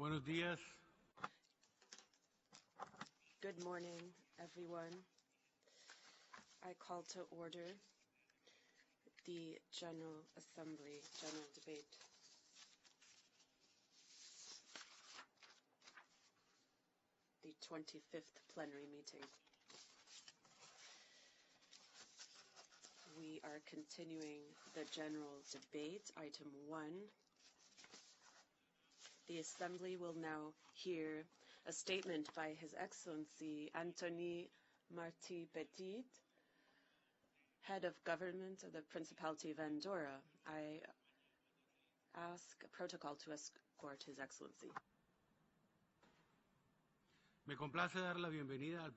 Buenos días. Good morning, everyone. I call to order the General Assembly General Debate. The 25th plenary meeting. We are continuing the general debate, item 1. The Assembly will now hear a statement by His Excellency Anthony Martí Petit, Head of Government of the Principality of Andorra. I ask protocol to escort His Excellency. Me complace dar la bienvenida al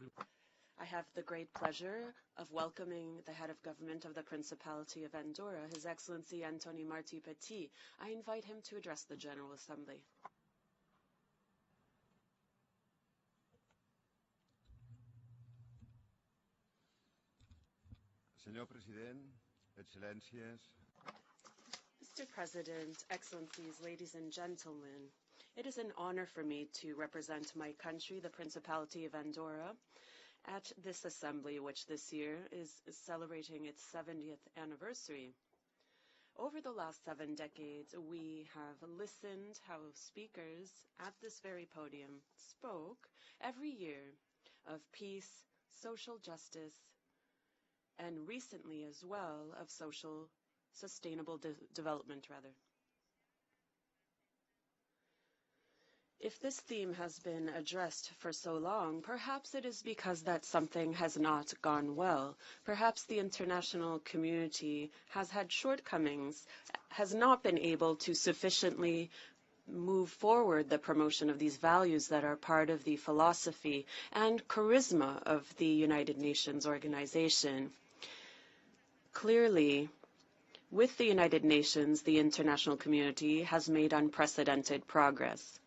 I have the great pleasure of welcoming the Head of Government of the Principality of Andorra, His Excellency Anthony Martí Petit. I invite him to address the General Assembly. Señor President, Excellencias. Mr. President, Excellencies, ladies and gentlemen, it is an honor for me to represent my country, the Principality of Andorra, at this assembly, which this year is celebrating its 70th anniversary. Over the last 7 decades, we have listened how speakers at this very podium spoke every year of peace, social justice, and recently as well of social sustainable development. If this theme has been addressed for so long, perhaps it is because that something has not gone well. Perhaps the international community has had shortcomings, has not been able to sufficiently move forward the promotion of these values that are part of the philosophy and charisma of the United Nations organization. Clearly, with the United Nations, the international community has made unprecedented progress.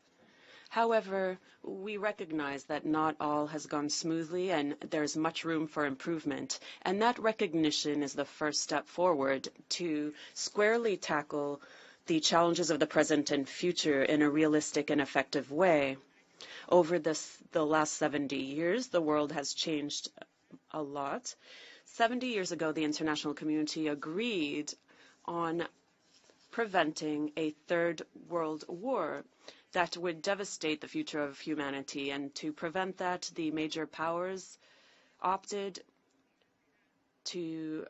However, we recognize that not all has gone smoothly and there's much room for improvement, and that recognition is the first step forward to squarely tackle the challenges of the present and future in a realistic and effective way. Over the last 70 years, the world has changed a lot. 70 years ago, the international community agreed on preventing a third world war that would devastate the future of humanity. And to prevent that, the major powers opted to,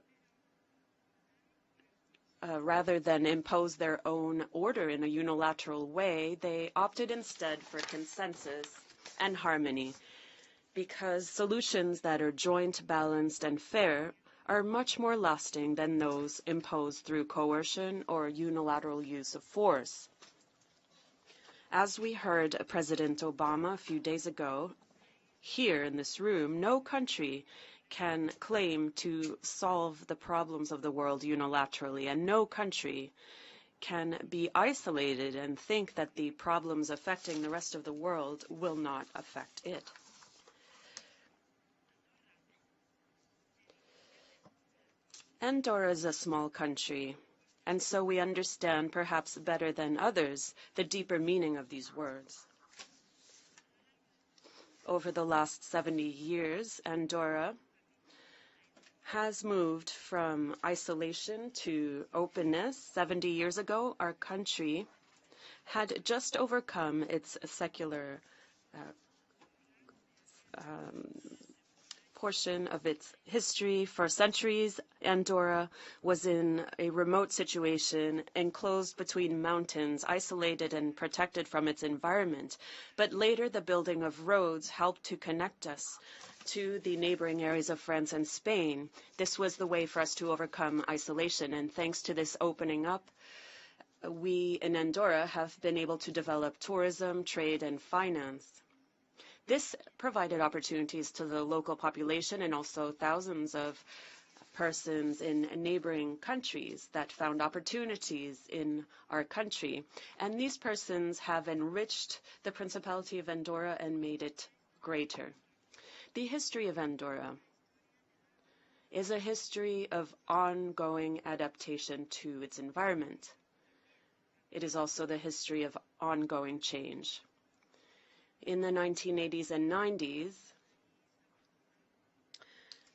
rather than impose their own order in a unilateral way, they opted instead for consensus and harmony, because solutions that are joint, balanced, and fair are much more lasting than those imposed through coercion or unilateral use of force. As we heard President Obama a few days ago, here in this room, no country can claim to solve the problems of the world unilaterally, and no country can be isolated and think that the problems affecting the rest of the world will not affect it. Andorra is a small country, and so we understand perhaps better than others the deeper meaning of these words. Over the last 70 years, Andorra has moved from isolation to openness. 70 years ago, our country had just overcome its secular portion of its history. For centuries, Andorra was in a remote situation, enclosed between mountains, isolated and protected from its environment. But later, the building of roads helped to connect us to the neighboring areas of France and Spain. This was the way for us to overcome isolation, and thanks to this opening up, we in Andorra have been able to develop tourism, trade, and finance. This provided opportunities to the local population and also thousands of persons in neighboring countries that found opportunities in our country. And these persons have enriched the Principality of Andorra and made it greater. The history of Andorra is a history of ongoing adaptation to its environment. It is also the history of ongoing change. In the 1980s and 90s,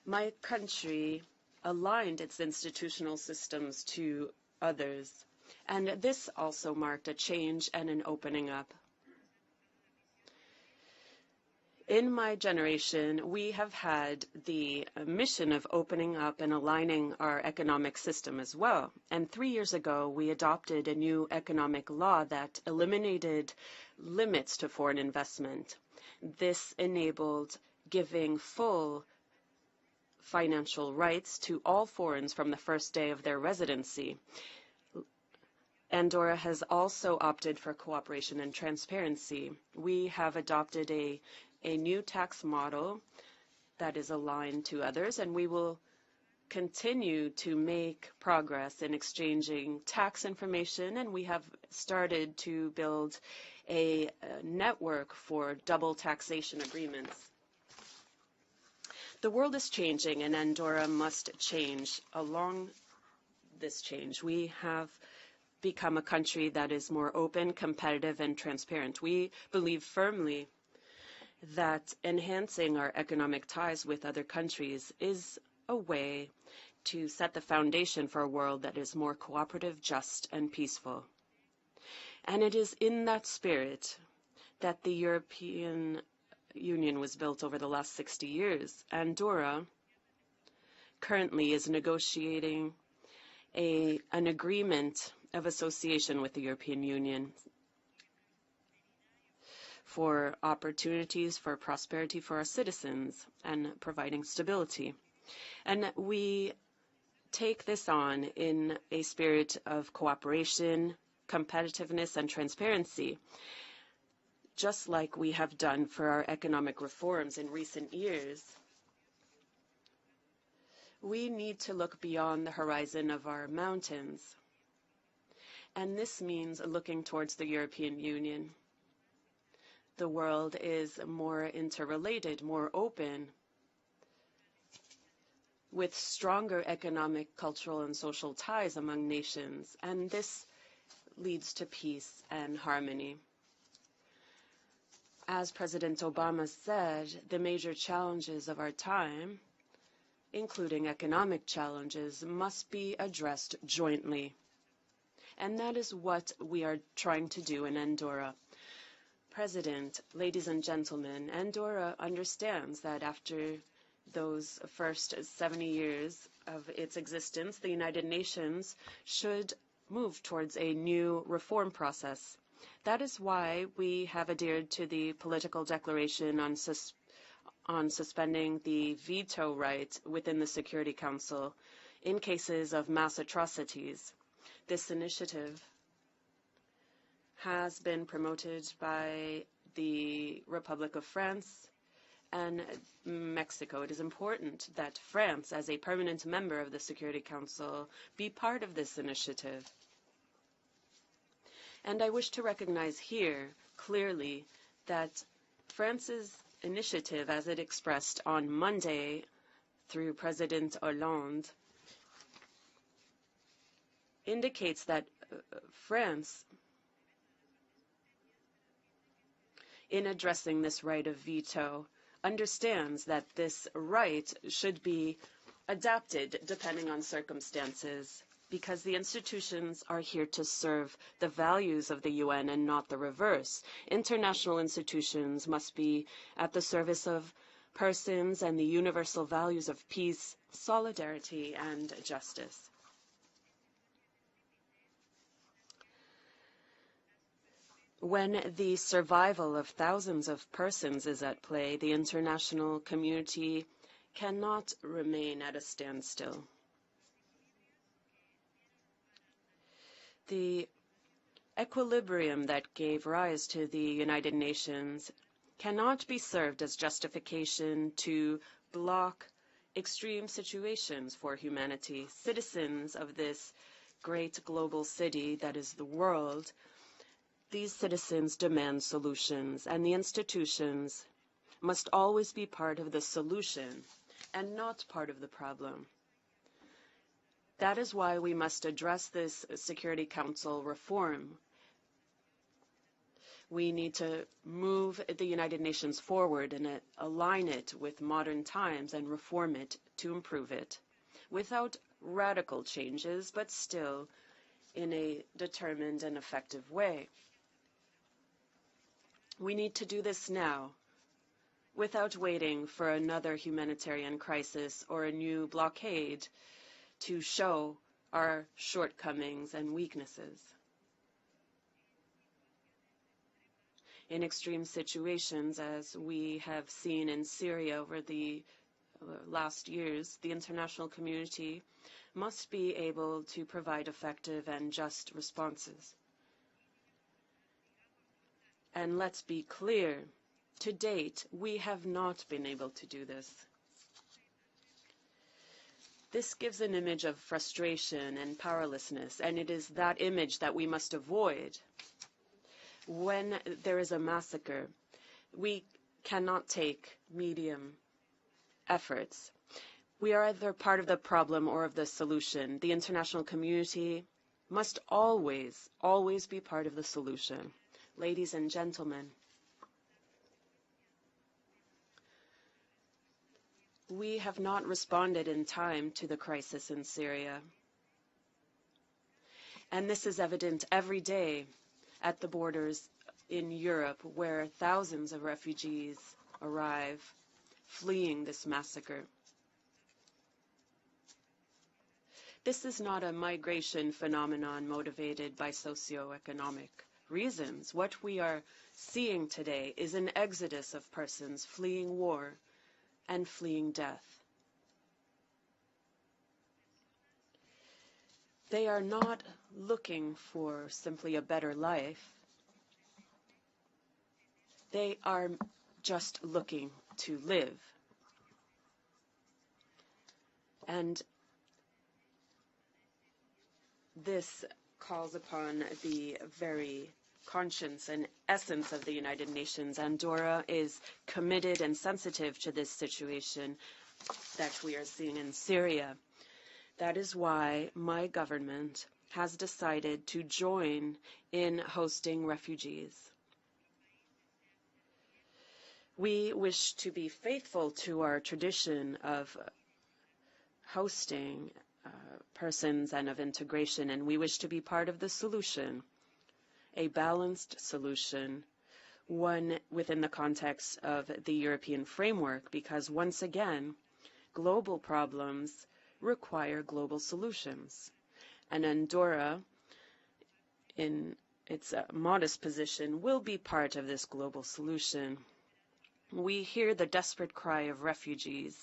my country aligned its institutional systems to others, and this also marked a change and an opening up. In my generation, we have had the mission of opening up and aligning our economic system as well. And 3 years ago, we adopted a new economic law that eliminated limits to foreign investment. This enabled giving full financial rights to all foreigners from the first day of their residency. Andorra has also opted for cooperation and transparency. We have adopted a new tax model that is aligned to others, and we will continue to make progress in exchanging tax information, and we have started to build a network for double taxation agreements. The world is changing, and Andorra must change along this change. We have become a country that is more open, competitive, and transparent. We believe firmly that enhancing our economic ties with other countries is a way to set the foundation for a world that is more cooperative, just, and peaceful. And it is in that spirit that the European Union was built over the last 60 years. Andorra currently is negotiating an agreement of association with the European Union for opportunities, for prosperity for our citizens, and providing stability. And we take this on in a spirit of cooperation, competitiveness, and transparency, just like we have done for our economic reforms in recent years. We need to look beyond the horizon of our mountains, and this means looking towards the European Union. The world is more interrelated, more open, with stronger economic, cultural, and social ties among nations, and this leads to peace and harmony. As President Obama said, the major challenges of our time, including economic challenges, must be addressed jointly. And that is what we are trying to do in Andorra. President, ladies and gentlemen, Andorra understands that after those first 70 years of its existence, the United Nations should move towards a new reform process. That is why we have adhered to the political declaration on suspending the veto right within the Security Council in cases of mass atrocities. This initiative has been promoted by the Republic of France and Mexico. It is important that France, as a permanent member of the Security Council, be part of this initiative. And I wish to recognize here clearly that France's initiative, as it expressed on Monday through President Hollande, indicates that France, in addressing this right of veto, understands that this right should be adapted depending on circumstances, because the institutions are here to serve the values of the UN and not the reverse. International institutions must be at the service of persons and the universal values of peace, solidarity, and justice. When the survival of thousands of persons is at play, the international community cannot remain at a standstill. The equilibrium that gave rise to the United Nations cannot be served as justification to block extreme situations for humanity. Citizens of this great global city that is the world, these citizens demand solutions, and the institutions must always be part of the solution and not part of the problem. That is why we must address this Security Council reform. We need to move the United Nations forward and align it with modern times and reform it to improve it without radical changes, but still in a determined and effective way. We need to do this now, without waiting for another humanitarian crisis or a new blockade to show our shortcomings and weaknesses. In extreme situations, as we have seen in Syria over the last years, the international community must be able to provide effective and just responses. And let's be clear, to date, we have not been able to do this. This gives an image of frustration and powerlessness, and it is that image that we must avoid. When there is a massacre, we cannot take medium efforts. We are either part of the problem or of the solution. The international community must always, always be part of the solution. Ladies and gentlemen, we have not responded in time to the crisis in Syria. And this is evident every day at the borders in Europe, where thousands of refugees arrive, fleeing this massacre. This is not a migration phenomenon motivated by socioeconomic reasons. What we are seeing today is an exodus of persons fleeing war and fleeing death. They are not looking for simply a better life. They are just looking to live. And this calls upon the very conscience and essence of the United Nations. Andorra is committed and sensitive to this situation that we are seeing in Syria. That is why my government has decided to join in hosting refugees. We wish to be faithful to our tradition of hosting persons and of integration, and we wish to be part of the solution, a balanced solution, one within the context of the European framework, because once again, global problems require global solutions. And Andorra, in its modest position, will be part of this global solution. We hear the desperate cry of refugees,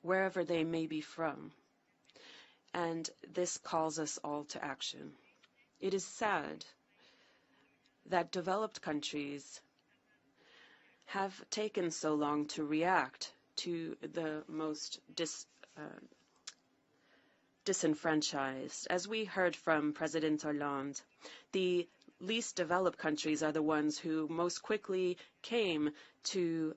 wherever they may be from, and this calls us all to action. It is sad that developed countries have taken so long to react to the most disenfranchised. As we heard from President Hollande, the least developed countries are the ones who most quickly came to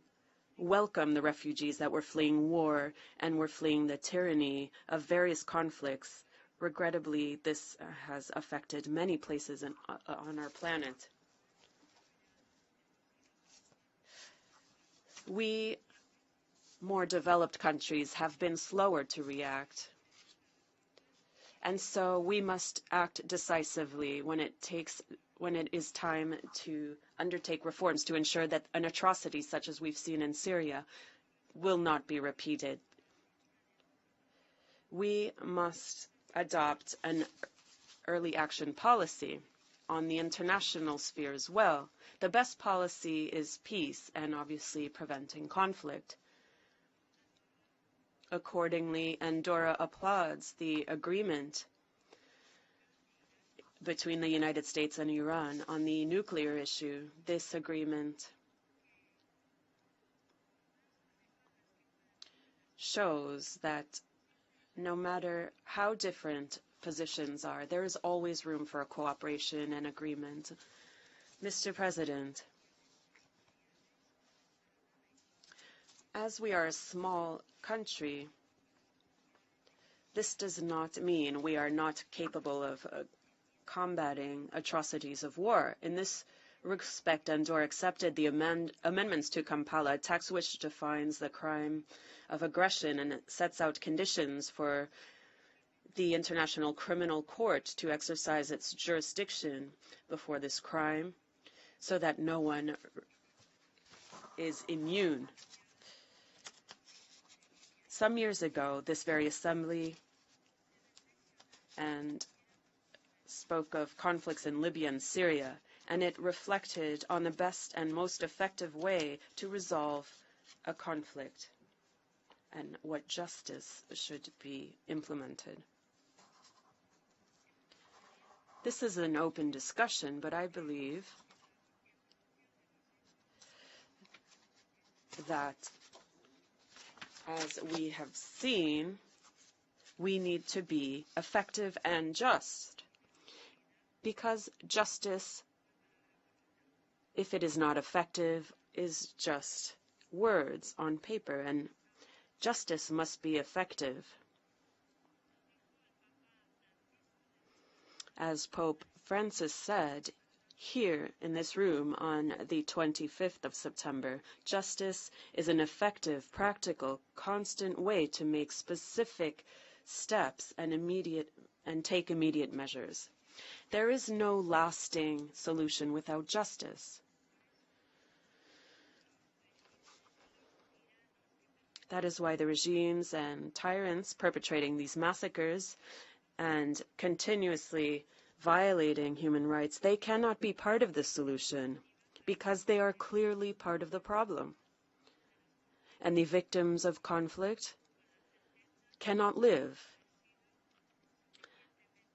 welcome the refugees that were fleeing war and were fleeing the tyranny of various conflicts. Regrettably, this has affected many places on our planet. We, more developed countries, have been slower to react. And so we must act decisively when it is time to undertake reforms to ensure that an atrocity such as we've seen in Syria will not be repeated. We must adopt an early action policy on the international sphere as well. The best policy is peace and obviously preventing conflict. Accordingly, Andorra applauds the agreement between the United States and Iran on the nuclear issue. This agreement shows that no matter how different positions are, there is always room for cooperation and agreement. Mr. President, as we are a small country, this does not mean we are not capable of combating atrocities of war. In this respect, Andorra accepted the amendments to Kampala, a text which defines the crime of aggression and it sets out conditions for the International Criminal Court to exercise its jurisdiction before this crime so that no one is immune. Some years ago, this very assembly and spoke of conflicts in Libya and Syria, and it reflected on the best and most effective way to resolve a conflict and what justice should be implemented. This is an open discussion, but I believe that, as we have seen, we need to be effective and just, because justice, if it is not effective, is just words on paper, and justice must be effective. As Pope Francis said here in this room on the 25th of September, justice is an effective, practical, constant way to make specific steps and take immediate measures. There is no lasting solution without justice. That is why the regimes and tyrants perpetrating these massacres and continuously violating human rights, they cannot be part of the solution because they are clearly part of the problem. And the victims of conflict cannot live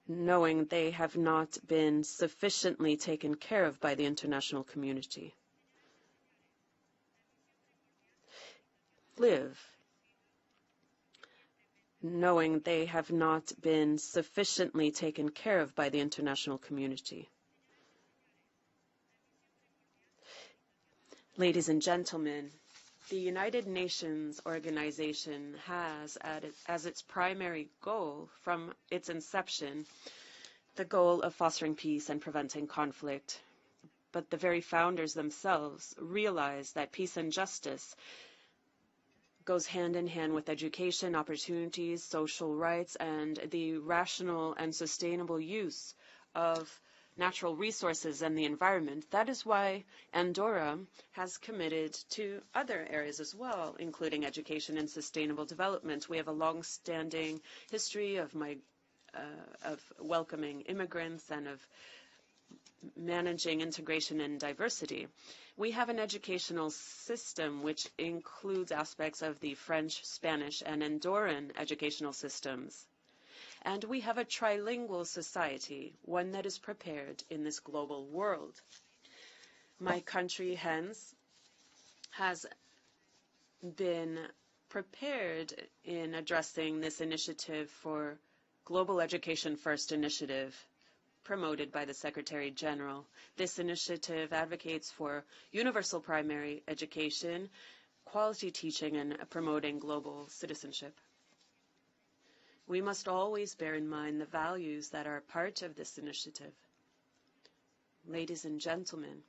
knowing they have not been sufficiently taken care of by the international community. Live knowing they have not been sufficiently taken care of by the international community. Ladies and gentlemen, the United Nations organization has as its primary goal from its inception the goal of fostering peace and preventing conflict. But the very founders themselves realized that peace and justice goes hand in hand with education, opportunities, social rights, and the rational and sustainable use of natural resources and the environment. That is why Andorra has committed to other areas as well, including education and sustainable development. We have a long-standing history of welcoming immigrants and of managing integration and diversity. We have an educational system which includes aspects of the French, Spanish, and Andorran educational systems. And we have a trilingual society, one that is prepared in this global world. My country, hence, has been prepared in addressing this initiative for Global Education First initiative promoted by the Secretary General. This initiative advocates for universal primary education, quality teaching, and promoting global citizenship. We must always bear in mind the values that are part of this initiative. Ladies and gentlemen,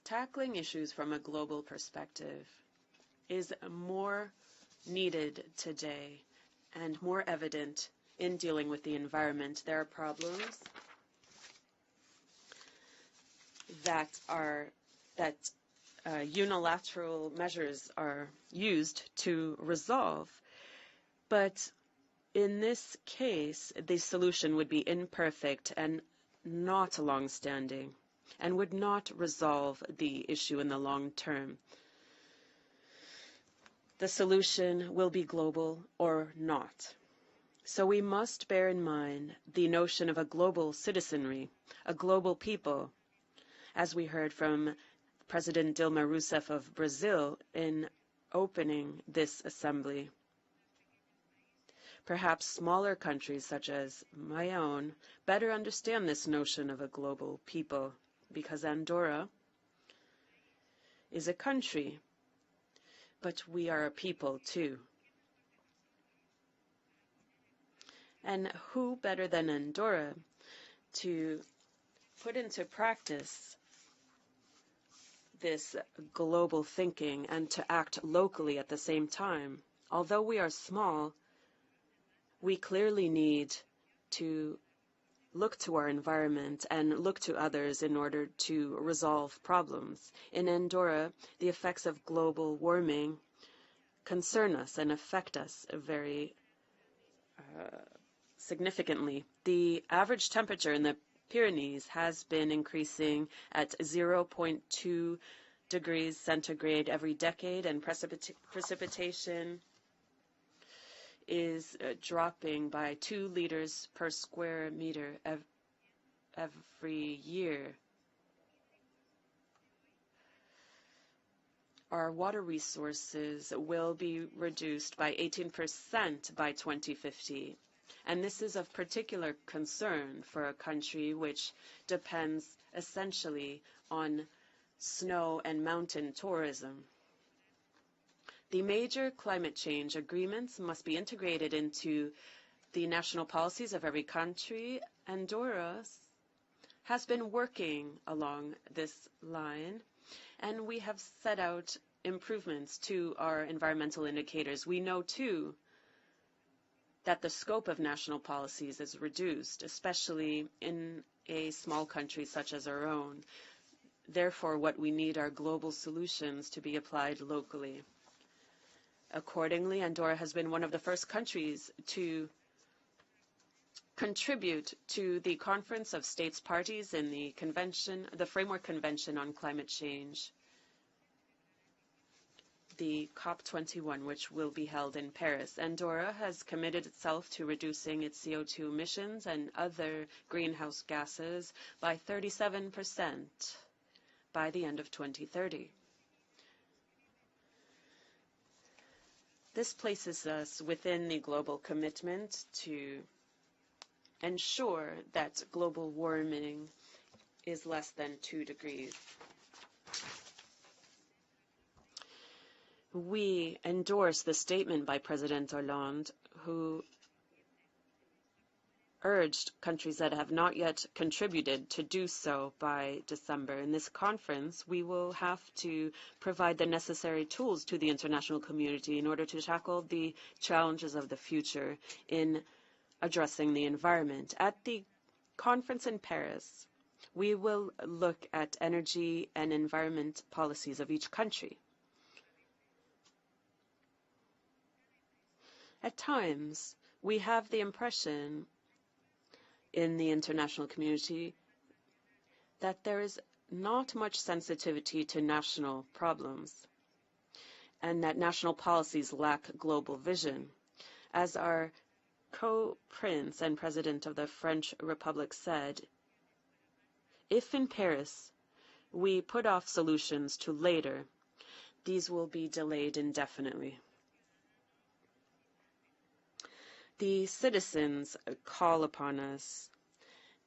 tackling issues from a global perspective is more needed today and more evident in dealing with the environment. There are problems that unilateral measures are used to resolve. But in this case, the solution would be imperfect and not long-standing and would not resolve the issue in the long term. The solution will be global or not. So we must bear in mind the notion of a global citizenry, a global people, as we heard from President Dilma Rousseff of Brazil in opening this assembly. Perhaps smaller countries such as my own better understand this notion of a global people, because Andorra is a country, but we are a people too. And who better than Andorra to put into practice this global thinking and to act locally at the same time. Although we are small, we clearly need to look to our environment and look to others in order to resolve problems. In Andorra, the effects of global warming concern us and affect us very significantly. The average temperature in the Pyrenees has been increasing at 0.2 degrees centigrade every decade, and precipitation is dropping by 2 liters per square meter every year. Our water resources will be reduced by 18% by 2050. And this is of particular concern for a country which depends essentially on snow and mountain tourism. The major climate change agreements must be integrated into the national policies of every country. Andorra has been working along this line, and we have set out improvements to our environmental indicators. We know, too, that the scope of national policies is reduced, especially in a small country such as our own. Therefore, what we need are global solutions to be applied locally. Accordingly, Andorra has been one of the first countries to contribute to the Conference of States Parties in the Convention, the Framework Convention on Climate Change, the COP21, which will be held in Paris. Andorra has committed itself to reducing its CO2 emissions and other greenhouse gases by 37% by the end of 2030. This places us within the global commitment to ensure that global warming is less than 2 degrees. We endorse the statement by President Hollande, who urged countries that have not yet contributed to do so by December. In this conference, we will have to provide the necessary tools to the international community in order to tackle the challenges of the future in addressing the environment. At the conference in Paris, we will look at energy and environment policies of each country. At times, we have the impression in the international community that there is not much sensitivity to national problems and that national policies lack global vision. As our co-prince and president of the French Republic said, if in Paris we put off solutions to later, these will be delayed indefinitely. The citizens call upon us.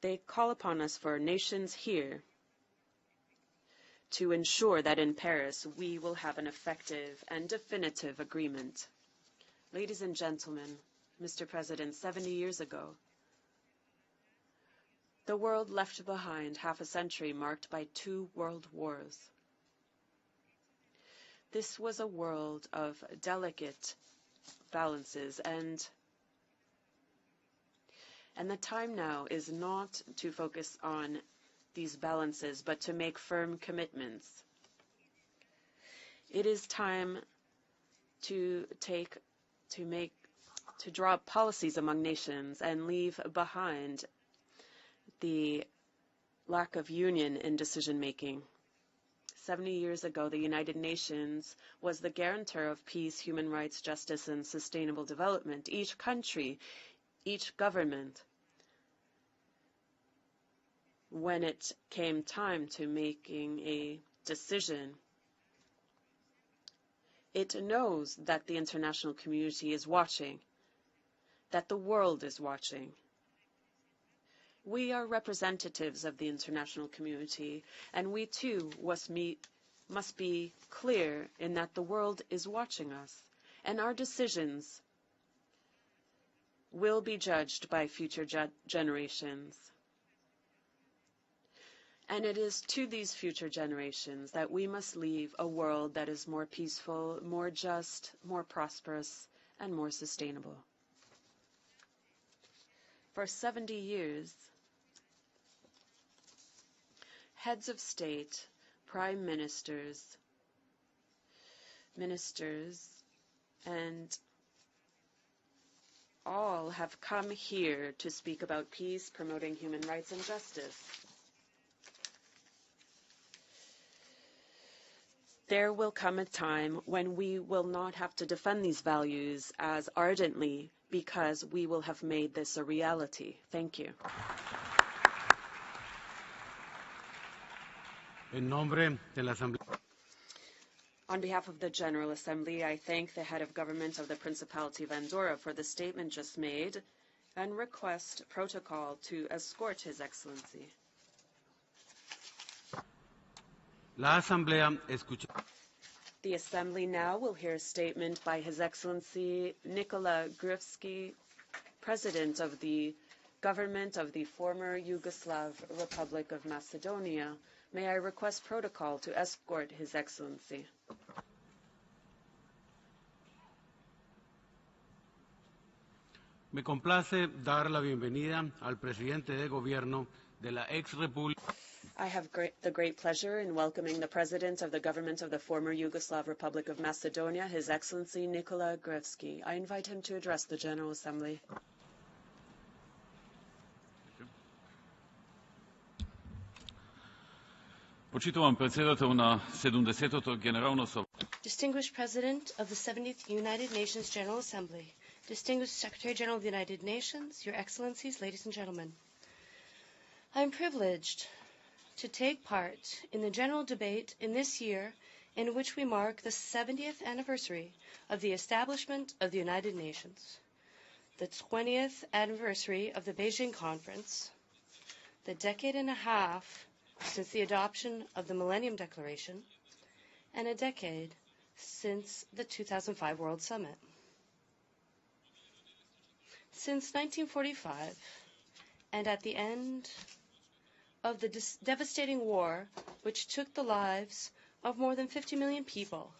They call upon us for nations here to ensure that in Paris we will have an effective and definitive agreement. Ladies and gentlemen, Mr. President, 70 years ago, the world left behind half a century marked by 2 world wars. This was a world of delicate balances, and the time now is not to focus on these balances, but to make firm commitments. It is time to draw up policies among nations and leave behind the lack of union in decision-making. 70 years ago, the United Nations was the guarantor of peace, human rights, justice, and sustainable development. Each country, each government, when it came time to making a decision, it knows that the international community is watching, that the world is watching. We are representatives of the international community, and we too must be clear in that the world is watching us, and our decisions will be judged by future generations. And it is to these future generations that we must leave a world that is more peaceful, more just, more prosperous, and more sustainable. For 70 years, heads of state, prime ministers, and all have come here to speak about peace, promoting human rights and justice. There will come a time when we will not have to defend these values as ardently because we will have made this a reality. Thank you. En nombre de la Asamblea. On behalf of the General Assembly, I thank the head of government of the Principality of Andorra for the statement just made and request protocol to escort His Excellency. La Asamblea escucha. The Assembly now will hear a statement by His Excellency Nikola Gruevski, President of the Government of the former Yugoslav Republic of Macedonia. May I request protocol to escort His Excellency. Me complace dar la bienvenida al presidente de gobierno de la ex república. I have the great pleasure in welcoming the President of the Government of the former Yugoslav Republic of Macedonia, His Excellency Nikola Gruevski. I invite him to address the General Assembly. Distinguished President of the 70th United Nations General Assembly, Distinguished Secretary General of the United Nations, Your Excellencies, ladies and gentlemen. I am privileged to take part in the general debate in this year in which we mark the 70th anniversary of the establishment of the United Nations, the 20th anniversary of the Beijing Conference, the decade and a half since the adoption of the Millennium Declaration, and a decade since the 2005 World Summit. Since 1945, and at the end of the devastating war which took the lives of more than 50 million people,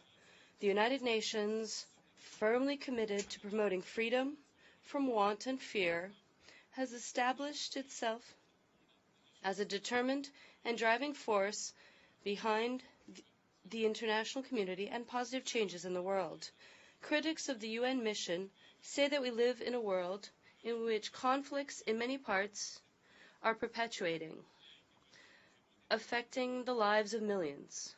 the United Nations, firmly committed to promoting freedom from want and fear, has established itself as a determined and driving force behind the international community and positive changes in the world. Critics of the UN mission say that we live in a world in which conflicts in many parts are perpetuating, affecting the lives of millions,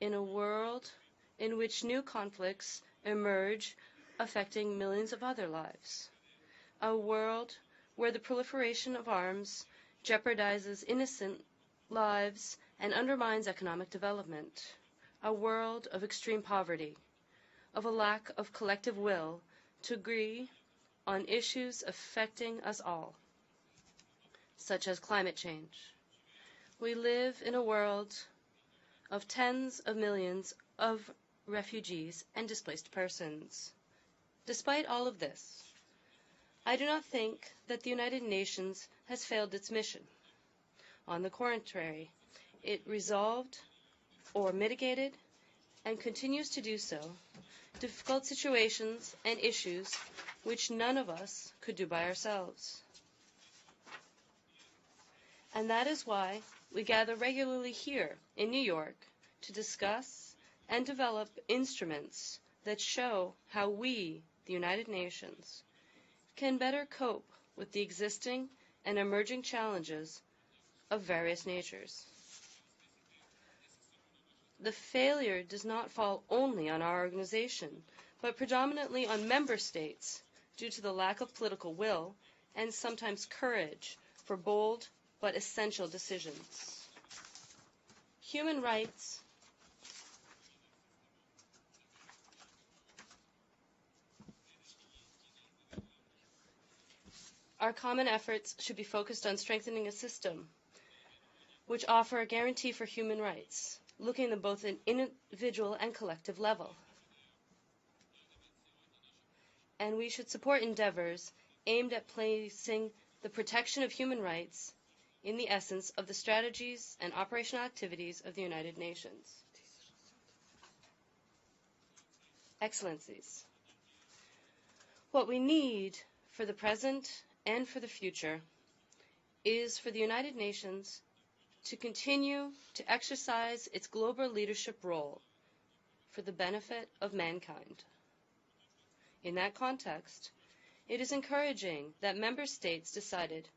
in a world in which new conflicts emerge, affecting millions of other lives, a world where the proliferation of arms jeopardizes innocent lives and undermines economic development, a world of extreme poverty, of a lack of collective will to agree on issues affecting us all, such as climate change. We live in a world of tens of millions of refugees and displaced persons. Despite all of this, I do not think that the United Nations has failed its mission. On the contrary, it resolved or mitigated and continues to do so difficult situations and issues which none of us could do by ourselves. And that is why we gather regularly here in New York to discuss and develop instruments that show how we, the United Nations, can better cope with the existing and emerging challenges of various natures. The failure does not fall only on our organization, but predominantly on member states due to the lack of political will and sometimes courage for bold but essential decisions. Human rights Our common efforts should be focused on strengthening a system which offer a guarantee for human rights, looking at both an individual and collective level. And we should support endeavors aimed at placing the protection of human rights in the essence of the strategies and operational activities of the United Nations. Excellencies, what we need for the present and for the future is for the United Nations to continue to exercise its global leadership role for the benefit of mankind. In that context, it is encouraging that member states decided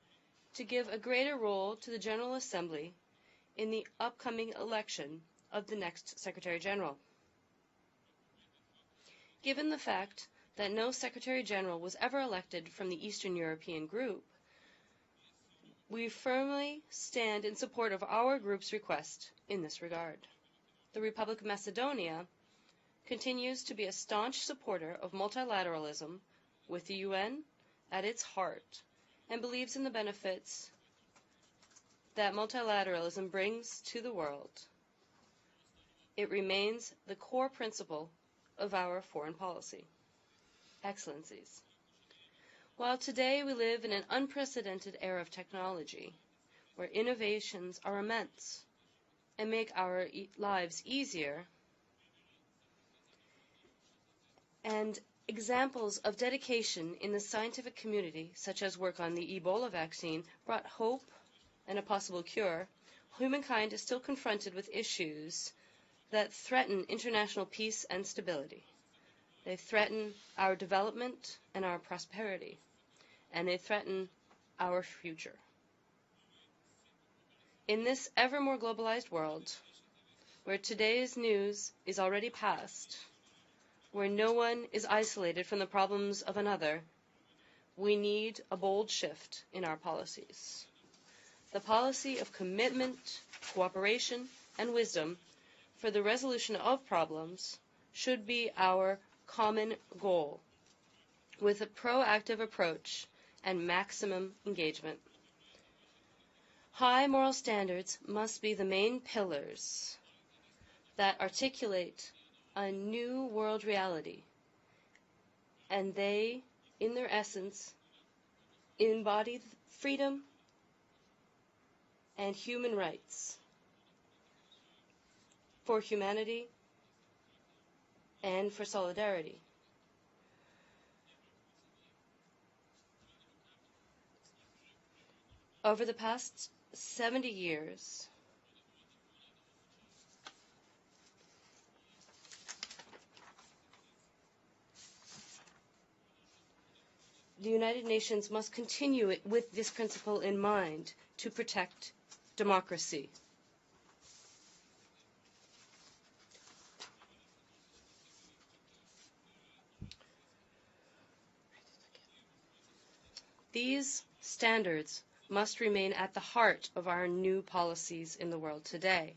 to give a greater role to the General Assembly in the upcoming election of the next Secretary General. Given the fact that no Secretary General was ever elected from the Eastern European group, we firmly stand in support of our group's request in this regard. The Republic of Macedonia continues to be a staunch supporter of multilateralism with the UN at its heart and believes in the benefits that multilateralism brings to the world. It remains the core principle of our foreign policy. Excellencies, while today we live in an unprecedented era of technology, where innovations are immense and make our lives easier, and examples of dedication in the scientific community, such as work on the Ebola vaccine, brought hope and a possible cure, humankind is still confronted with issues that threaten international peace and stability. They threaten our development and our prosperity, and they threaten our future. In this ever more globalized world, where today's news is already past, where no one is isolated from the problems of another, we need a bold shift in our policies. The policy of commitment, cooperation, and wisdom for the resolution of problems should be our common goal, with a proactive approach and maximum engagement. High moral standards must be the main pillars that articulate a new world reality, and they, in their essence, embody freedom and human rights for humanity and for solidarity. Over the past 70 years, the United Nations must continue with this principle in mind to protect democracy. These standards must remain at the heart of our new policies in the world today,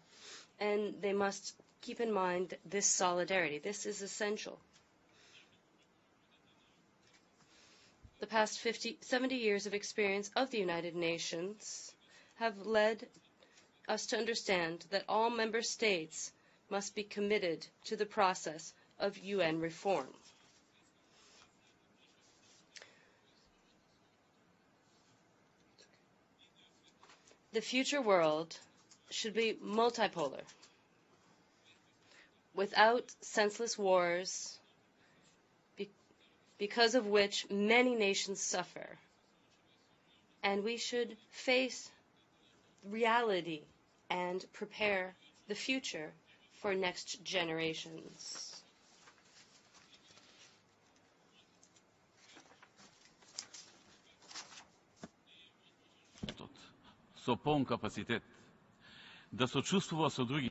and they must keep in mind this solidarity. This is essential. The past 70 years of experience of the United Nations have led us to understand that all member states must be committed to the process of UN reform. The future world should be multipolar, without senseless wars, because of which many nations suffer. And we should face reality and prepare the future for next generations. Со полн капацитет, да сочувствува со други.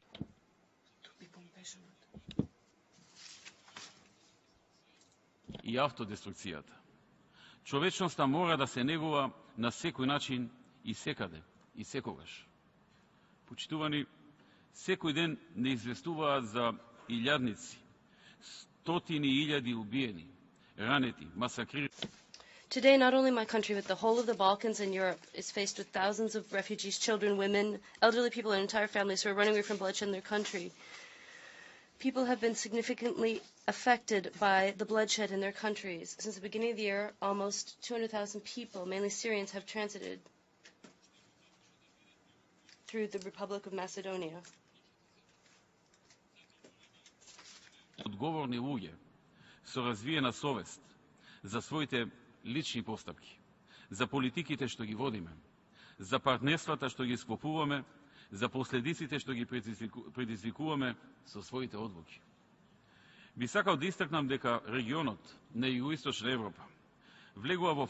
И автодеструкцијата. Човечноста мора да се негува на секој начин и секаде, и секогаш. Почитувани, секој ден не известуваат за илјадници, стотини илјади убиени, ранети, масакрирани. Today, not only my country, but the whole of the Balkans and Europe is faced with thousands of refugees, children, women, elderly people, and entire families who are running away from bloodshed in their country. People have been significantly affected by the bloodshed in their countries. Since the beginning of the year, almost 200,000 people, mainly Syrians, have transited through the Republic of Macedonia. Odgovorni луѓе со развиена совест за своите лични постапки, за политиките што ги водиме, за партнерствата што ги склопуваме, за последиците што ги предизвикуваме со своите одлуки. Би сакал да истакнам дека регионот на Југоисточна Европа влегува во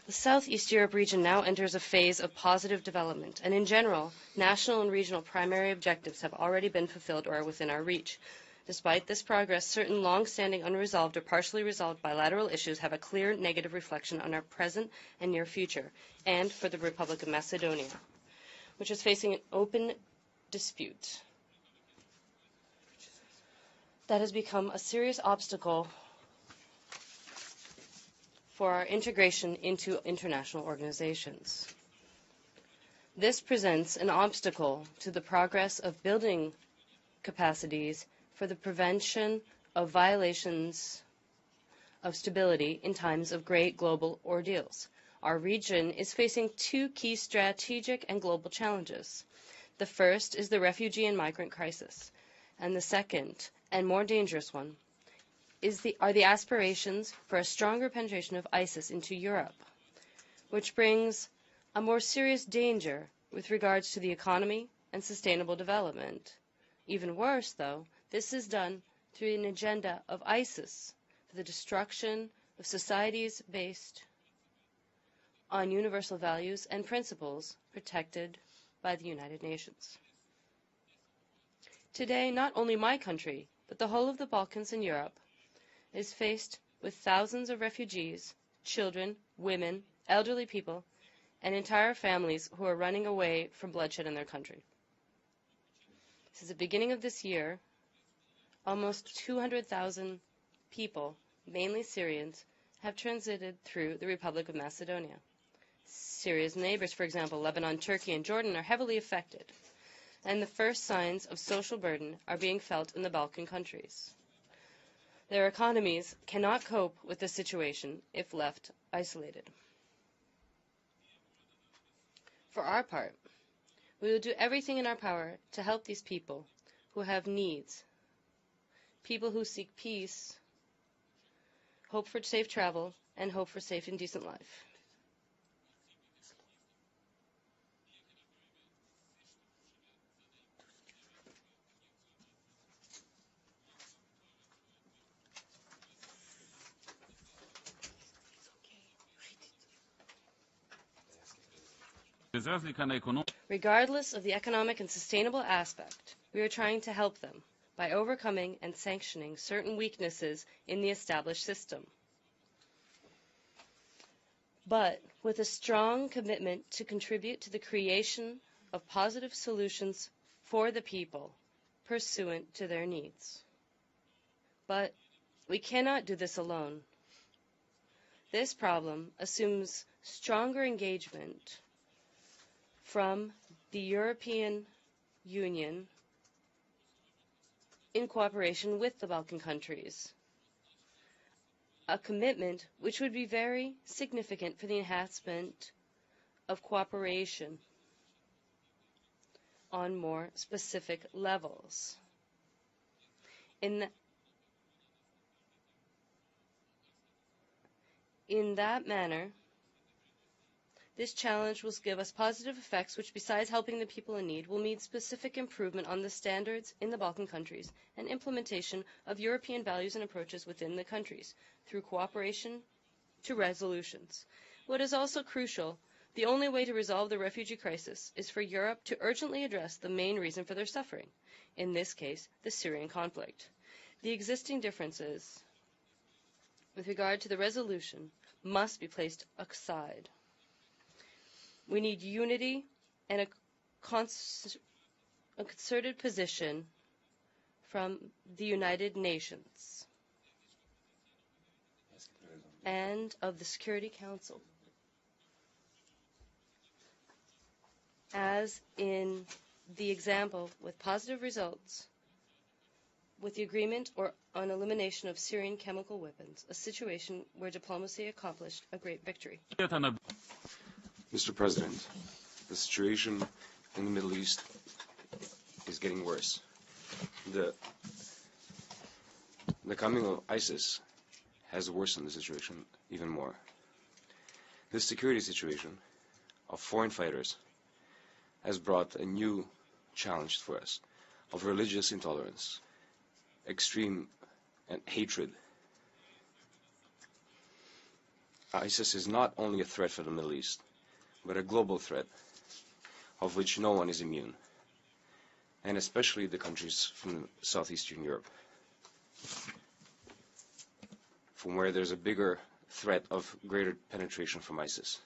The Southeast Europe region now enters a phase of positive development, and in general, national and regional primary objectives have already been fulfilled or are within our reach. Despite this progress, certain long-standing unresolved or partially resolved bilateral issues have a clear negative reflection on our present and near future, and for the Republic of Macedonia, which is facing an open dispute that has become a serious obstacle for our integration into international organizations. This presents an obstacle to the progress of building capacities for the prevention of violations of stability in times of great global ordeals. Our region is facing two key strategic and global challenges. The first is the refugee and migrant crisis, and the second, and more dangerous one, are the aspirations for a stronger penetration of ISIS into Europe, which brings a more serious danger with regards to the economy and sustainable development. Even worse, though, this is done through an agenda of ISIS for the destruction of societies based on universal values and principles protected by the United Nations. Today, not only my country, but the whole of the Balkans and Europe is faced with thousands of refugees, children, women, elderly people, and entire families who are running away from bloodshed in their country. Since the beginning of this year, almost 200,000 people, mainly Syrians, have transited through the Republic of Macedonia. Syria's neighbors, for example, Lebanon, Turkey, and Jordan, are heavily affected, and the first signs of social burden are being felt in the Balkan countries. Their economies cannot cope with the situation if left isolated. For our part, we will do everything in our power to help these people who have needs, people who seek peace, hope for safe travel, and hope for safe and decent life. Regardless of the economic and sustainable aspect, we are trying to help them by overcoming and sanctioning certain weaknesses in the established system, but with a strong commitment to contribute to the creation of positive solutions for the people pursuant to their needs. But we cannot do this alone. This problem assumes stronger engagement from the European Union in cooperation with the Balkan countries, a commitment which would be very significant for the enhancement of cooperation on more specific levels. In that manner, this challenge will give us positive effects which, besides helping the people in need, will mean specific improvement on the standards in the Balkan countries and implementation of European values and approaches within the countries through cooperation to resolutions. What is also crucial, the only way to resolve the refugee crisis is for Europe to urgently address the main reason for their suffering, in this case, the Syrian conflict. The existing differences with regard to the resolution must be placed aside. We need unity and a concerted position from the United Nations and of the Security Council, as in the example with positive results with the agreement or on elimination of Syrian chemical weapons, a situation where diplomacy accomplished a great victory. Mr. President, The situation in the Middle East is getting worse. The coming of ISIS has worsened the situation even more. This security situation of foreign fighters has brought a new challenge for us of religious intolerance, extreme and hatred. ISIS is not only a threat for the Middle East, but a global threat of which no one is immune, and especially the countries from Southeastern Europe, from where there's a bigger threat of greater penetration from ISIS,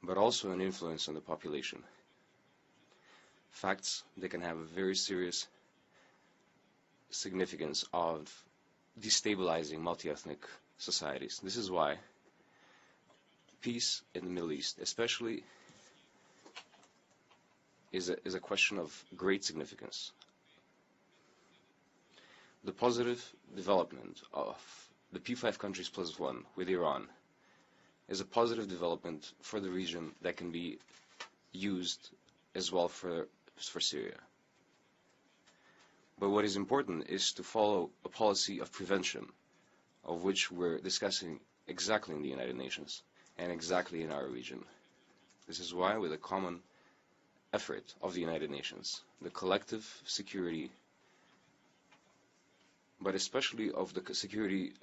but also an influence on the population. Facts that can have a very serious significance of destabilizing multi-ethnic societies. This is why peace in the Middle East, especially, is a question of great significance. The positive development of the P5 countries plus one with Iran is a positive development for the region that can be used as well for Syria. But what is important is to follow a policy of prevention, of which we're discussing exactly in the United Nations and exactly in our region. This is why, with a common effort of the United Nations, the collective security, but especially of the security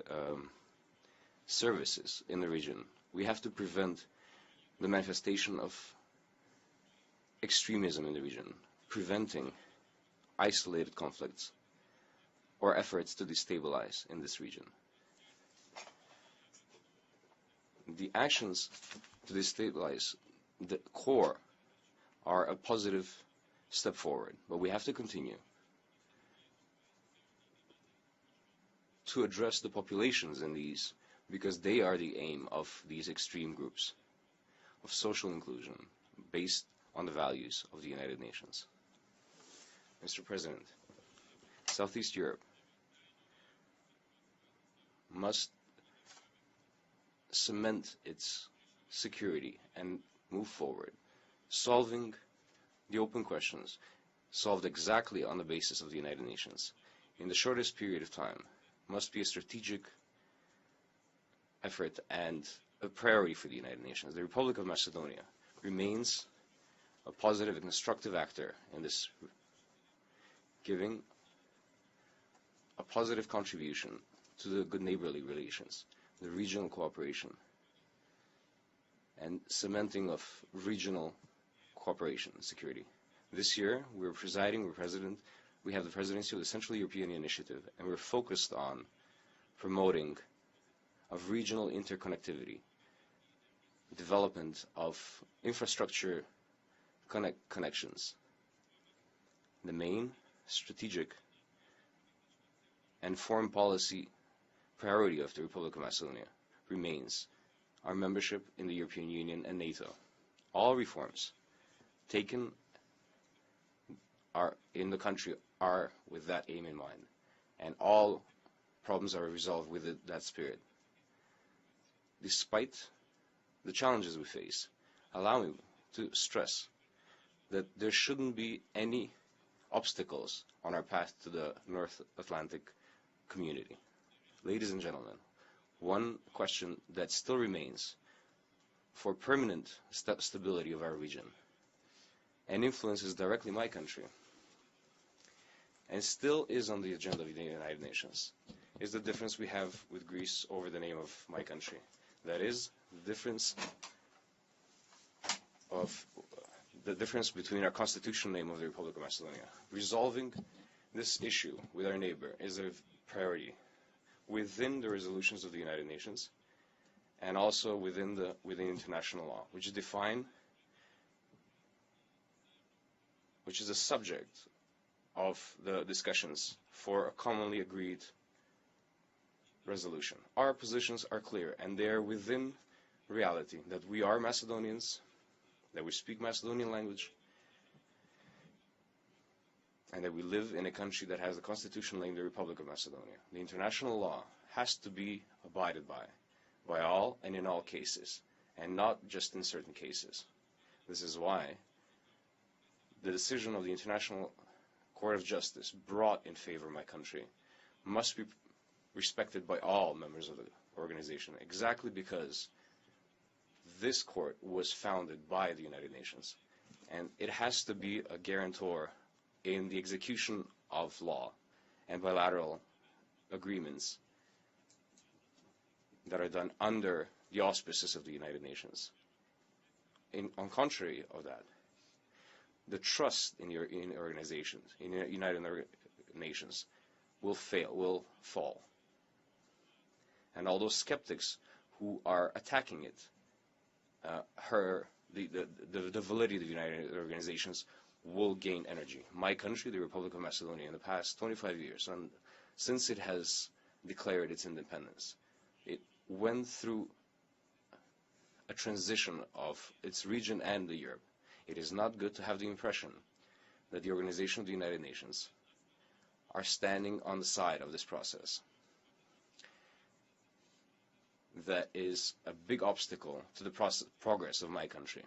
services in the region, we have to prevent the manifestation of extremism in the region, preventing isolated conflicts or efforts to destabilize in this region. The actions to destabilize the core are a positive step forward, but we have to continue to address the populations in these, because they are the aim of these extreme groups of social inclusion based on the values of the United Nations. Mr. President, Southeast Europe must cement its security and move forward, solving the open questions, solved exactly on the basis of the United Nations, in the shortest period of time, must be a strategic effort and a priority for the United Nations. The Republic of Macedonia remains a positive and constructive actor in this, giving a positive contribution to the good neighborly relations, the regional cooperation, and cementing of regional cooperation and security. This year, we have the presidency of the Central European Initiative, and we're focused on promoting of regional interconnectivity, development of infrastructure connections. The main strategic and foreign policy priority of the Republic of Macedonia remains our membership in the European Union and NATO. All reforms taken in the country are with that aim in mind, and all problems are resolved with that spirit. Despite the challenges we face, allow me to stress that there shouldn't be any obstacles on our path to the North Atlantic community. Ladies and gentlemen, one question that still remains for permanent stability of our region and influences directly my country, and still is on the agenda of the United Nations, is the difference we have with Greece over the name of my country. That is, the difference between our constitutional name of the Republic of Macedonia. Resolving this issue with our neighbor is a priority within the resolutions of the United Nations and also within international law, which is a subject of the discussions for a commonly agreed resolution. Our positions are clear, and they are within reality, that we are Macedonians, that we speak Macedonian language, and that we live in a country that has a constitutional name, the Republic of Macedonia. The international law has to be abided by all and in all cases, and not just in certain cases. This is why the decision of the International Court of Justice brought in favor of my country must be respected by all members of the organization, exactly because this court was founded by the United Nations, and it has to be a guarantor in the execution of law and bilateral agreements that are done under the auspices of the United Nations. On contrary of that, the trust in organizations, in the United Nations, will fall. And all those skeptics who are attacking it, the validity of the United Organizations will gain energy. My country, the Republic of Macedonia, in the past 25 years, and since it has declared its independence, it went through a transition of its region and the Europe. It is not good to have the impression that the Organization of the United Nations are standing on the side of this process. That is a big obstacle to the progress of my country.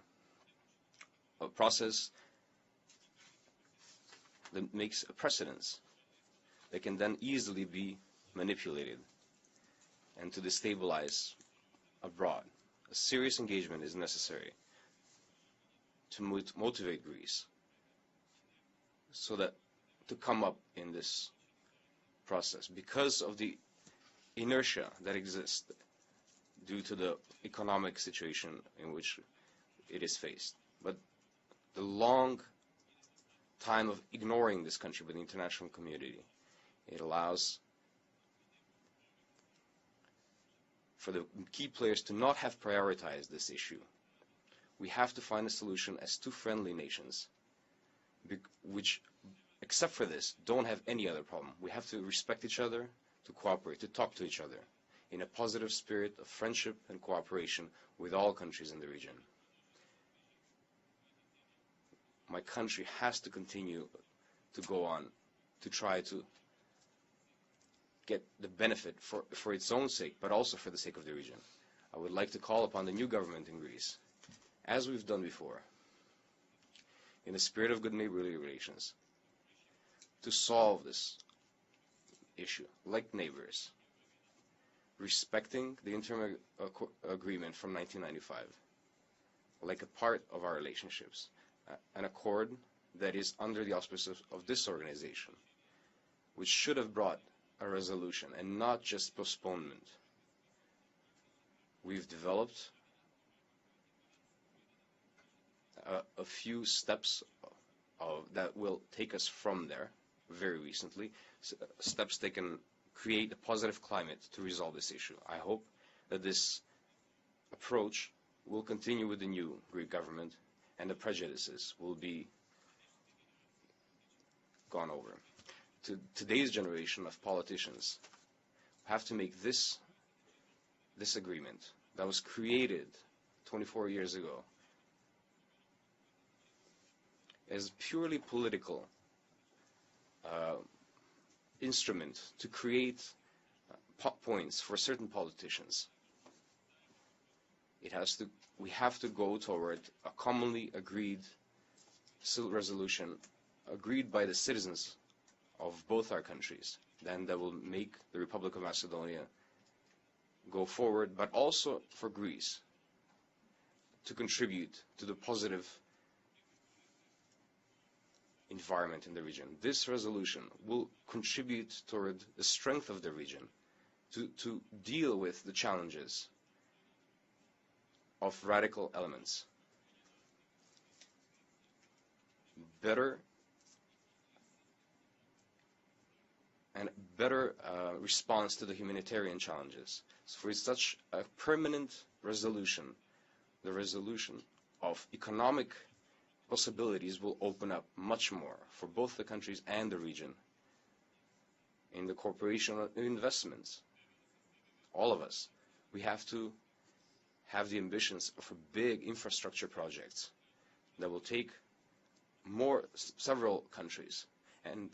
A process that makes a precedence that can then easily be manipulated and to destabilize abroad. A serious engagement is necessary to motivate Greece so that to come up in this process because of the inertia that exists due to the economic situation in which it is faced. But the long time of ignoring this country by the international community, it allows for the key players to not have prioritized this issue. We have to find a solution as two friendly nations, which, except for this, don't have any other problem. We have to respect each other, to cooperate, to talk to each other in a positive spirit of friendship and cooperation with all countries in the region. My country has to continue to go on to try to get the benefit for its own sake, but also for the sake of the region. I would like to call upon the new government in Greece, as we've done before, in the spirit of good neighborly relations, to solve this issue like neighbors, respecting the interim agreement from 1995, like a part of our relationships, an accord that is under the auspices of this organization, which should have brought a resolution and not just postponement. We've developed a few steps that will take us from there very recently, steps that can create a positive climate to resolve this issue. I hope that this approach will continue with the new Greek government and the prejudices will be gone over. To today's generation of politicians have to make this agreement that was created 24 years ago as purely political instrument to create points for certain politicians. We have to go toward a commonly agreed resolution agreed by the citizens of both our countries, then that will make the Republic of Macedonia go forward, but also for Greece to contribute to the positive environment in the region. This resolution will contribute toward the strength of the region to deal with the challenges of radical elements. Better response to the humanitarian challenges. So for such a permanent resolution, the resolution of economic possibilities will open up much more for both the countries and the region in the cooperation and investments. All of us, we have to have the ambitions of a big infrastructure projects that will take several countries, and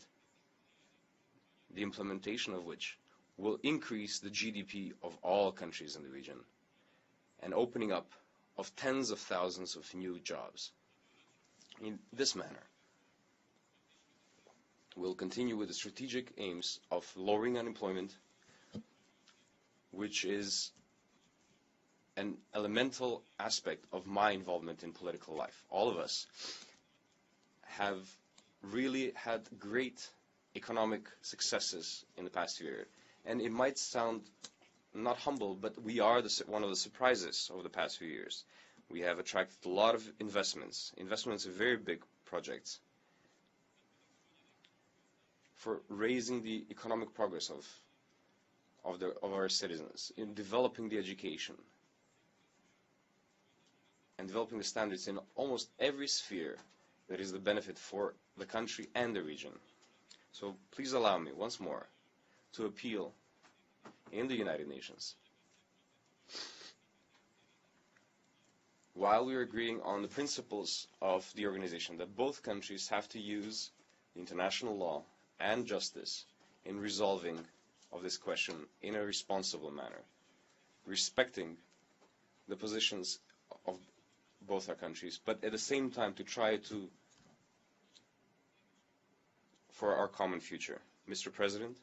the implementation of which will increase the GDP of all countries in the region and opening up of tens of thousands of new jobs. In this manner, we'll continue with the strategic aims of lowering unemployment, which is an elemental aspect of my involvement in political life. All of us have really had great economic successes in the past year. And it might sound not humble, but we are one of the surprises over the past few years. We have attracted a lot of investments in very big projects for raising the economic progress of our citizens, in developing the education, and developing the standards in almost every sphere that is the benefit for the country and the region. So please allow me once more to appeal in the United Nations. While we are agreeing on the principles of the organization, that both countries have to use international law and justice in resolving of this question in a responsible manner, respecting the positions of both our countries, but at the same time to try to for our common future. Mr. President,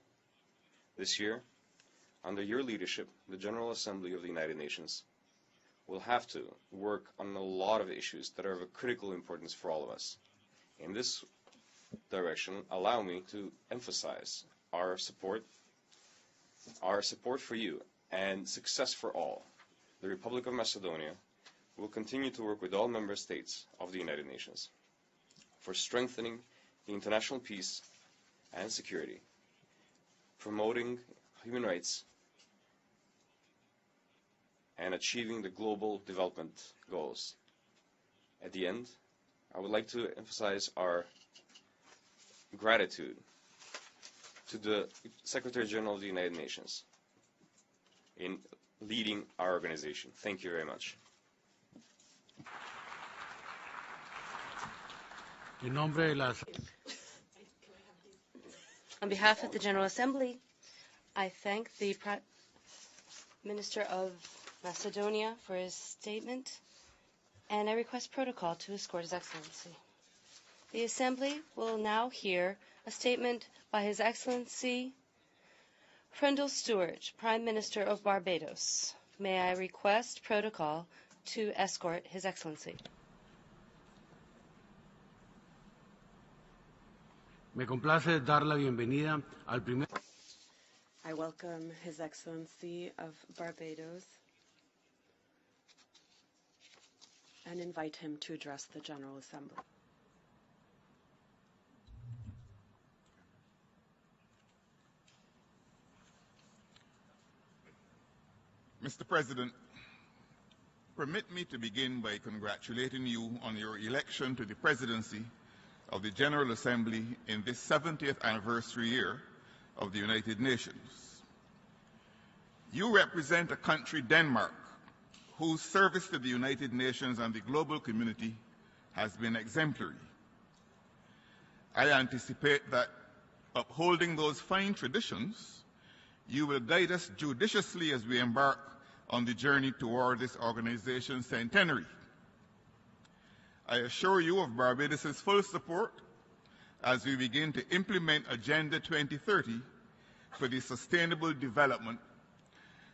this year, under your leadership, the General Assembly of the United Nations will have to work on a lot of issues that are of a critical importance for all of us. In this direction, allow me to emphasize our support for you and success for all. The Republic of Macedonia will continue to work with all member states of the United Nations for strengthening the international peace and security, promoting human rights, and achieving the global development goals. At the end, I would like to emphasize our gratitude to the Secretary General of the United Nations in leading our organization. Thank you very much. On behalf of the General Assembly, I thank the Prime Minister of Macedonia for his statement, and I request protocol to escort His Excellency. The Assembly will now hear a statement by His Excellency Prindle Stewart, Prime Minister of Barbados. May I request protocol to escort His Excellency. Me complace dar la bienvenida al primer... I welcome His Excellency of Barbados and invite him to address the General Assembly. Mr. President, permit me to begin by congratulating you on your election to the presidency of the General Assembly in this 70th anniversary year of the United Nations. You represent a country, Denmark, whose service to the United Nations and the global community has been exemplary. I anticipate that, upholding those fine traditions, you will guide us judiciously as we embark on the journey toward this organization's centenary. I assure you of Barbados' full support as we begin to implement Agenda 2030 for the sustainable development,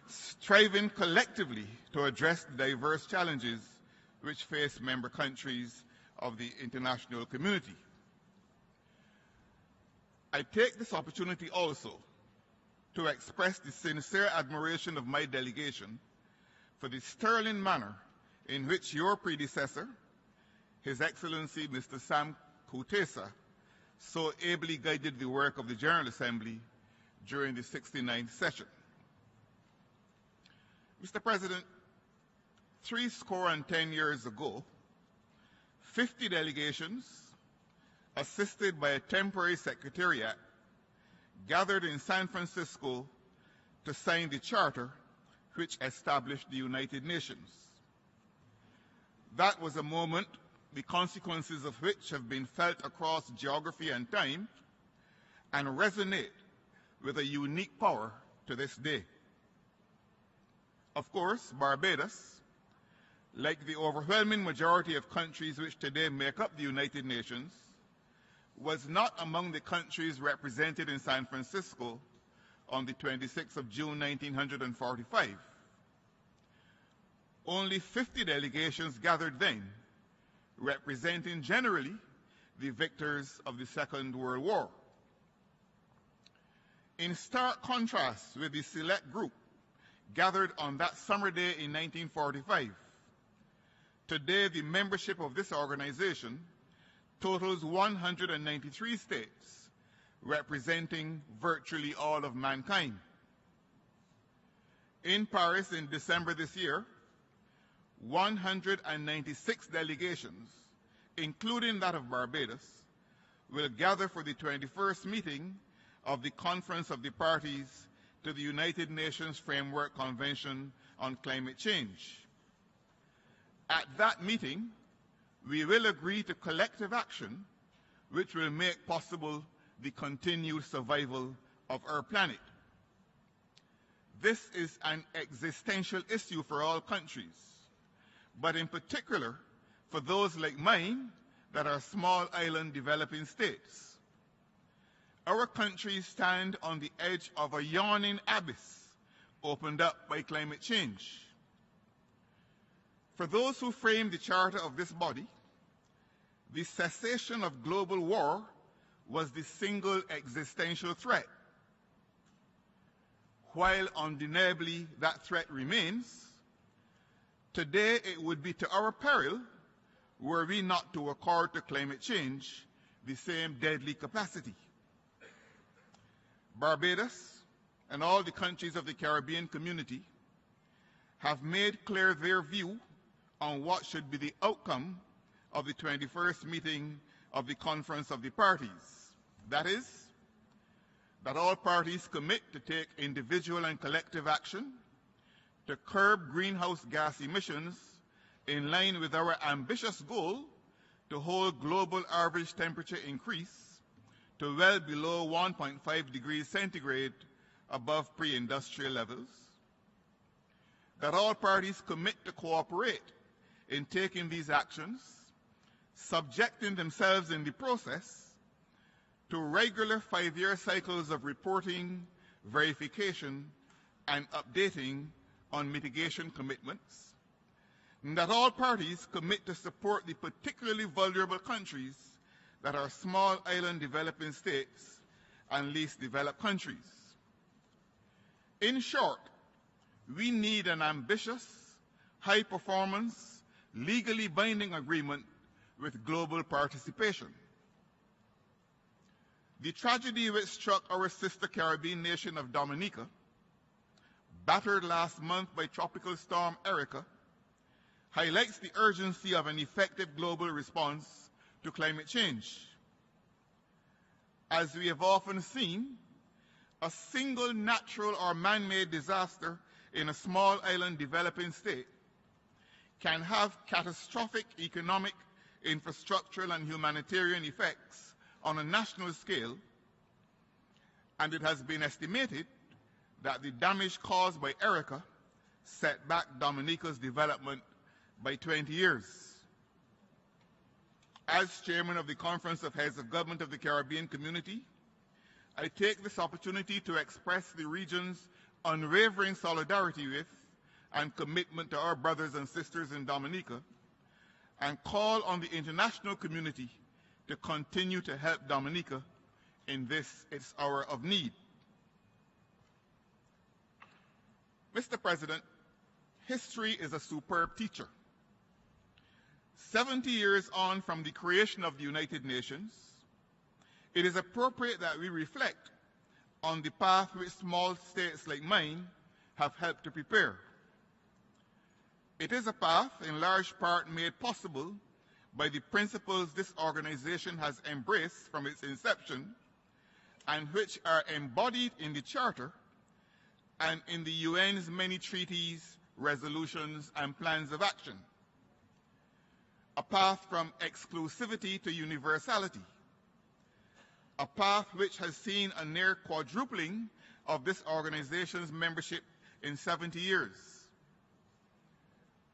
striving collectively to address the diverse challenges which face member countries of the international community. I take this opportunity also to express the sincere admiration of my delegation for the sterling manner in which your predecessor, His Excellency Mr. Sam Kutesa, so ably guided the work of the General Assembly during the 69th session. Mr. President, 70 years ago, 50 delegations, assisted by a temporary secretariat, gathered in San Francisco to sign the charter which established the United Nations. That was a moment the consequences of which have been felt across geography and time and resonate with a unique power to this day. Of course, Barbados, like the overwhelming majority of countries which today make up the United Nations, was not among the countries represented in San Francisco on the 26th of June 1945. Only 50 delegations gathered then, representing generally the victors of the Second World War. In stark contrast with the select group gathered on that summer day in 1945, today the membership of this organization totals 193 states, representing virtually all of mankind. In Paris in December this year, 196 delegations, including that of Barbados, will gather for the 21st meeting of the Conference of the Parties to the United Nations Framework Convention on Climate Change. At that meeting, we will agree to collective action which will make possible the continued survival of our planet. This is an existential issue for all countries, but in particular for those like mine that are small island developing states. Our countries stand on the edge of a yawning abyss opened up by climate change. For those who framed the charter of this body, the cessation of global war was the single existential threat. While undeniably that threat remains, today it would be to our peril were we not to accord to climate change the same deadly capacity. Barbados and all the countries of the Caribbean community have made clear their view on what should be the outcome of the 21st meeting of the Conference of the Parties. That is, that all parties commit to take individual and collective action to curb greenhouse gas emissions in line with our ambitious goal to hold global average temperature increase to well below 1.5 degrees centigrade above pre-industrial levels, that all parties commit to cooperate in taking these actions, subjecting themselves in the process to regular 5-year cycles of reporting, verification, and updating on mitigation commitments, and that all parties commit to support the particularly vulnerable countries that are small island developing states and least developed countries. In short, we need an ambitious, high-performance, legally binding agreement with global participation. The tragedy which struck our sister Caribbean nation of Dominica, battered last month by Tropical Storm Erika, highlights the urgency of an effective global response to climate change. As we have often seen, a single natural or man-made disaster in a small island developing state can have catastrophic economic, infrastructural, and humanitarian effects on a national scale, and it has been estimated that the damage caused by Erika set back Dominica's development by 20 years. As chairman of the Conference of Heads of Government of the Caribbean Community, I take this opportunity to express the region's unwavering solidarity with and commitment to our brothers and sisters in Dominica, and call on the international community to continue to help Dominica in this its hour of need. Mr. President, history is a superb teacher. 70 years on from the creation of the United Nations, it is appropriate that we reflect on the path which small states like mine have helped to prepare. It is a path in large part made possible by the principles this organization has embraced from its inception and which are embodied in the Charter and in the UN's many treaties, resolutions, and plans of action. A path from exclusivity to universality. A path which has seen a near quadrupling of this organization's membership in 70 years.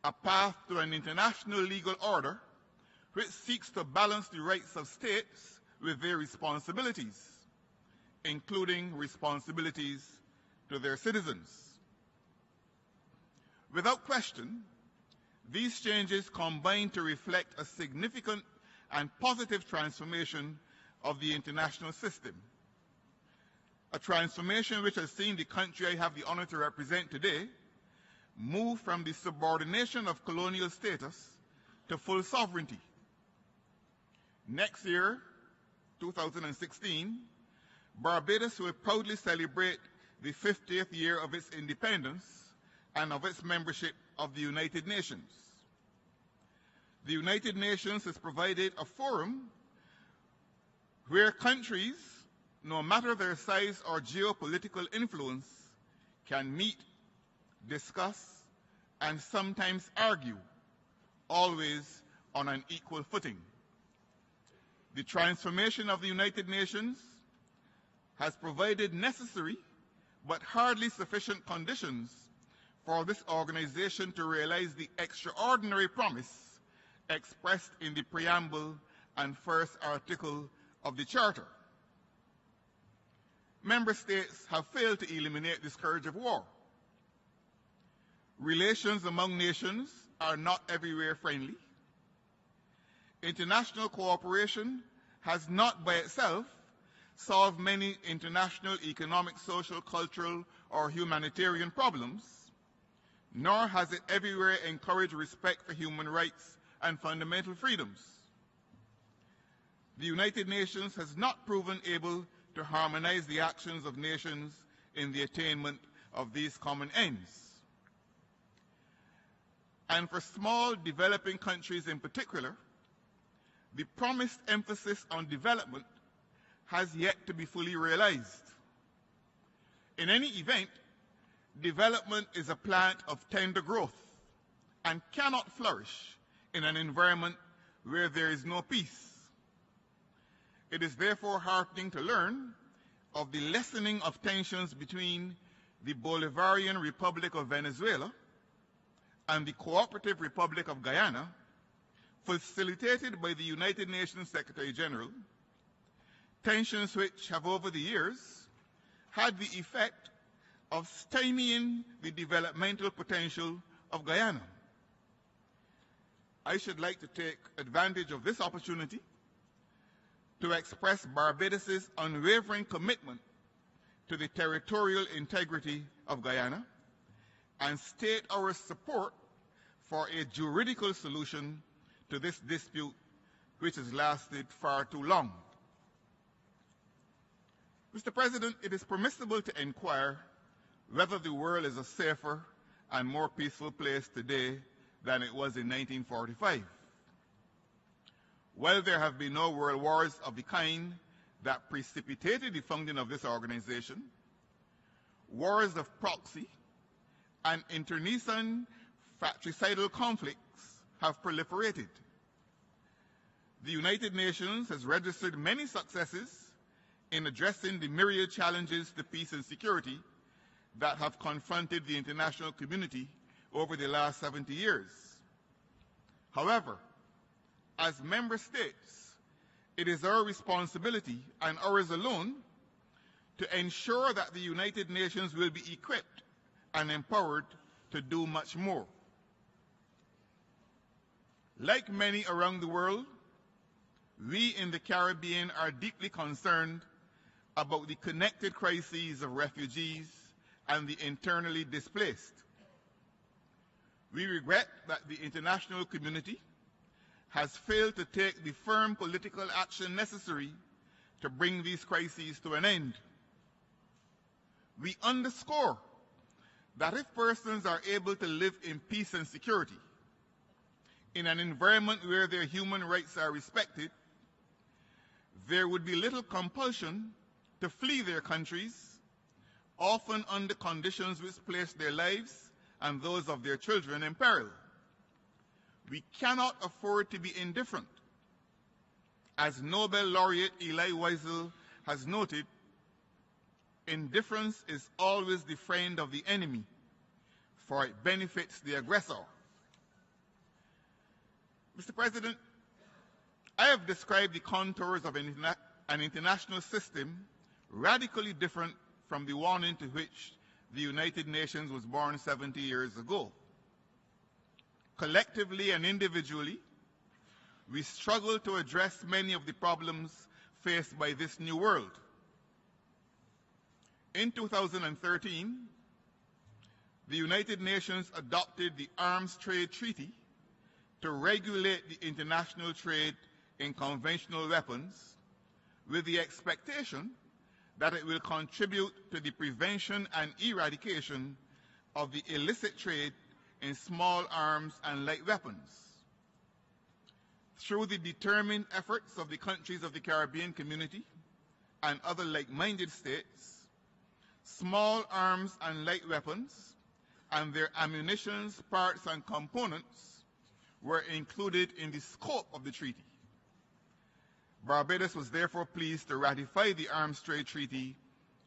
a path to an international legal order which seeks to balance the rights of states with their responsibilities, including responsibilities to their citizens. Without question, these changes combine to reflect a significant and positive transformation of the international system, a transformation which has seen the country I have the honor to represent today move from the subordination of colonial status to full sovereignty. Next year, 2016, Barbados will proudly celebrate the 50th year of its independence and of its membership of the United Nations. The United Nations has provided a forum where countries, no matter their size or geopolitical influence, can meet, discuss, and sometimes argue, always on an equal footing. The transformation of the United Nations has provided necessary but hardly sufficient conditions for this organization to realize the extraordinary promise expressed in the preamble and first article of the Charter. Member states have failed to eliminate the scourge of war. Relations among nations are not everywhere friendly. International cooperation has not by itself solved many international economic, social, cultural, or humanitarian problems, nor has it everywhere encouraged respect for human rights and fundamental freedoms. The United Nations has not proven able to harmonize the actions of nations in the attainment of these common ends. And for small developing countries in particular, the promised emphasis on development has yet to be fully realized. In any event, development is a plant of tender growth and cannot flourish in an environment where there is no peace. It is therefore heartening to learn of the lessening of tensions between the Bolivarian Republic of Venezuela and the Cooperative Republic of Guyana, facilitated by the United Nations Secretary General, tensions which have over the years had the effect of stymieing the developmental potential of Guyana. I should like to take advantage of this opportunity to express Barbados' unwavering commitment to the territorial integrity of Guyana and state our support for a juridical solution to this dispute which has lasted far too long. Mr. President, it is permissible to inquire whether the world is a safer and more peaceful place today than it was in 1945. While there have been no world wars of the kind that precipitated the founding of this organization, wars of proxy and internecine fratricidal conflicts have proliferated. The United Nations has registered many successes in addressing the myriad challenges to peace and security that have confronted the international community over the last 70 years. However, as member states, it is our responsibility and ours alone to ensure that the United Nations will be equipped and empowered to do much more. Like many around the world, we in the Caribbean are deeply concerned about the connected crises of refugees and the internally displaced. We regret that the international community has failed to take the firm political action necessary to bring these crises to an end. We underscore that if persons are able to live in peace and security, in an environment where their human rights are respected, there would be little compulsion to flee their countries, often under conditions which place their lives and those of their children in peril. We cannot afford to be indifferent. As Nobel laureate Elie Wiesel has noted, indifference is always the friend of the enemy, for it benefits the aggressor. Mr. President, I have described the contours of an international system radically different from the one into which the United Nations was born 70 years ago. Collectively and individually, we struggle to address many of the problems faced by this new world. In 2013, the United Nations adopted the Arms Trade Treaty to regulate the international trade in conventional weapons, with the expectation that it will contribute to the prevention and eradication of the illicit trade in small arms and light weapons. Through the determined efforts of the countries of the Caribbean community and other like-minded states, small arms and light weapons and their ammunition, parts and components were included in the scope of the treaty. Barbados was therefore pleased to ratify the Arms Trade Treaty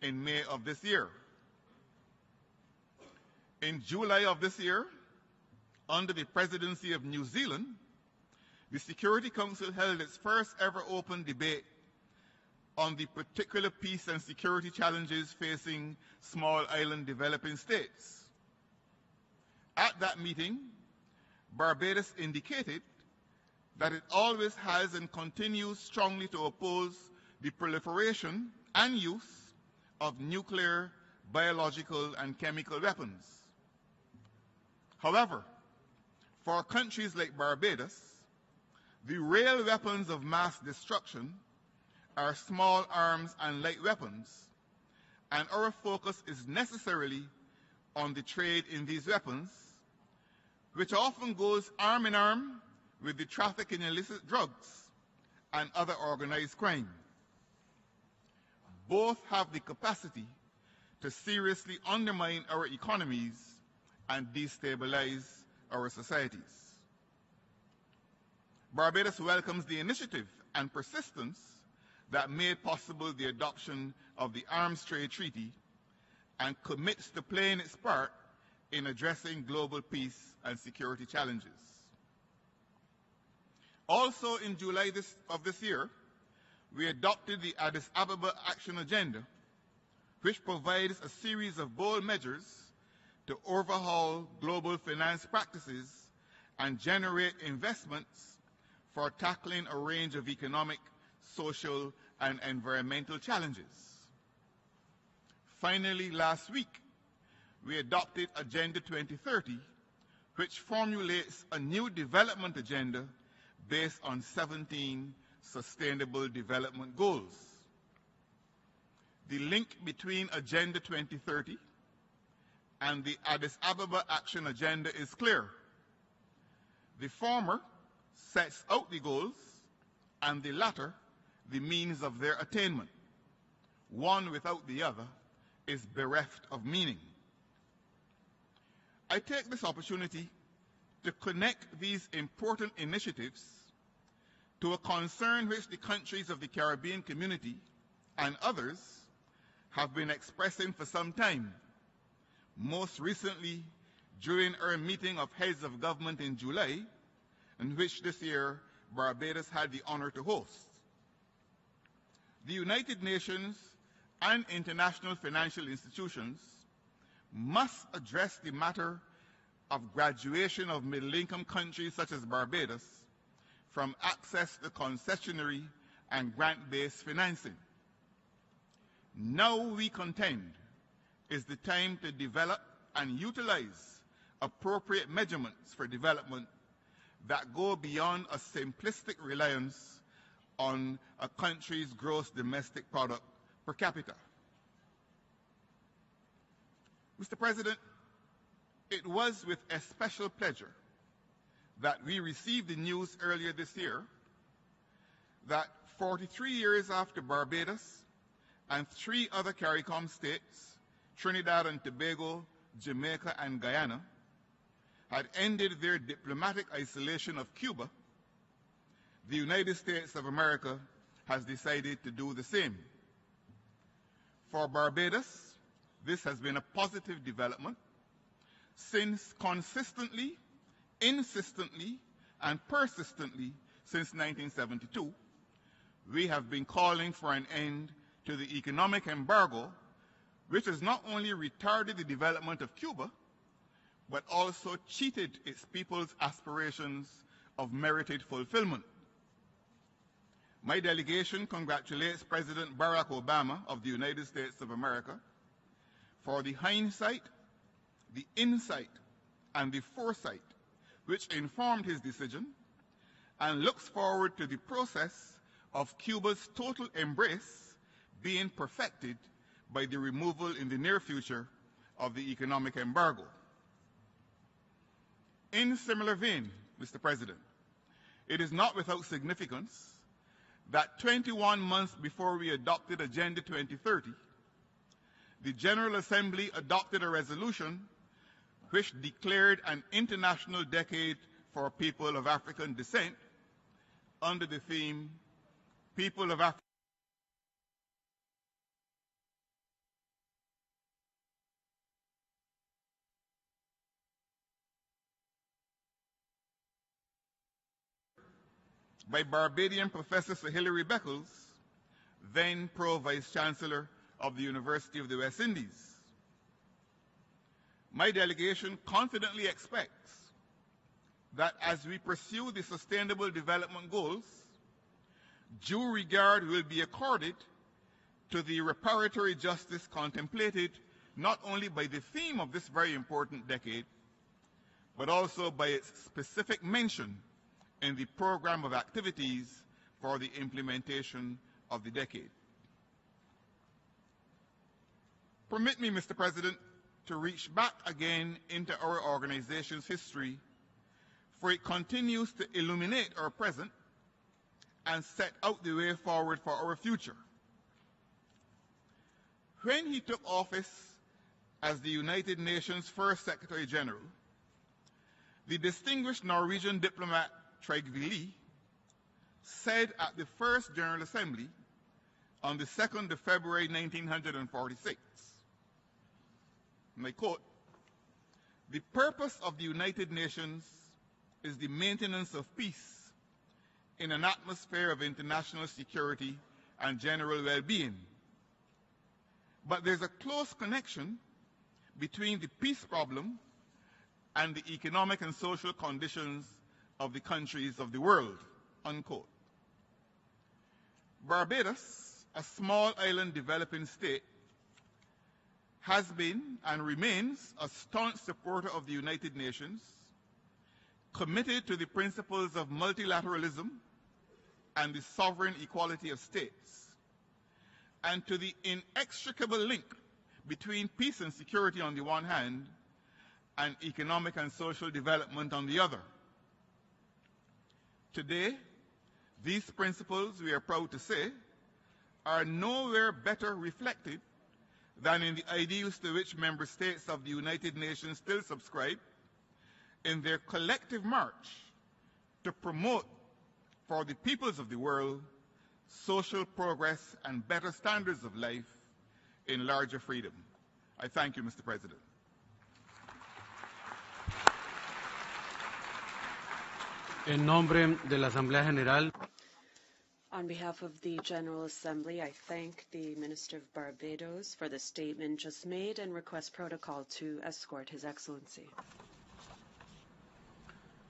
in May of this year. In July of this year, under the presidency of New Zealand, the Security Council held its first ever open debate on the particular peace and security challenges facing small island developing states. At that meeting, Barbados indicated that it always has and continues strongly to oppose the proliferation and use of nuclear, biological, and chemical weapons. However, for countries like Barbados, the real weapons of mass destruction are small arms and light weapons, and our focus is necessarily on the trade in these weapons, which often goes arm in arm with the traffic in illicit drugs and other organized crime. Both have the capacity to seriously undermine our economies and destabilize our societies. Barbados welcomes the initiative and persistence that made possible the adoption of the Arms Trade Treaty and commits to playing its part in addressing global peace and security challenges. Also in July of this year, we adopted the Addis Ababa Action Agenda, which provides a series of bold measures to overhaul global finance practices and generate investments for tackling a range of economic, social, and environmental challenges. Finally, last week, we adopted Agenda 2030, which formulates a new development agenda based on 17 Sustainable Development Goals. The link between Agenda 2030 and the Addis Ababa Action Agenda is clear. The former sets out the goals, and the latter the means of their attainment. One without the other is bereft of meaning. I take this opportunity to connect these important initiatives to a concern which the countries of the Caribbean community and others have been expressing for some time, most recently during our meeting of heads of government in July, in which this year Barbados had the honor to host. The United Nations and international financial institutions must address the matter of graduation of middle-income countries such as Barbados from access to concessionary and grant-based financing. Now we contend is the time to develop and utilize appropriate measurements for development that go beyond a simplistic reliance on a country's gross domestic product per capita. Mr. President, it was with a special pleasure that we received the news earlier this year that 43 years after Barbados and 3 other CARICOM states, Trinidad and Tobago, Jamaica, and Guyana, had ended their diplomatic isolation of Cuba, the United States of America has decided to do the same. For Barbados, this has been a positive development, since consistently, insistently, and persistently since 1972, we have been calling for an end to the economic embargo, which has not only retarded the development of Cuba, but also cheated its people's aspirations of merited fulfillment. My delegation congratulates President Barack Obama of the United States of America for the hindsight, the insight, and the foresight which informed his decision, and looks forward to the process of Cuba's total embrace being perfected by the removal in the near future of the economic embargo. In similar vein, Mr. President, it is not without significance that 21 months before we adopted Agenda 2030, the General Assembly adopted a resolution which declared an international decade for people of African descent under the theme, People of Africa. By Barbadian Professor Sir Hilary Beckles, then Pro-Vice Chancellor of the University of the West Indies. My delegation confidently expects that as we pursue the Sustainable Development Goals, due regard will be accorded to the reparatory justice contemplated not only by the theme of this very important decade, but also by its specific mention in the program of activities for the implementation of the decade. Permit me, Mr. President, to reach back again into our organization's history, for it continues to illuminate our present and set out the way forward for our future. When he took office as the United Nations first Secretary General, the distinguished Norwegian diplomat Trygve Lie said at the first General Assembly on the 2nd of February 1946, and I quote, "The purpose of the United Nations is the maintenance of peace in an atmosphere of international security and general well-being. But there's a close connection between the peace problem and the economic and social conditions of the countries of the world," unquote. Barbados, a small island developing state, has been and remains a staunch supporter of the United Nations, committed to the principles of multilateralism and the sovereign equality of states, and to the inextricable link between peace and security on the one hand, and economic and social development on the other. Today, these principles, we are proud to say, are nowhere better reflected than in the ideals to which member states of the United Nations still subscribe in their collective march to promote for the peoples of the world social progress and better standards of life in larger freedom. I thank you, Mr. President. En nombre de la Asamblea General, On behalf of the General Assembly, I thank the Minister of Barbados for the statement just made and request protocol to escort His Excellency.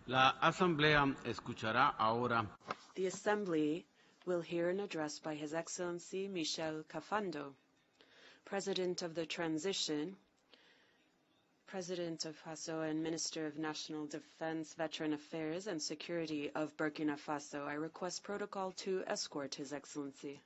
la Asamblea escuchará ahora The Assembly will hear an address by His Excellency Michel Kafando, President of the Transition, President of Faso and Minister of National Defense, Veteran Affairs and Security of Burkina Faso. I request protocol to escort His Excellency.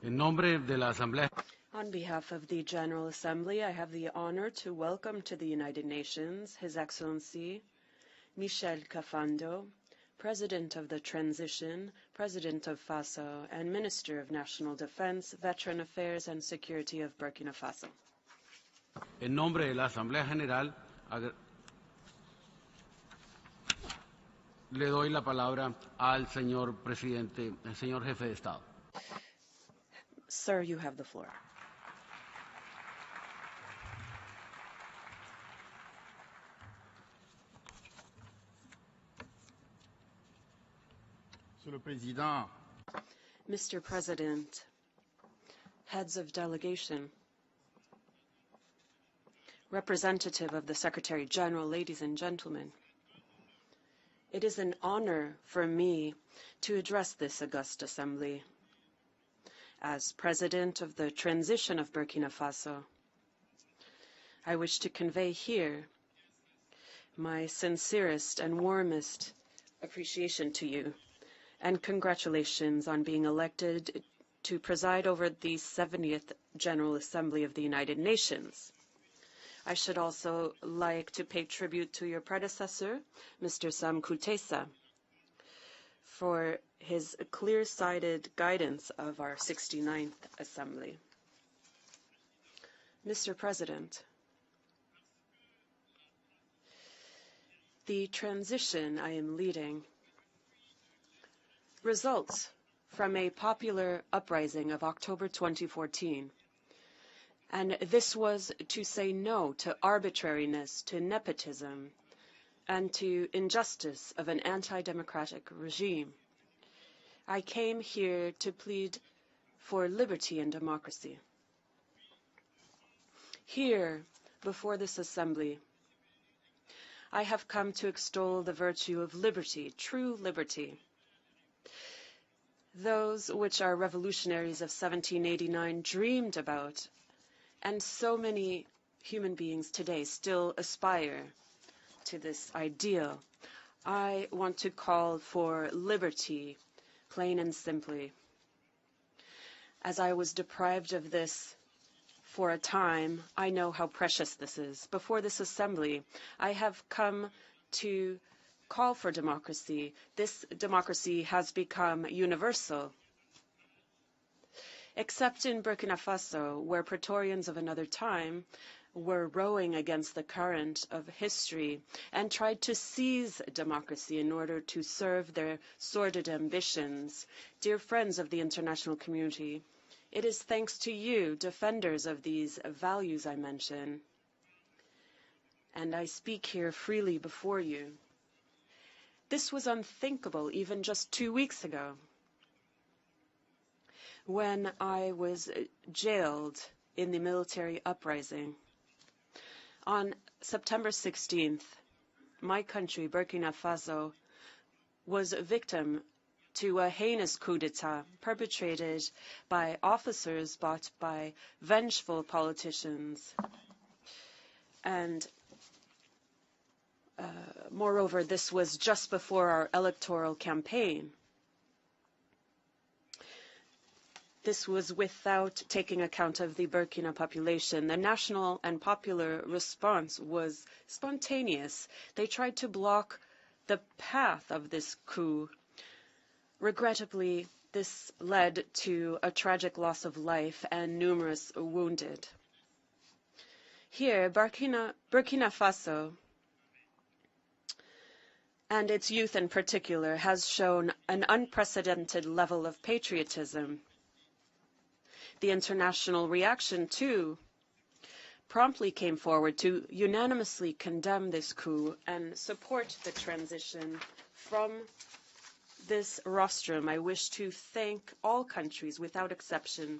en nombre de la Asamblea. On behalf of the General Assembly, I have the honor to welcome to the United Nations His Excellency Michel Kafando, President of the Transition, President of Faso, and Minister of National Defense, Veteran Affairs and Security of Burkina Faso. En nombre de la Asamblea General, le doy la palabra al señor presidente, el señor jefe de Estado. Sir, you have the floor. Monsieur le Président, Mr. President, heads of delegation, representative of the Secretary General, ladies and gentlemen, it is an honor for me to address this august assembly. As President of the Transition of Burkina Faso, I wish to convey here my sincerest and warmest appreciation to you and congratulations on being elected to preside over the 70th General Assembly of the United Nations. I should also like to pay tribute to your predecessor, Mr. Sam Kutesa, for his clear-sighted guidance of our 69th Assembly. Mr. President, the transition I am leading results from a popular uprising of October 2014. And this was to say no to arbitrariness, to nepotism, and to injustice of an anti-democratic regime. I came here to plead for liberty and democracy. Here, before this assembly, I have come to extol the virtue of liberty, true liberty, those which our revolutionaries of 1789 dreamed about, and so many human beings today still aspire to this ideal. I want to call for liberty, plain and simply. As I was deprived of this for a time, I know how precious this is. Before this assembly, I have come to call for democracy. This democracy has become universal. Except in Burkina Faso, where Praetorians of another time were rowing against the current of history and tried to seize democracy in order to serve their sordid ambitions. Dear friends of the international community, it is thanks to you, defenders of these values I mention, and I speak here freely before you. This was unthinkable even just 2 weeks ago, when I was jailed in the military uprising. On September 16th, my country, Burkina Faso, was a victim to a heinous coup d'etat perpetrated by officers bought by vengeful politicians. And moreover, this was just before our electoral campaign. This was without taking account of the Burkina population. The national and popular response was spontaneous. They tried to block the path of this coup. Regrettably, this led to a tragic loss of life and numerous wounded. Here, Burkina Faso, and its youth in particular, has shown an unprecedented level of patriotism. The international reaction, too, promptly came forward to unanimously condemn this coup and support the transition. From this rostrum, I wish to thank all countries without exception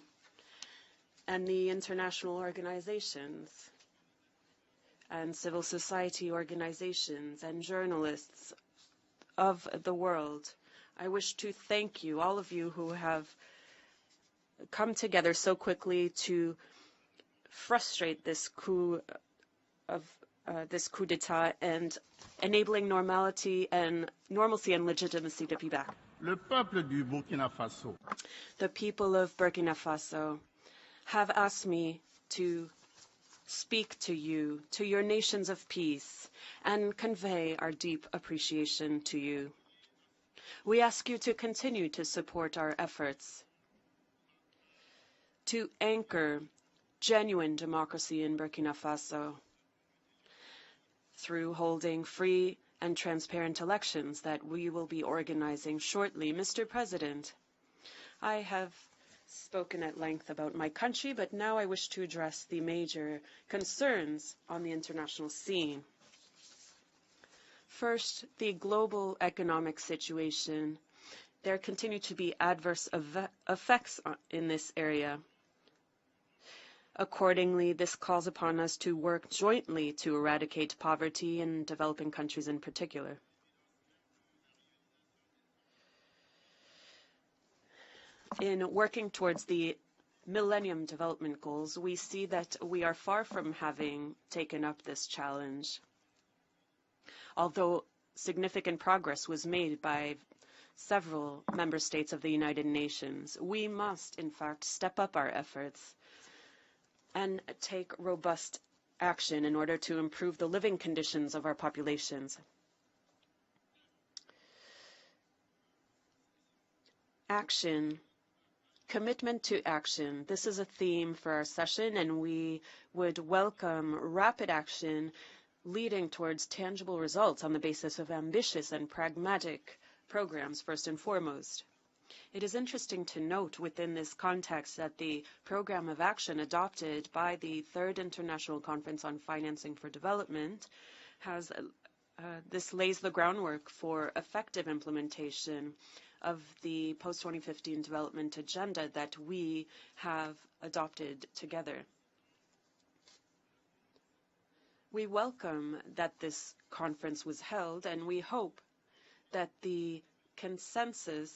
and the international organizations and civil society organizations and journalists of the world. I wish to thank you, all of you who have come together so quickly to frustrate this coup d'etat and enabling normalcy and legitimacy to be back. le peuple du Burkina Faso The people of Burkina Faso have asked me to speak to you, to your nations of peace, and convey our deep appreciation to you. We ask you to continue to support our efforts to anchor genuine democracy in Burkina Faso through holding free and transparent elections that we will be organizing shortly. Mr. President, I have spoken at length about my country, but now I wish to address the major concerns on the international scene. First, the global economic situation. There continue to be adverse effects in this area. Accordingly, this calls upon us to work jointly to eradicate poverty in developing countries in particular. In working towards the Millennium Development Goals, we see that we are far from having taken up this challenge. Although significant progress was made by several member states of the United Nations, we must, in fact, step up our efforts and take robust action in order to improve the living conditions of our populations. Action. Commitment to action. This is a theme for our session, and we would welcome rapid action leading towards tangible results on the basis of ambitious and pragmatic programs, first and foremost. It is interesting to note within this context that the program of action adopted by the Third International Conference on Financing for Development this lays the groundwork for effective implementation of the post-2015 development agenda that we have adopted together. We welcome that this conference was held, and we hope that the consensus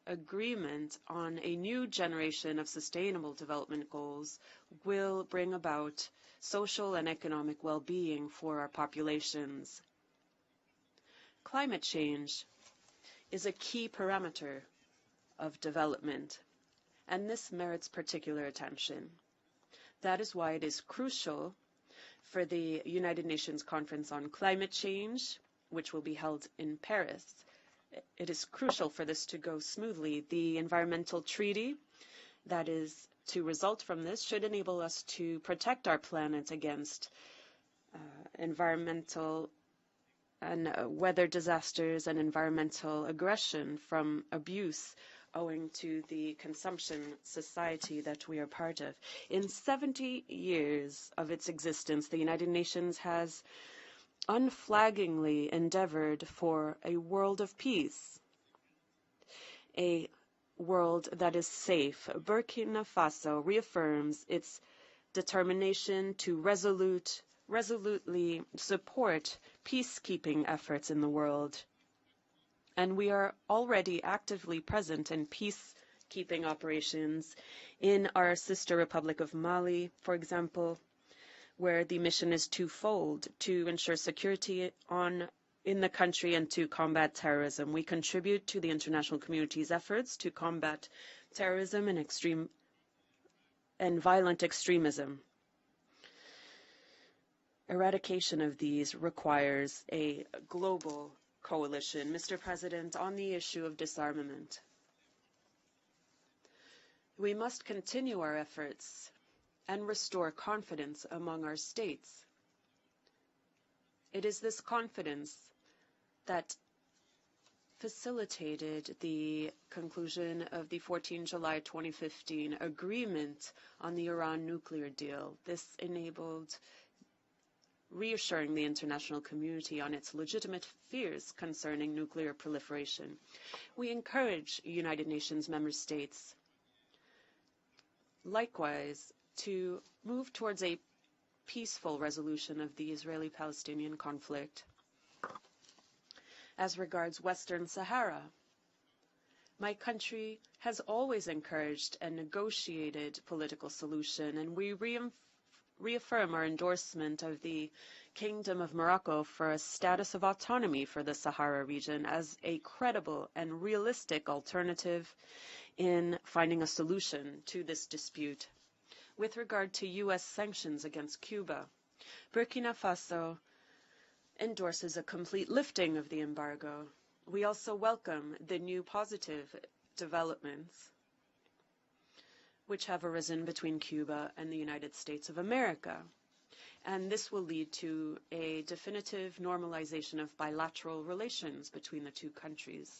agreement on a new generation of sustainable development goals will bring about social and economic well-being for our populations. Climate change is a key parameter of development, and this merits particular attention. That is why it is crucial for the United Nations Conference on Climate Change, which will be held in Paris. It is crucial for this to go smoothly. The environmental treaty that is to result from this should enable us to protect our planet against environmental and weather disasters and environmental aggression from abuse owing to the consumption society that we are part of. In 70 years of its existence, the United Nations has unflaggingly endeavored for a world of peace, a world that is safe. Burkina Faso reaffirms its determination to resolutely support peacekeeping efforts in the world. And we are already actively present in peacekeeping operations in our sister Republic of Mali, for example, where the mission is twofold: to ensure security in the country and to combat terrorism. We contribute to the international community's efforts to combat terrorism and violent extremism. Eradication of these requires a global coalition. Mr. President, on the issue of disarmament, we must continue our efforts and restore confidence among our states. It is this confidence that facilitated the conclusion of the 14 July 2015 agreement on the Iran nuclear deal. This enabled reassuring the international community on its legitimate fears concerning nuclear proliferation. We encourage United Nations member states, likewise, to move towards a peaceful resolution of the Israeli-Palestinian conflict. As regards Western Sahara, my country has always encouraged a negotiated political solution, and we reaffirm our endorsement of the Kingdom of Morocco for a status of autonomy for the Sahara region as a credible and realistic alternative in finding a solution to this dispute. With regard to U.S. sanctions against Cuba, Burkina Faso endorses a complete lifting of the embargo. We also welcome the new positive developments which have arisen between Cuba and the United States of America. And this will lead to a definitive normalization of bilateral relations between the two countries.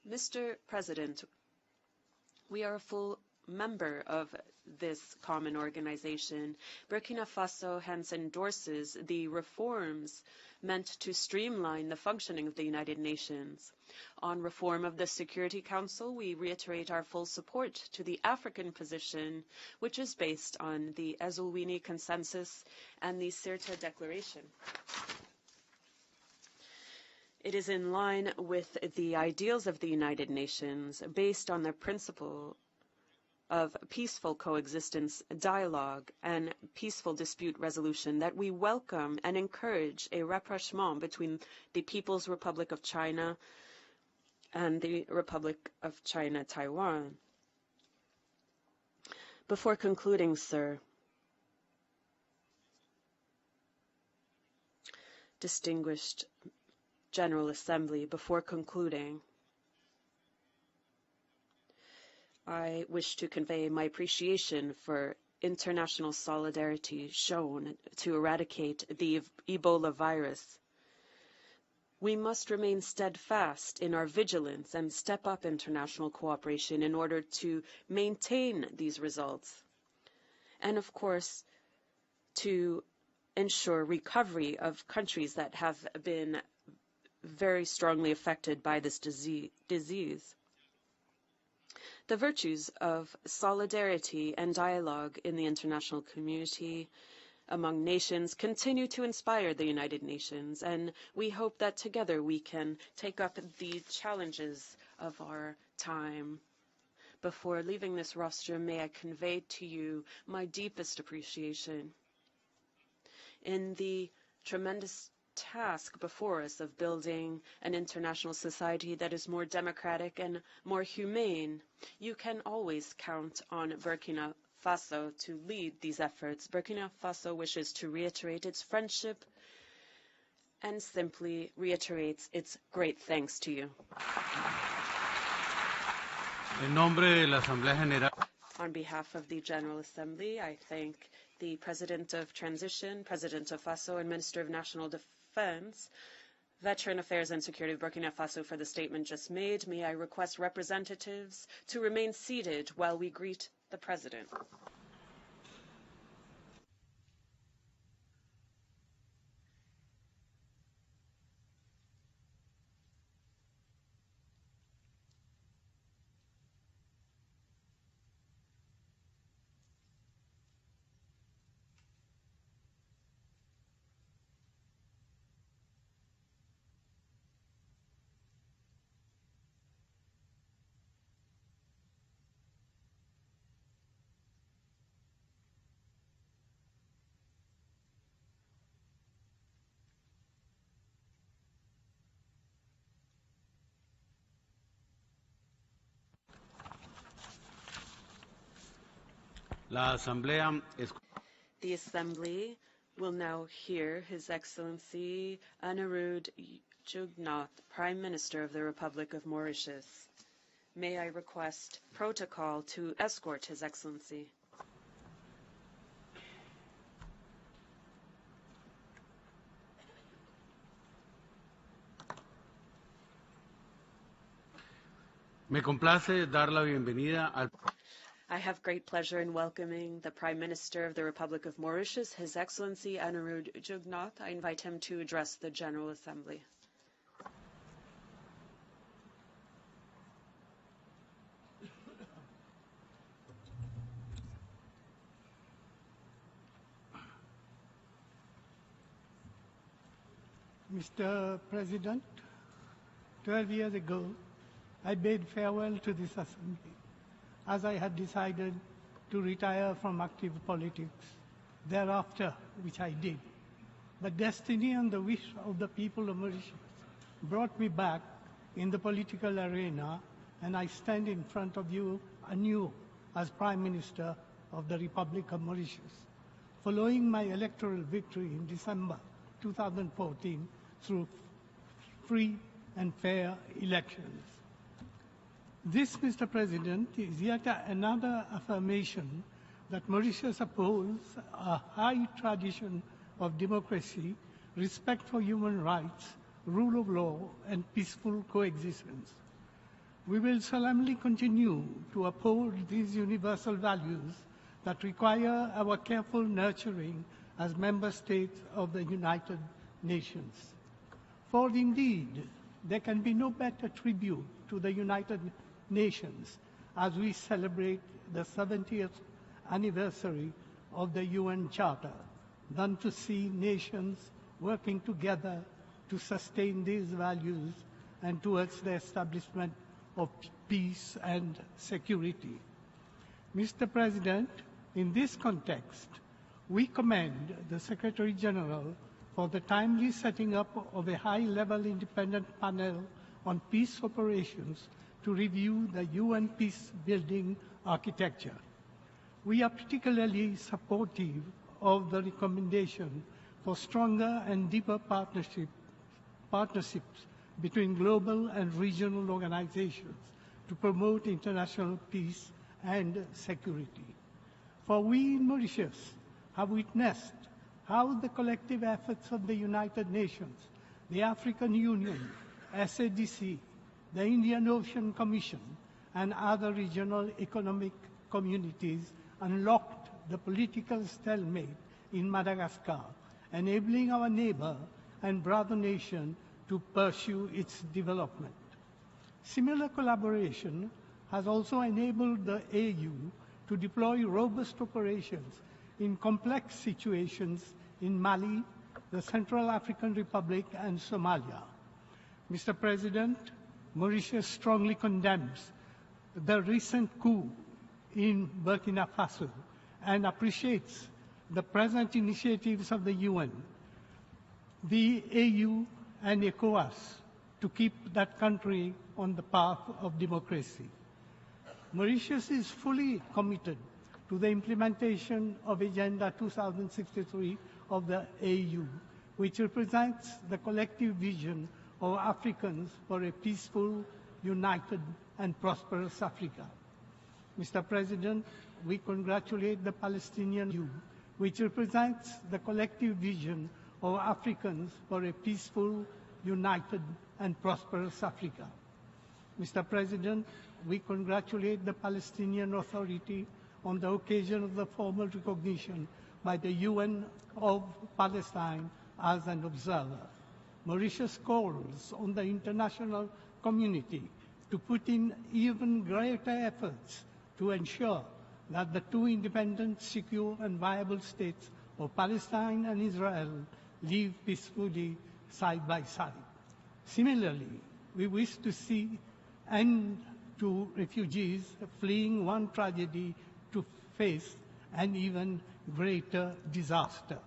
Mr. President, We are a full member of this common organization. Burkina Faso hence endorses the reforms meant to streamline the functioning of the United Nations. On reform of the Security Council, we reiterate our full support to the African position, which is based on the Ezulwini Consensus and the Sirte Declaration. It is in line with the ideals of the United Nations, based on the principle of peaceful coexistence, dialogue, and peaceful dispute resolution, that we welcome and encourage a rapprochement between the People's Republic of China and the Republic of China, Taiwan. Before concluding, sir, distinguished General Assembly, before concluding, I wish to convey my appreciation for international solidarity shown to eradicate the Ebola virus. We must remain steadfast in our vigilance and step up international cooperation in order to maintain these results. And of course, to ensure recovery of countries that have been very strongly affected by this disease. The virtues of solidarity and dialogue in the international community among nations continue to inspire the United Nations, and we hope that together we can take up the challenges of our time. Before leaving this rostrum, may I convey to you my deepest appreciation in the tremendous task before us of building an international society that is more democratic and more humane. You can always count on Burkina Faso to lead these efforts. Burkina Faso wishes to reiterate its friendship and simply reiterates its great thanks to you. En nombre de la Asamblea General. On behalf of the General Assembly, I thank the President of Transition, President of Faso, and Minister of National Defense, Veteran Affairs and Security of Burkina Faso for the statement just made. May I request representatives to remain seated while we greet the President. The Assembly will now hear His Excellency Anirudh Jugnauth, Prime Minister of the Republic of Mauritius. May I request protocol to escort His Excellency. Me complace dar la bienvenida al I have great pleasure in welcoming the Prime Minister of the Republic of Mauritius, His Excellency Anirudh Jugnauth. I invite him to address the General Assembly. Mr. President, 12 years ago, I bade farewell to this Assembly, as I had decided to retire from active politics thereafter, which I did. But destiny and the wish of the people of Mauritius brought me back in the political arena, and I stand in front of you anew as Prime Minister of the Republic of Mauritius, following my electoral victory in December 2014 through free and fair elections. This, Mr. President, is yet another affirmation that Mauritius upholds a high tradition of democracy, respect for human rights, rule of law, and peaceful coexistence. We will solemnly continue to uphold these universal values that require our careful nurturing as member states of the United Nations. For indeed, there can be no better tribute to the United Nations as we celebrate the 70th anniversary of the UN Charter than to see nations working together to sustain these values and towards the establishment of peace and security. Mr. President, in this context, we commend the Secretary General for the timely setting up of a high-level independent panel on peace operations to review the UN peace-building architecture. We are particularly supportive of the recommendation for stronger and deeper partnerships between global and regional organizations to promote international peace and security. For we in Mauritius have witnessed how the collective efforts of the United Nations, the African Union, SADC, the Indian Ocean Commission, and other regional economic communities unlocked the political stalemate in Madagascar, enabling our neighbor and brother nation to pursue its development. Similar collaboration has also enabled the AU to deploy robust operations in complex situations in Mali, the Central African Republic, and Somalia. Mr. President, Mauritius strongly condemns the recent coup in Burkina Faso and appreciates the present initiatives of the UN, the AU, and ECOWAS to keep that country on the path of democracy. Mauritius is fully committed to the implementation of Agenda 2063 of the AU, which represents the collective vision of Africans for a peaceful, united, and prosperous Africa. Mr. President, we congratulate the Palestinian AU, which represents the collective vision of Africans for a peaceful, united, and prosperous Africa. Mr. President, we congratulate the Palestinian Authority on the occasion of the formal recognition by the UN of Palestine as an observer. Mauritius calls on the international community to put in even greater efforts to ensure that the two independent, secure, and viable states of Palestine and Israel live peacefully side by side. Similarly, we wish to see end to refugees fleeing one tragedy to face an even greater disaster.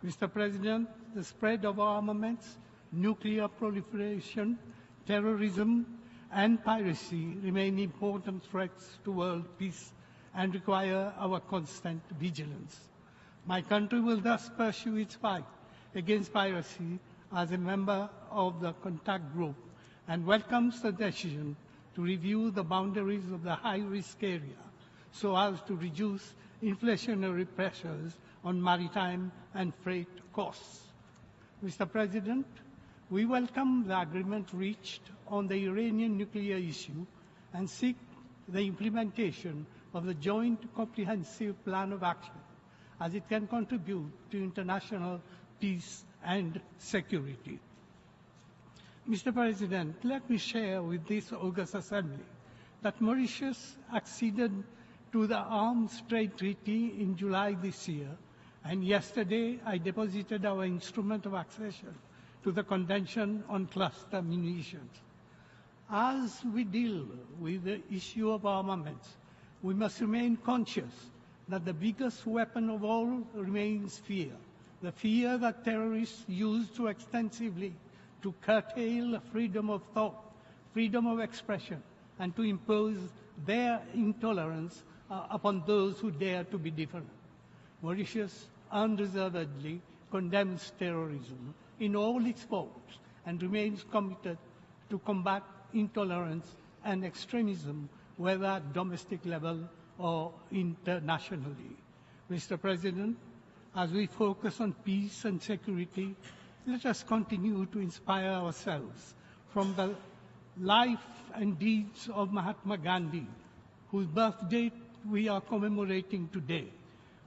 Mr. President, the spread of armaments, nuclear proliferation, terrorism, and piracy remain important threats to world peace and require our constant vigilance. My country will thus pursue its fight against piracy as a member of the contact group and welcomes the decision to review the boundaries of the high-risk area so as to reduce inflationary pressures on maritime and freight costs. Mr. President, we welcome the agreement reached on the Iranian nuclear issue and seek the implementation of the Joint Comprehensive Plan of Action as it can contribute to international peace and security. Mr. President, let me share with this august assembly that Mauritius acceded to the Arms Trade Treaty in July this year, and yesterday I deposited our instrument of accession to the Convention on Cluster Munitions. As we deal with the issue of armaments, we must remain conscious that the biggest weapon of all remains fear, the fear that terrorists use so extensively to curtail freedom of thought, freedom of expression, and to impose their intolerance upon those who dare to be different. Mauritius unreservedly condemns terrorism in all its forms and remains committed to combat intolerance and extremism, whether at domestic level or internationally. Mr. President, as we focus on peace and security, let us continue to inspire ourselves from the life and deeds of Mahatma Gandhi, whose birth date we are commemorating today.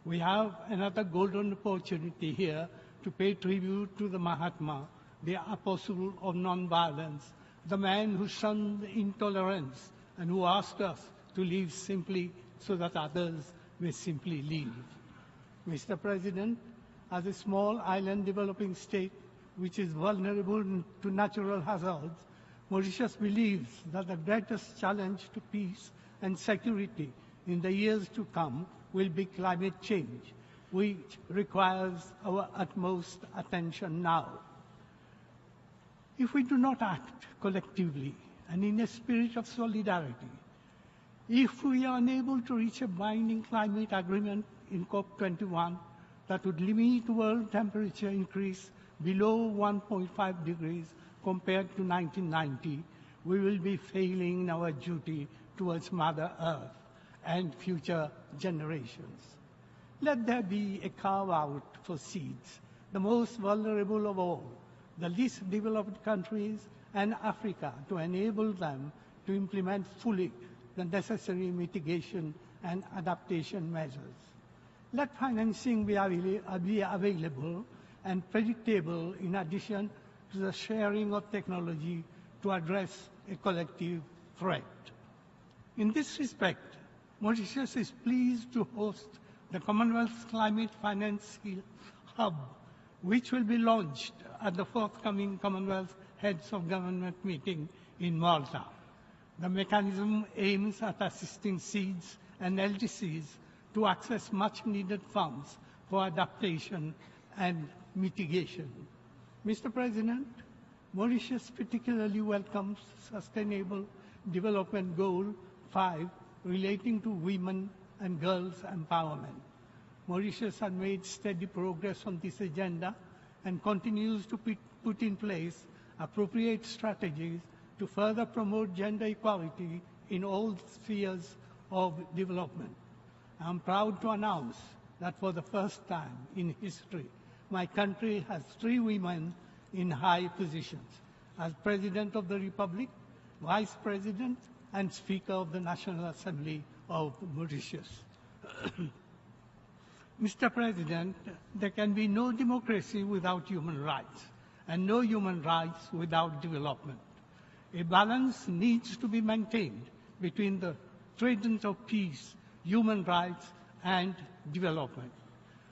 We have another golden opportunity here to pay tribute to the Mahatma, the apostle of nonviolence, the man who shunned intolerance and who asked us to live simply so that others may simply live. Mr. President, as a small island developing state which is vulnerable to natural hazards, Mauritius believes that the greatest challenge to peace and security in the years to come will be climate change, which requires our utmost attention now. If we do not act collectively and in a spirit of solidarity, if we are unable to reach a binding climate agreement in COP21 that would limit world temperature increase below 1.5 degrees compared to 1990, we will be failing in our duty towards Mother Earth and future generations. Let there be a carve-out for seeds, the most vulnerable of all, the least developed countries and Africa, to enable them to implement fully the necessary mitigation and adaptation measures. Let financing be available and predictable in addition to the sharing of technology to address a collective threat. In this respect, Mauritius is pleased to host the Commonwealth Climate Finance Hub, which will be launched at the forthcoming Commonwealth Heads of Government meeting in Malta. The mechanism aims at assisting seeds and LDCs to access much-needed funds for adaptation and mitigation. Mr. President, Mauritius particularly welcomes Sustainable Development Goal 5 relating to women and girls' empowerment. Mauritius has made steady progress on this agenda and continues to put in place appropriate strategies to further promote gender equality in all spheres of development. I am proud to announce that for the first time in history, my country has 3 women in high positions as President of the Republic, Vice President, and Speaker of the National Assembly of Mauritius. Mr. President, there can be no democracy without human rights, and no human rights without development. A balance needs to be maintained between the trident of peace, human rights, and development.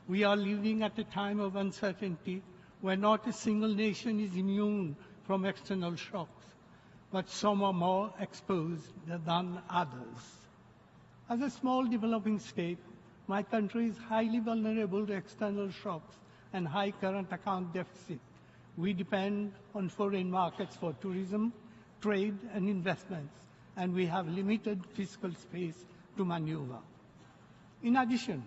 We are living at a time of uncertainty where not a single nation is immune from external shocks, but some are more exposed than others. As a small developing state, my country is highly vulnerable to external shocks and high current account deficit. We depend on foreign markets for tourism, trade, and investments, and we have limited fiscal space to maneuver. In addition,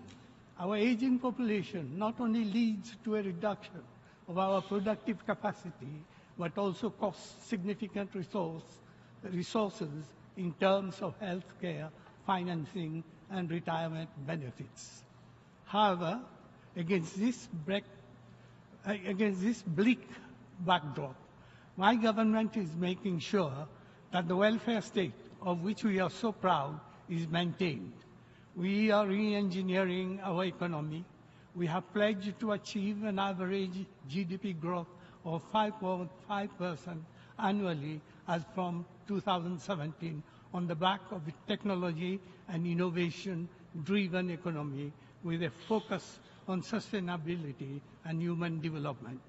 our aging population not only leads to a reduction of our productive capacity, but also costs significant resources in terms of health care, financing, and retirement benefits. However, against this bleak backdrop, my government is making sure that the welfare state of which we are so proud is maintained. We are re-engineering our economy. We have pledged to achieve an average GDP growth of 5.5% annually as from 2017 on the back of a technology and innovation-driven economy with a focus on sustainability and human development.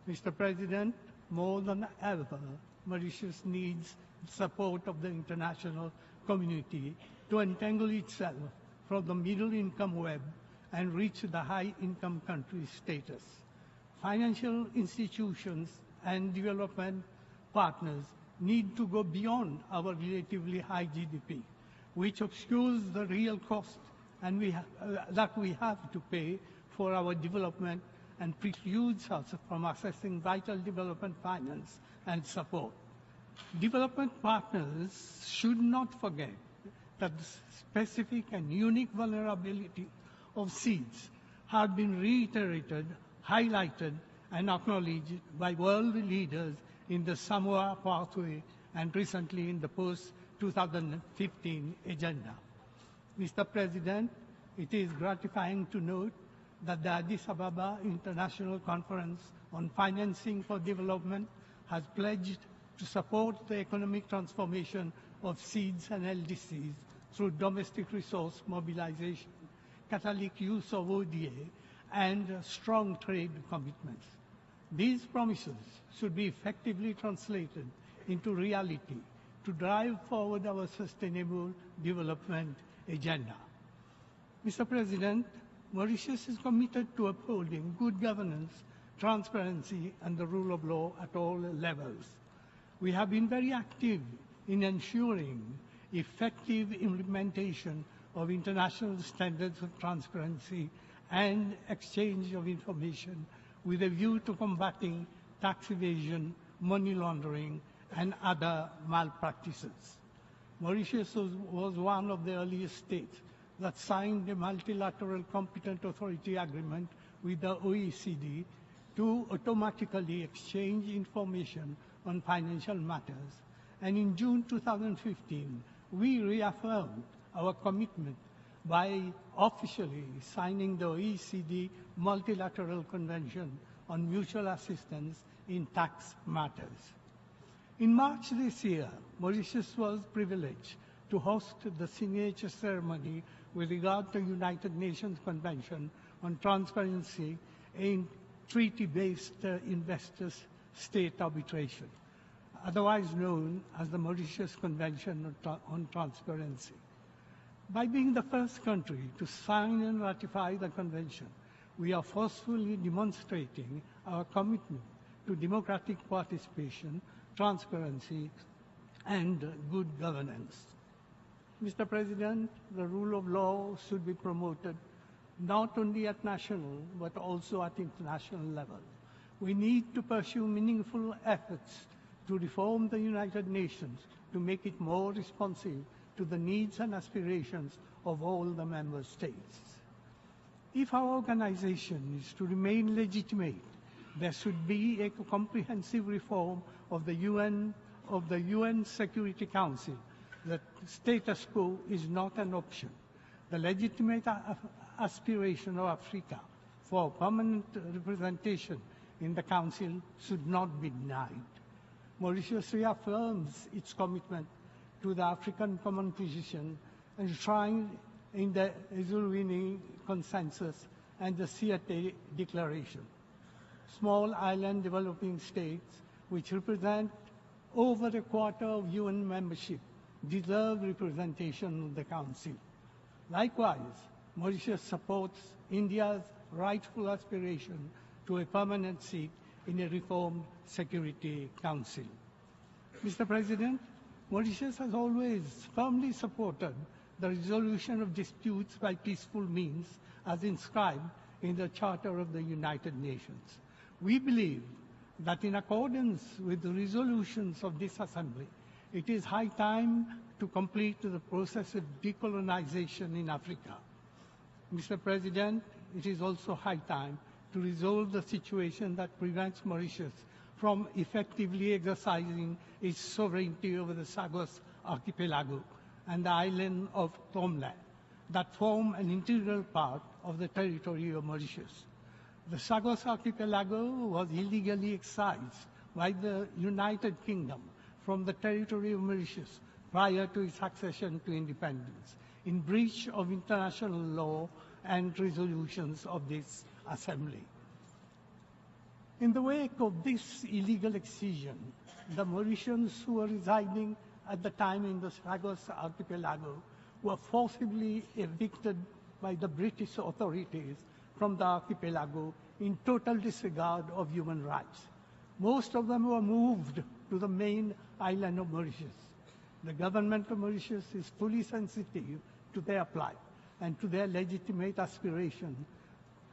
Mr. President, more than ever, Mauritius needs the support of the international community to untangle itself from the middle-income web and reach the high-income country status. Financial institutions and development partners need to go beyond our relatively high GDP, which obscures the real cost that we have to pay for our development and precludes us from accessing vital development finance and support. Development partners should not forget that the specific and unique vulnerability of seeds have been reiterated, highlighted, and acknowledged by world leaders in the Samoa Pathway and recently in the post-2015 agenda. Mr. President, it is gratifying to note that the Addis Ababa International Conference on Financing for Development has pledged to support the economic transformation of seeds and LDCs through domestic resource mobilization, catalytic use of ODA, and strong trade commitments. These promises should be effectively translated into reality to drive forward our sustainable development agenda. Mr. President, Mauritius is committed to upholding good governance, transparency, and the rule of law at all levels. We have been very active in ensuring effective implementation of international standards of transparency and exchange of information with a view to combating tax evasion, money laundering, and other malpractices. Mauritius was one of the earliest states that signed a multilateral competent authority agreement with the OECD to automatically exchange information on financial matters. And in June 2015, we reaffirmed our commitment by officially signing the OECD Multilateral Convention on Mutual Assistance in Tax Matters. In March this year, Mauritius was privileged to host the signature ceremony with regard to United Nations Convention on Transparency in Treaty-Based Investor-State Arbitration, otherwise known as the Mauritius Convention on Transparency. By being the first country to sign and ratify the convention, we are forcefully demonstrating our commitment to democratic participation, transparency, and good governance. Mr. President, the rule of law should be promoted not only at national, but also at international level. We need to pursue meaningful efforts to reform the United Nations to make it more responsive to the needs and aspirations of all the member states. If our organization is to remain legitimate, there should be a comprehensive reform of the UN Security Council. The status quo is not an option. The legitimate aspiration of Africa for permanent representation in the Council should not be denied. Mauritius reaffirms its commitment to the African Common Position enshrined in the Ezulwini Consensus and the Siete Declaration. Small island developing states, which represent over a quarter of UN membership, deserve representation in the Council. Likewise, Mauritius supports India's rightful aspiration to a permanent seat in a reformed Security Council. Mr. President, Mauritius has always firmly supported the resolution of disputes by peaceful means as inscribed in the Charter of the United Nations. We believe that in accordance with the resolutions of this Assembly, it is high time to complete the process of decolonization in Africa. Mr. President, it is also high time to resolve the situation that prevents Mauritius from effectively exercising its sovereignty over the Sagos Archipelago and the island of Thomland that form an integral part of the territory of Mauritius. The Sagos Archipelago was illegally excised by the United Kingdom from the territory of Mauritius prior to its accession to independence, in breach of international law and resolutions of this Assembly. In the wake of this illegal excision, the Mauritians who were residing at the time in the Sagos Archipelago were forcibly evicted by the British authorities from the archipelago in total disregard of human rights. Most of them were moved to the main island of Mauritius. The government of Mauritius is fully sensitive to their plight and to their legitimate aspiration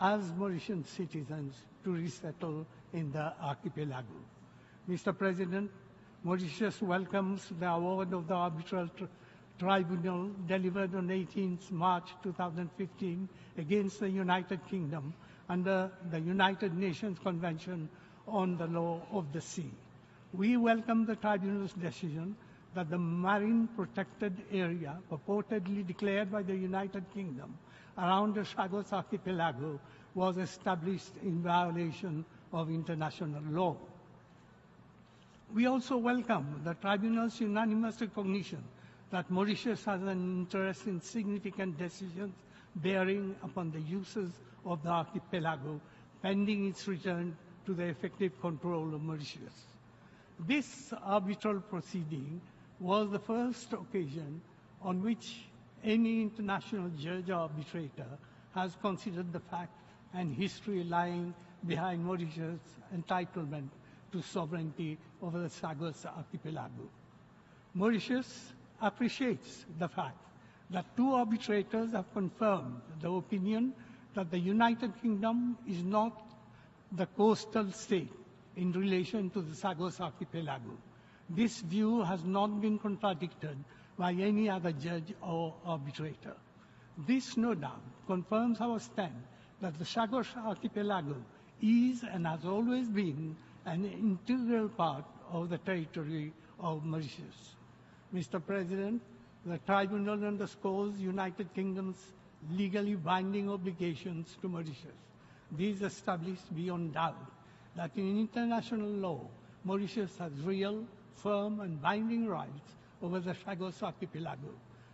as Mauritian citizens to resettle in the archipelago. Mr. President, Mauritius welcomes the award of the Arbitral Tribunal delivered on 18th March 2015 against the United Kingdom under the United Nations Convention on the Law of the Sea. We welcome the tribunal's decision that the marine protected area purportedly declared by the United Kingdom around the Chagos Archipelago was established in violation of international law. We also welcome the tribunal's unanimous recognition that Mauritius has an interest in significant decisions bearing upon the uses of the archipelago pending its return to the effective control of Mauritius. This arbitral proceeding was the first occasion on which any international judge or arbitrator has considered the fact and history lying behind Mauritius' entitlement to sovereignty over the Chagos Archipelago. Mauritius appreciates the fact that two arbitrators have confirmed the opinion that the United Kingdom is not the coastal state in relation to the Chagos Archipelago. This view has not been contradicted by any other judge or arbitrator. This, no doubt, confirms our stand that the Chagos Archipelago is and has always been an integral part of the territory of Mauritius. Mr. President, the Tribunal underscores United Kingdom's legally binding obligations to Mauritius. These establish beyond doubt that in international law, Mauritius has real, firm, and binding rights over the Chagos Archipelago,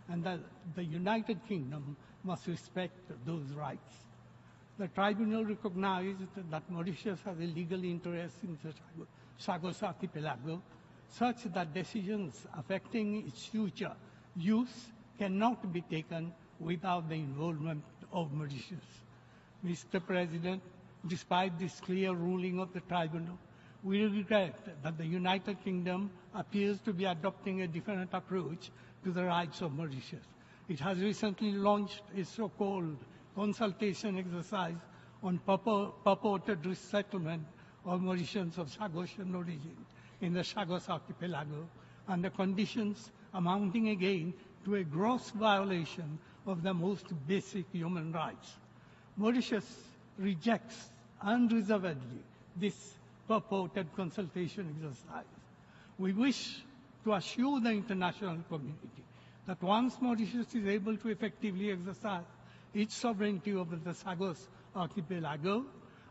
and that the United Kingdom must respect those rights. The Tribunal recognized that Mauritius has a legal interest in the Chagos Archipelago, such that decisions affecting its future use cannot be taken without the involvement of Mauritius. Mr. President, despite this clear ruling of the Tribunal, we regret that the United Kingdom appears to be adopting a different approach to the rights of Mauritius. It has recently launched a so-called consultation exercise on purported resettlement of Mauritians of Chagosian origin in the Chagos Archipelago under conditions amounting again to a gross violation of the most basic human rights. Mauritius rejects unreservedly this purported consultation exercise. We wish to assure the international community that once Mauritius is able to effectively exercise its sovereignty over the Chagos Archipelago,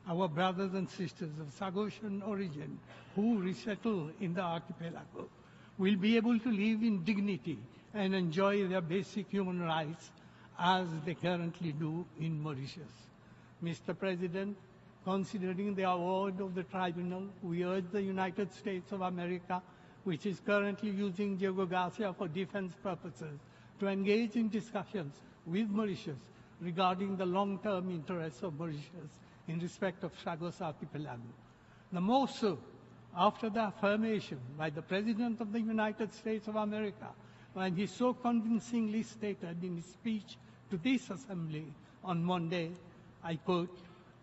our brothers and sisters of Chagosian origin who resettle in the archipelago will be able to live in dignity and enjoy their basic human rights as they currently do in Mauritius. Mr. President, considering the award of the Tribunal, we urge the United States of America, which is currently using Diego Garcia for defense purposes, to engage in discussions with Mauritius regarding the long-term interests of Mauritius in respect of Chagos Archipelago. The more so after the affirmation by the President of the United States of America when he so convincingly stated in his speech to this Assembly on Monday, I quote,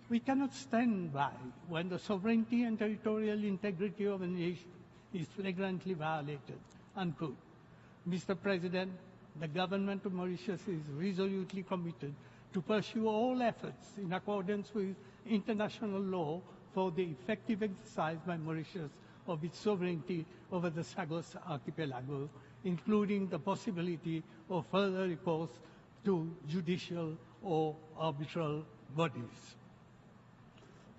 "We cannot stand by when the sovereignty and territorial integrity of a nation is flagrantly violated," unquote. Mr. President, the government of Mauritius is resolutely committed to pursue all efforts in accordance with international law for the effective exercise by Mauritius of its sovereignty over the Chagos Archipelago, including the possibility of further recourse to judicial or arbitral bodies.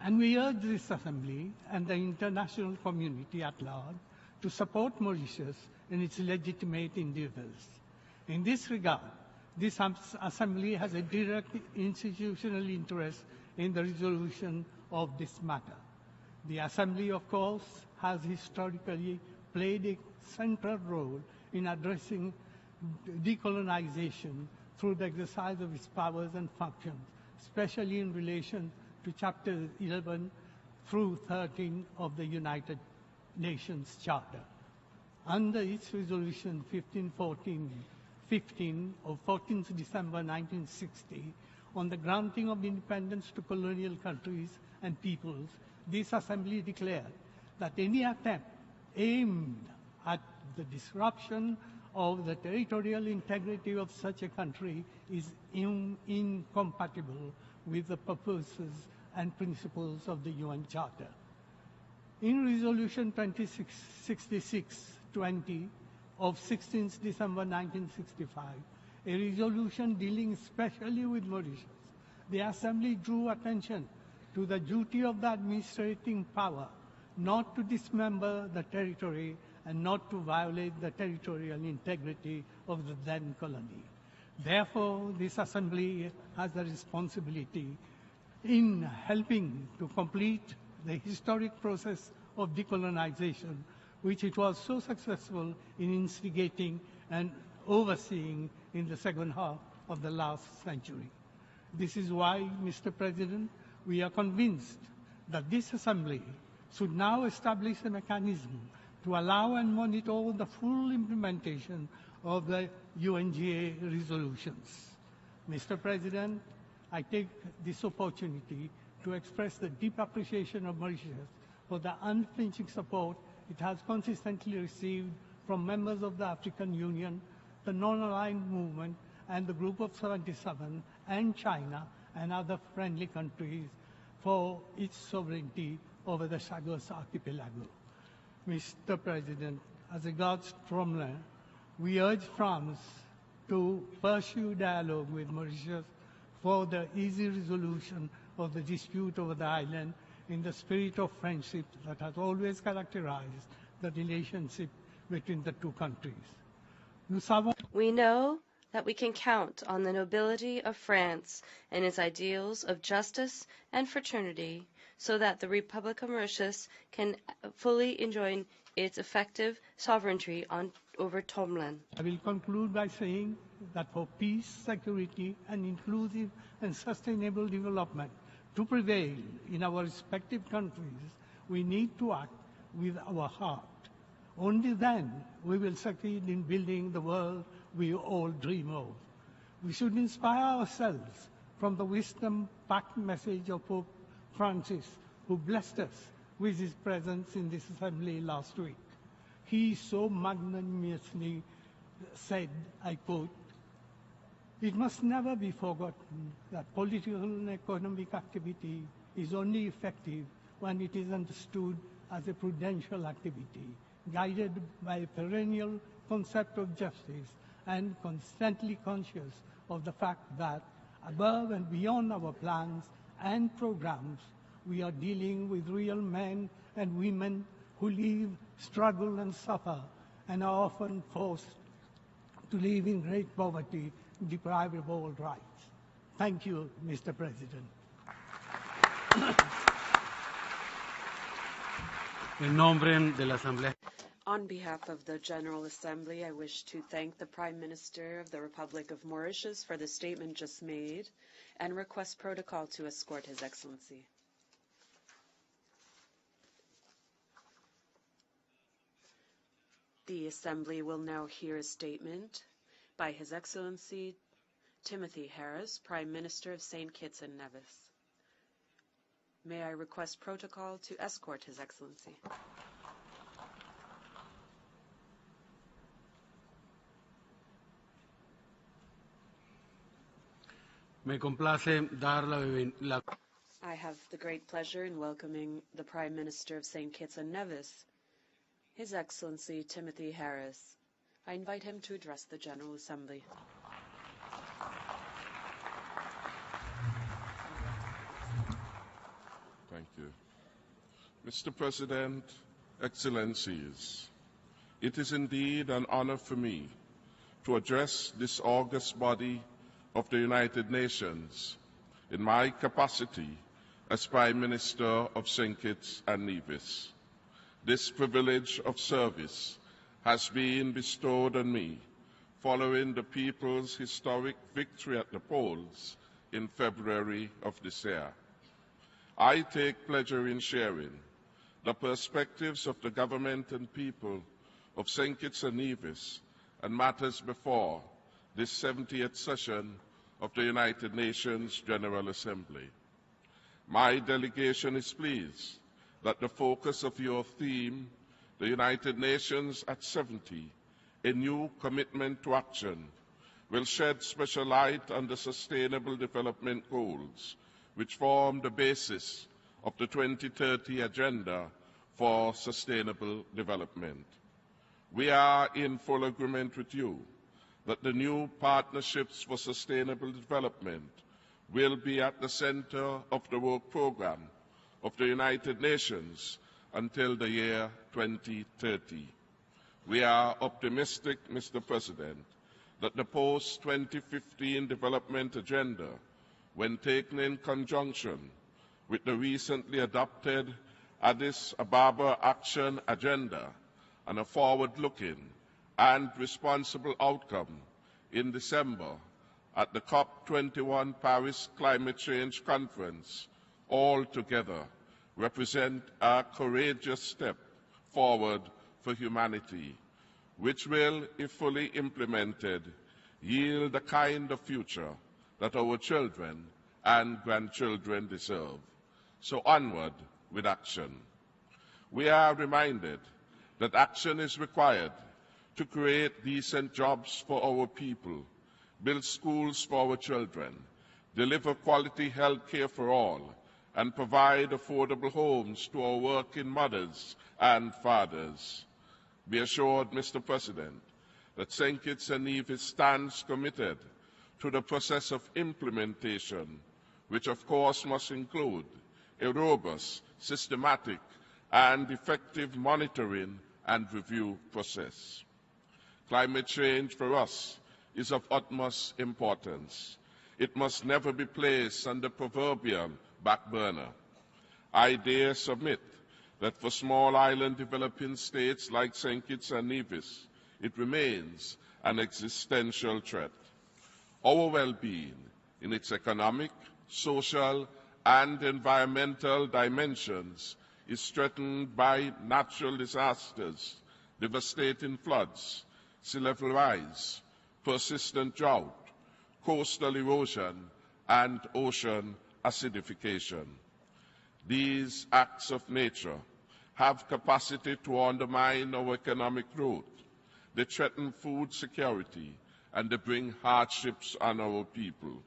And we urge this Assembly and the international community at large to support Mauritius in its legitimate endeavors. In this regard, this Assembly has a direct institutional interest in the resolution of this matter. The Assembly, of course, has historically played a central role in addressing decolonization through the exercise of its powers and functions, especially in relation to Chapter 11 through 13 of the United Nations Charter. Under its Resolution 15 of 14th December 1960 on the granting of independence to colonial countries and peoples, this Assembly declared that any attempt aimed at the disruption of the territorial integrity of such a country is incompatible with the purposes and principles of the UN Charter. In Resolution 2666-20 of 16th December 1965, a resolution dealing especially with Mauritius, the Assembly drew attention to the duty of the administrating power not to dismember the territory and not to violate the territorial integrity of the then colony. Therefore, this Assembly has the responsibility in helping to complete the historic process of decolonization, which it was so successful in instigating and overseeing in the second half of the last century. This is why, Mr. President, we are convinced that this Assembly should now establish a mechanism to allow and monitor the full implementation of the UNGA resolutions. Mr. President, I take this opportunity to express the deep appreciation of Mauritius for the unflinching support it has consistently received from members of the African Union, the Non-Aligned Movement, and the Group of 77, and China and other friendly countries for its sovereignty over the Chagos Archipelago. Mr. President, as regards Tromelin, we urge France to pursue dialogue with Mauritius for the easy resolution of the dispute over the island in the spirit of friendship that has always characterized the relationship between the two countries. We know that we can count on the nobility of France and its ideals of justice and fraternity so that the Republic of Mauritius can fully enjoy its effective sovereignty over Tromelin. I will conclude by saying that for peace, security, and inclusive and sustainable development to prevail in our respective countries, we need to act with our heart. Only then we will succeed in building the world we all dream of. We should inspire ourselves from the wisdom-packed message of Pope Francis, who blessed us with his presence in this assembly last week. He so magnanimously said, I quote, "It must never be forgotten that political and economic activity is only effective when it is understood as a prudential activity, guided by a perennial concept of justice and constantly conscious of the fact that above and beyond our plans and programs, we are dealing with real men and women who live, struggle, and suffer, and are often forced to live in great poverty, deprived of all rights." Thank you, Mr. President. En nombre de la Asamblea. On behalf of the General Assembly, I wish to thank the Prime Minister of the Republic of Mauritius for the statement just made and request protocol to escort His Excellency. The Assembly will now hear a statement by His Excellency Timothy Harris, Prime Minister of St. Kitts and Nevis. May I request protocol to escort His Excellency. Me complace dar la I have the great pleasure in welcoming the Prime Minister of St. Kitts and Nevis, His Excellency Timothy Harris. I invite him to address the General Assembly. Thank you. Mr. President, Excellencies, it is indeed an honor for me to address this august body of the United Nations in my capacity as Prime Minister of St. Kitts and Nevis. This privilege of service has been bestowed on me following the people's historic victory at the polls in February of this year. I take pleasure in sharing the perspectives of the government and people of St. Kitts and Nevis and matters before this 70th session of the United Nations General Assembly. My delegation is pleased that the focus of your theme, the United Nations at 70, a new commitment to action, will shed special light on the Sustainable Development Goals, which form the basis of the 2030 Agenda for sustainable development. We are in full agreement with you that the new Partnerships for Sustainable Development will be at the center of the work program of the United Nations until the year 2030. We are optimistic, Mr. President, that the post-2015 development agenda, when taken in conjunction with the recently adopted Addis Ababa Action Agenda and a forward-looking and responsible outcome in December at the COP21 Paris Climate Change Conference, all together represent a courageous step forward for humanity, which will, if fully implemented, yield the kind of future that our children and grandchildren deserve. So onward with action. We are reminded that action is required to create decent jobs for our people, build schools for our children, deliver quality health care for all, and provide affordable homes to our working mothers and fathers. Be assured, Mr. President, that St. Kitts and Nevis stands committed to the process of implementation, which of course must include a robust, systematic, and effective monitoring and review process. Climate change for us is of utmost importance. It must never be placed on the proverbial back burner. I dare submit that for small island developing states like St. Kitts and Nevis, it remains an existential threat. Our well-being in its economic, social, and environmental dimensions is threatened by natural disasters, devastating floods, sea level rise, persistent drought, coastal erosion, and ocean acidification. These acts of nature have capacity to undermine our economic growth. They threaten food security, and they bring hardships on our people.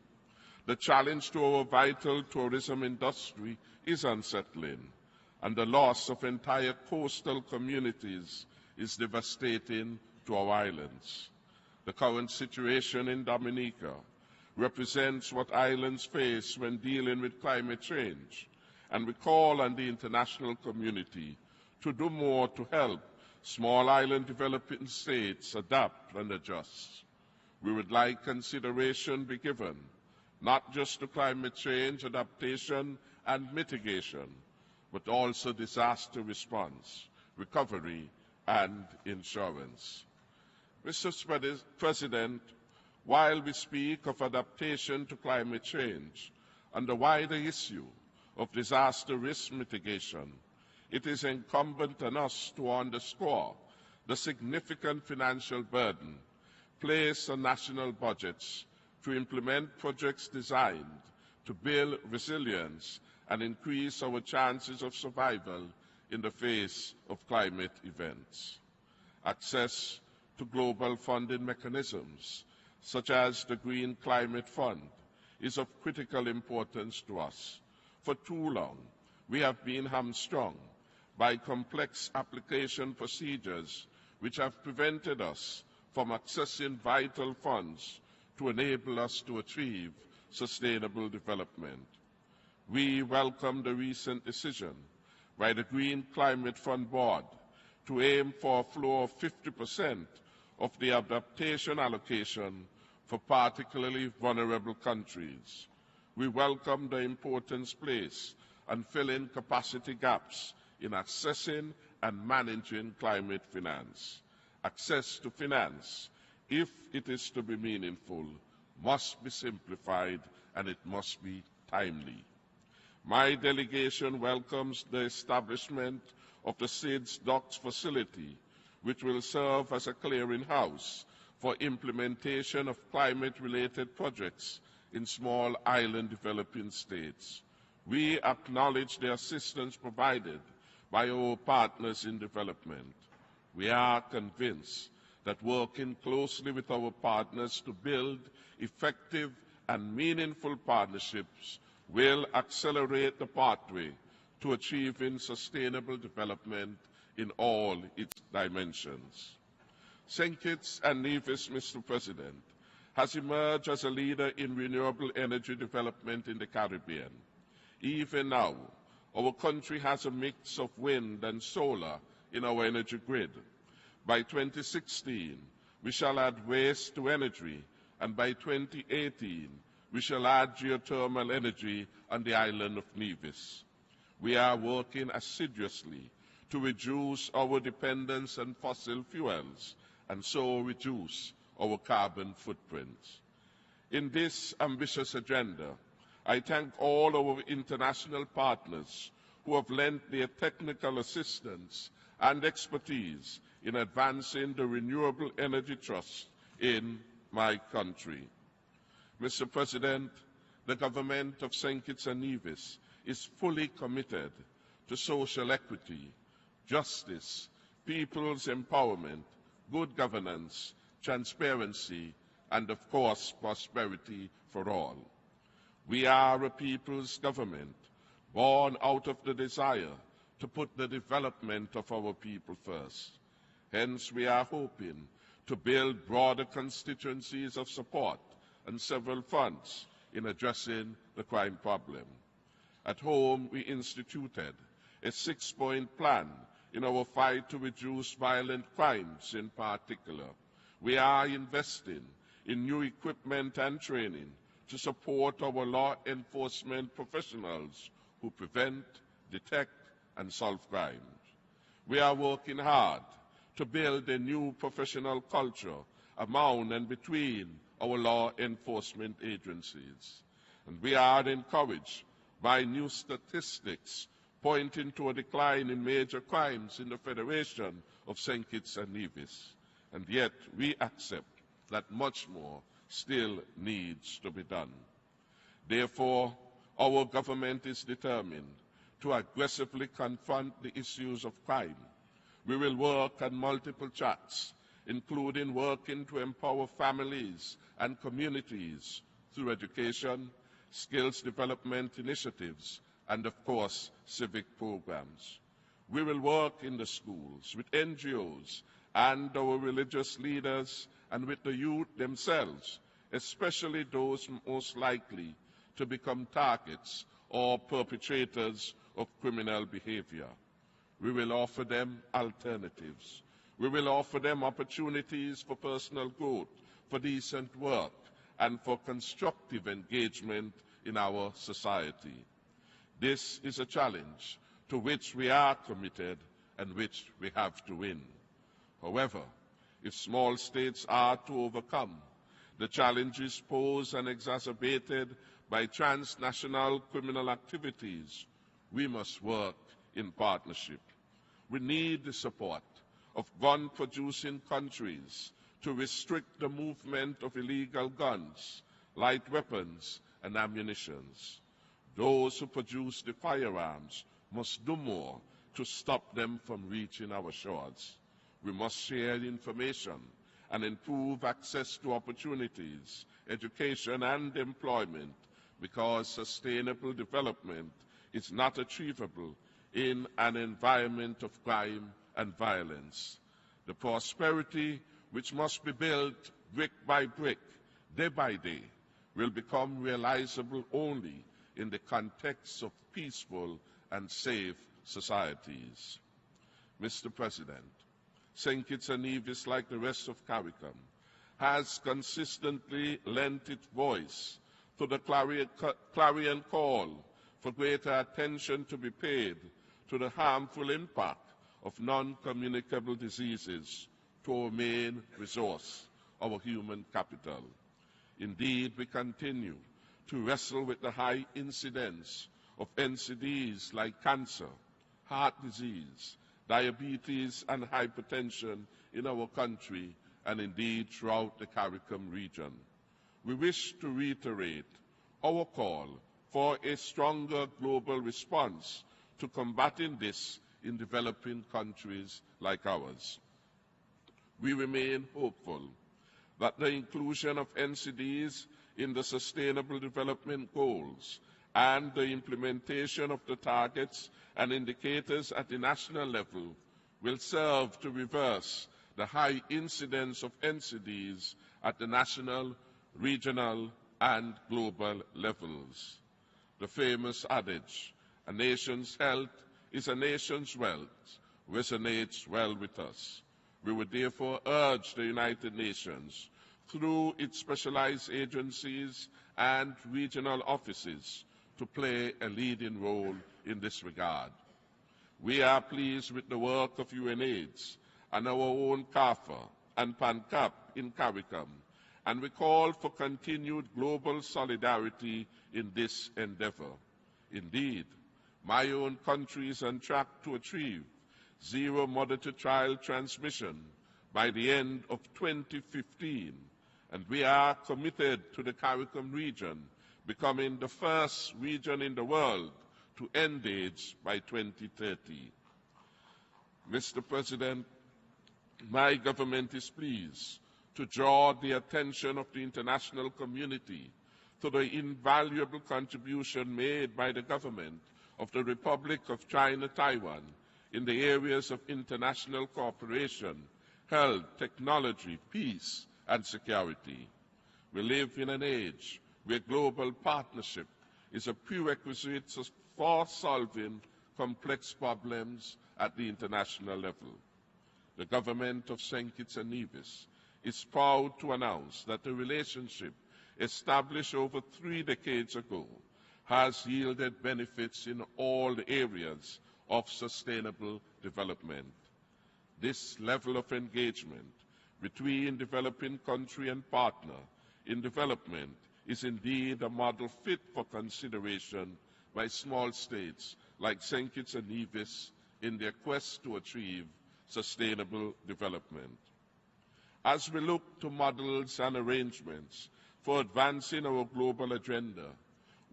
The challenge to our vital tourism industry is unsettling, and the loss of entire coastal communities is devastating to our islands. The current situation in Dominica represents what islands face when dealing with climate change, and we call on the international community to do more to help small island developing states adapt and adjust. We would like consideration be given not just to climate change adaptation and mitigation, but also disaster response, recovery, and insurance. Mr. President, while we speak of adaptation to climate change and the wider issue of disaster risk mitigation, it is incumbent on us to underscore the significant financial burden placed on national budgets to implement projects designed to build resilience and increase our chances of survival in the face of climate events. Access to global funding mechanisms, such as the Green Climate Fund, is of critical importance to us. For too long, we have been hamstrung by complex application procedures which have prevented us from accessing vital funds to enable us to achieve sustainable development. We welcome the recent decision by the Green Climate Fund Board to aim for a floor of 50% of the adaptation allocation for particularly vulnerable countries. We welcome the importance placed on filling capacity gaps in accessing and managing climate finance. Access to finance, if it is to be meaningful, must be simplified and it must be timely. My delegation welcomes the establishment of the SIDS Docks facility, which will serve as a clearinghouse for implementation of climate-related projects in small island developing states. We acknowledge the assistance provided by our partners in development. We are convinced that working closely with our partners to build effective and meaningful partnerships will accelerate the pathway to achieving sustainable development in all its dimensions. St. Kitts and Nevis, Mr. President, has emerged as a leader in renewable energy development in the Caribbean. Even now, our country has a mix of wind and solar in our energy grid. By 2016, we shall add waste to energy, and by 2018, we shall add geothermal energy on the island of Nevis. We are working assiduously to reduce our dependence on fossil fuels and so reduce our carbon footprint. In this ambitious agenda, I thank all our international partners who have lent their technical assistance and expertise in advancing the renewable energy trust in my country. Mr. President, the government of St. Kitts and Nevis is fully committed to social equity, justice, people's empowerment, good governance, transparency, and of course, prosperity for all. We are a people's government, born out of the desire to put the development of our people first. Hence, we are hoping to build broader constituencies of support and several fronts in addressing the crime problem. At home, we instituted a 6-point plan in our fight to reduce violent crimes in particular. We are investing in new equipment and training to support our law enforcement professionals who prevent, detect, and solve crimes. We are working hard to build a new professional culture among and between our law enforcement agencies. And we are encouraged by new statistics pointing to a decline in major crimes in the Federation of St. Kitts and Nevis. And yet we accept that much more still needs to be done. Therefore, our government is determined to aggressively confront the issues of crime. We will work on multiple tracks, including working to empower families and communities through education, skills development initiatives, and of course, civic programs. We will work in the schools, with NGOs, and our religious leaders, and with the youth themselves, especially those most likely to become targets or perpetrators of criminal behavior. We will offer them alternatives. We will offer them opportunities for personal growth, for decent work, and for constructive engagement in our society. This is a challenge to which we are committed and which we have to win. However, if small states are to overcome the challenges posed and exacerbated by transnational criminal activities, we must work in partnership. We need the support of gun-producing countries to restrict the movement of illegal guns, light weapons, and ammunition. Those who produce the firearms must do more to stop them from reaching our shores. We must share information and improve access to opportunities, education, and employment, because sustainable development is not achievable in an environment of crime and violence. The prosperity which must be built brick by brick, day by day, will become realizable only in the context of peaceful and safe societies. Mr. President, St. Kitts and Nevis, like the rest of CARICOM, has consistently lent its voice to the clarion call for greater attention to be paid to the harmful impact of non-communicable diseases to our main resource, our human capital. Indeed, we continue to wrestle with the high incidence of NCDs like cancer, heart disease, diabetes, and hypertension in our country and indeed throughout the CARICOM region. We wish to reiterate our call for a stronger global response to combating this in developing countries like ours. We remain hopeful that the inclusion of NCDs in the Sustainable Development Goals and the implementation of the targets and indicators at the national level will serve to reverse the high incidence of NCDs at the national, regional, and global levels. The famous adage, "A nation's health is a nation's wealth," resonates well with us. We would therefore urge the United Nations, through its specialized agencies and regional offices, to play a leading role in this regard. We are pleased with the work of UNAIDS and our own CARPHA and PANCAP in CARICOM, and we call for continued global solidarity in this endeavor. Indeed, my own country is on track to achieve zero mother-to-child transmission by the end of 2015, and we are committed to the CARICOM region becoming the first region in the world to end AIDS by 2030. Mr. President, my government is pleased to draw the attention of the international community to the invaluable contribution made by the government of the Republic of China, Taiwan, in the areas of international cooperation, health, technology, peace, and security. We live in an age where global partnership is a prerequisite for solving complex problems at the international level. The government of St. Kitts and Nevis is proud to announce that the relationship established over 3 decades ago has yielded benefits in all areas of sustainable development. This level of engagement between developing country and partner in development is indeed a model fit for consideration by small states like St. Kitts and Nevis in their quest to achieve sustainable development. As we look to models and arrangements for advancing our global agenda,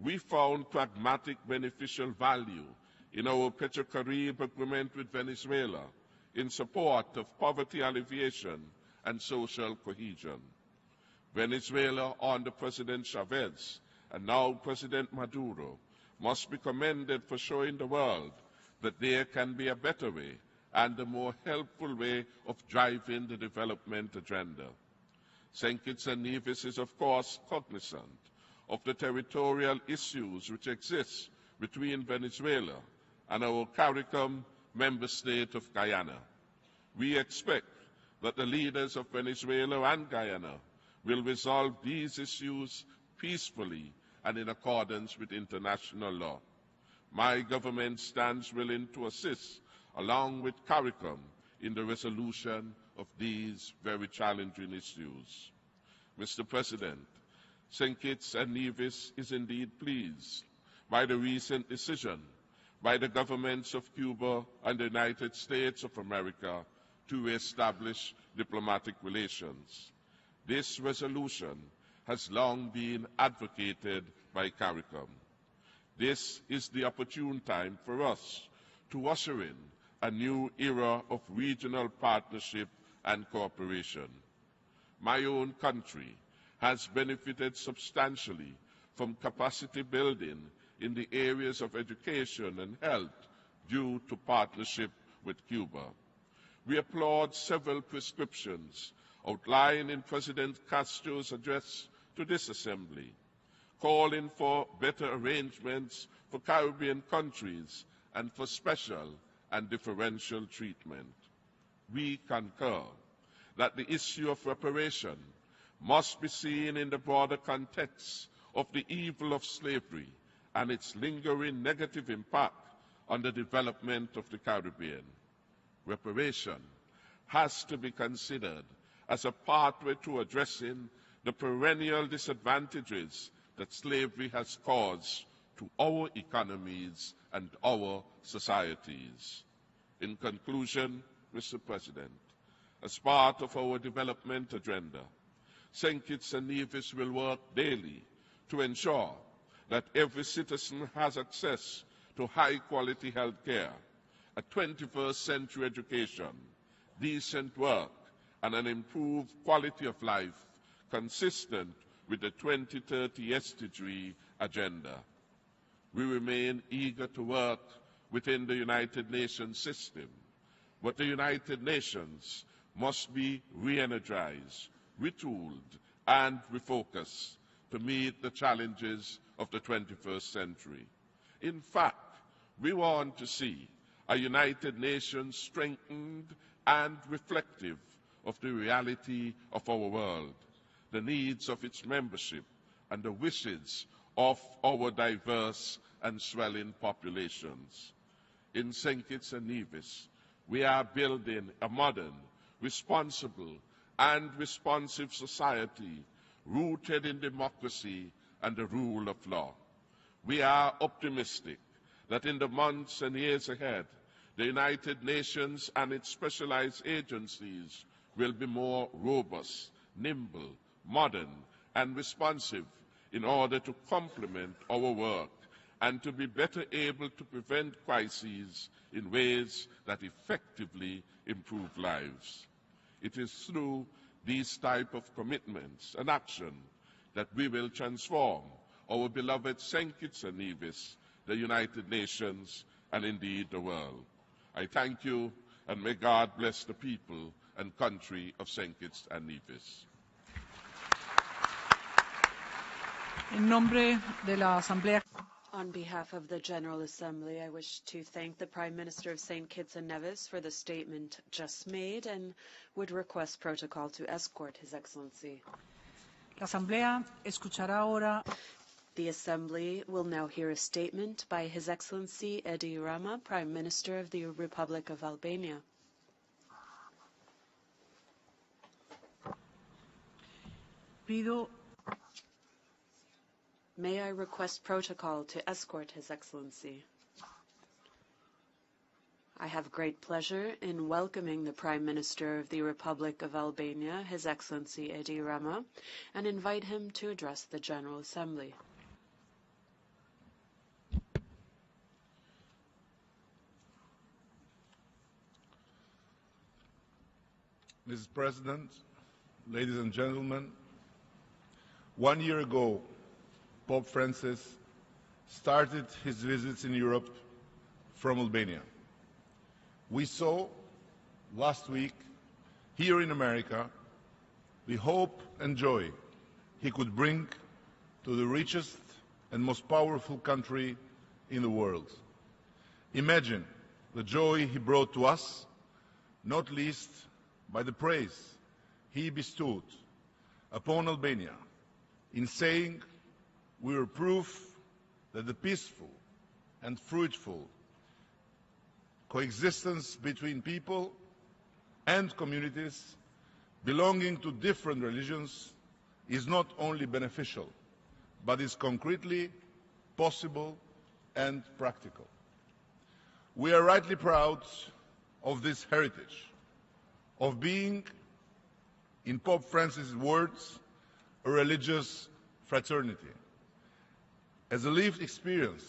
we found pragmatic beneficial value in our Petrocaribe agreement with Venezuela in support of poverty alleviation and social cohesion. Venezuela under President Chavez and now President Maduro must be commended for showing the world that there can be a better way and a more helpful way of driving the development agenda. St. Kitts and Nevis is, of course, cognizant of the territorial issues which exist between Venezuela and our CARICOM member state of Guyana. We expect that the leaders of Venezuela and Guyana will resolve these issues peacefully and in accordance with international law. My government stands willing to assist, along with CARICOM, in the resolution of these very challenging issues. Mr. President, St. Kitts and Nevis is indeed pleased by the recent decision by the governments of Cuba and the United States of America to establish diplomatic relations. This resolution has long been advocated by CARICOM. This is the opportune time for us to usher in a new era of regional partnership and cooperation. My own country has benefited substantially from capacity building in the areas of education and health due to partnership with Cuba. We applaud several prescriptions outlined in President Castro's address to this Assembly, calling for better arrangements for Caribbean countries and for special and differential treatment. We concur that the issue of reparation must be seen in the broader context of the evil of slavery and its lingering negative impact on the development of the Caribbean. Reparation has to be considered as a pathway to addressing the perennial disadvantages that slavery has caused to our economies and our societies. In conclusion, Mr. President, as part of our development agenda, St. Kitts and Nevis will work daily to ensure that every citizen has access to high-quality health care, a 21st century education, decent work, and an improved quality of life consistent with the 2030 SDG agenda. We remain eager to work within the United Nations system, but the United Nations must be re-energized, retooled, and refocused to meet the challenges of the 21st century. In fact, we want to see a United Nations strengthened and reflective of the reality of our world, the needs of its membership, and the wishes of our diverse and swelling populations. In St. Kitts and Nevis, we are building a modern, responsible, and responsive society rooted in democracy and the rule of law. We are optimistic that in the months and years ahead, the United Nations and its specialized agencies will be more robust, nimble, modern, and responsive in order to complement our work and to be better able to prevent crises in ways that effectively improve lives. It is through these type of commitments and action that we will transform our beloved St. Kitts and Nevis, the United Nations, and indeed the world. I thank you, and may God bless the people and country of St. Kitts and Nevis. En nombre de la Asamblea. On behalf of the General Assembly, I wish to thank the Prime Minister of St. Kitts and Nevis for the statement just made and would request protocol to escort His Excellency. La Asamblea escuchará ahora. The Assembly will now hear a statement by His Excellency Edi Rama, Prime Minister of the Republic of Albania. Pido. May I request protocol to escort His Excellency? I have great pleasure in welcoming the Prime Minister of the Republic of Albania, His Excellency Edi Rama, and invite him to address the General Assembly. Mrs. President, ladies and gentlemen, 1 year ago, Pope Francis started his visits in Europe from Albania. We saw last week, here in America, the hope and joy he could bring to the richest and most powerful country in the world. Imagine the joy he brought to us, not least by the praise he bestowed upon Albania in saying we are proof that the peaceful and fruitful coexistence between people and communities belonging to different religions is not only beneficial, but is concretely possible and practical. We are rightly proud of this heritage, of being, in Pope Francis' words, a religious fraternity. As a lived experience,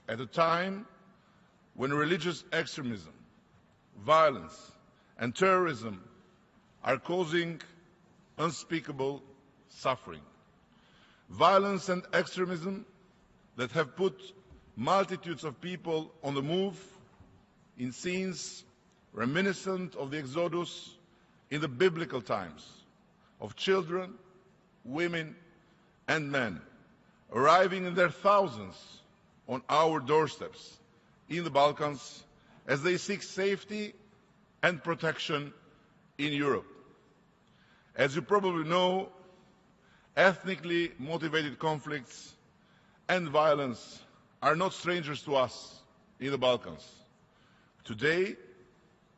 at a time when religious extremism, violence, and terrorism are causing unspeakable suffering. Violence and extremism that have put multitudes of people on the move in scenes reminiscent of the Exodus in the biblical times, of children, women, and men arriving in their thousands on our doorsteps in the Balkans as they seek safety and protection in Europe. As you probably know, ethnically motivated conflicts and violence are not strangers to us in the Balkans. Today,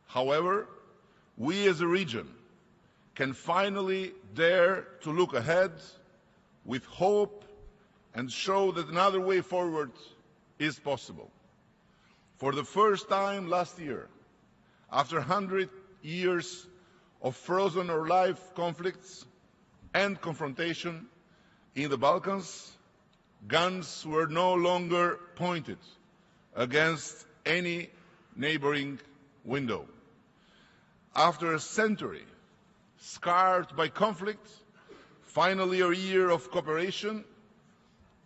however, we as a region can finally dare to look ahead with hope and show that another way forward is possible. For the first time last year, after 100 years of frozen or live conflicts and confrontation in the Balkans, guns were no longer pointed against any neighboring window. After a century scarred by conflict, finally a year of cooperation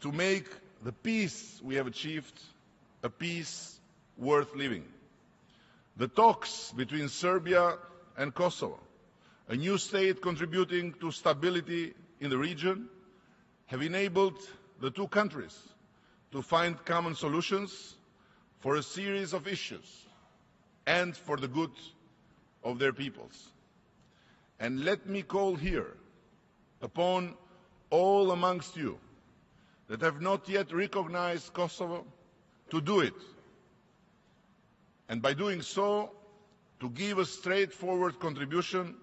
to make the peace we have achieved, a peace worth living. The talks between Serbia and Kosovo, a new state contributing to stability in the region, have enabled the two countries to find common solutions for a series of issues and for the good of their peoples. And let me call here upon all amongst you that have not yet recognized Kosovo to do it, and by doing so, to give a straightforward contribution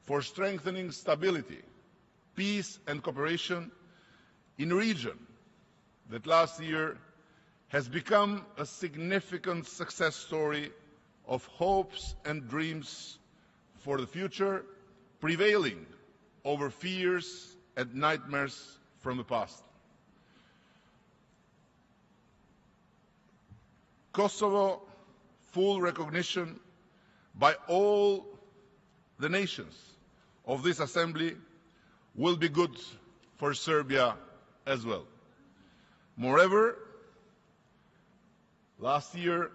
for strengthening stability, peace and cooperation in a region that last year has become a significant success story of hopes and dreams for the future, prevailing over fears and nightmares from the past. Kosovo full recognition by all the nations of this assembly will be good for Serbia as well. Moreover, last year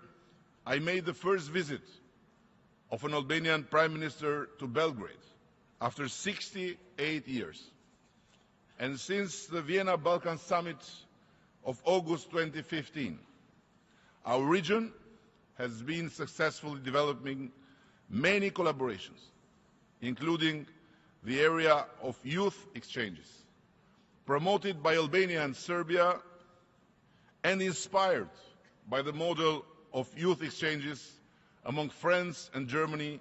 I made the first visit of an Albanian Prime Minister to Belgrade after 68 years. And since the Vienna Balkan Summit of August 2015, our region has been successfully developing many collaborations, including the area of youth exchanges, promoted by Albania and Serbia and inspired by the model of youth exchanges among France and Germany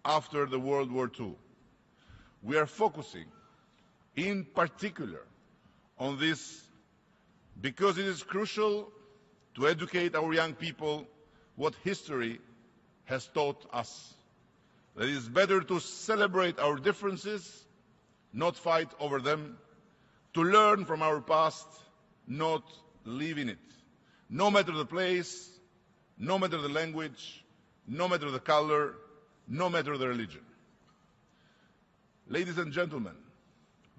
after the World War II. We are focusing in particular on this because it is crucial to educate our young people what history has taught us. That it is better to celebrate our differences, not fight over them, to learn from our past, not live in it. No matter the place, no matter the language, no matter the color, no matter the religion. Ladies and gentlemen,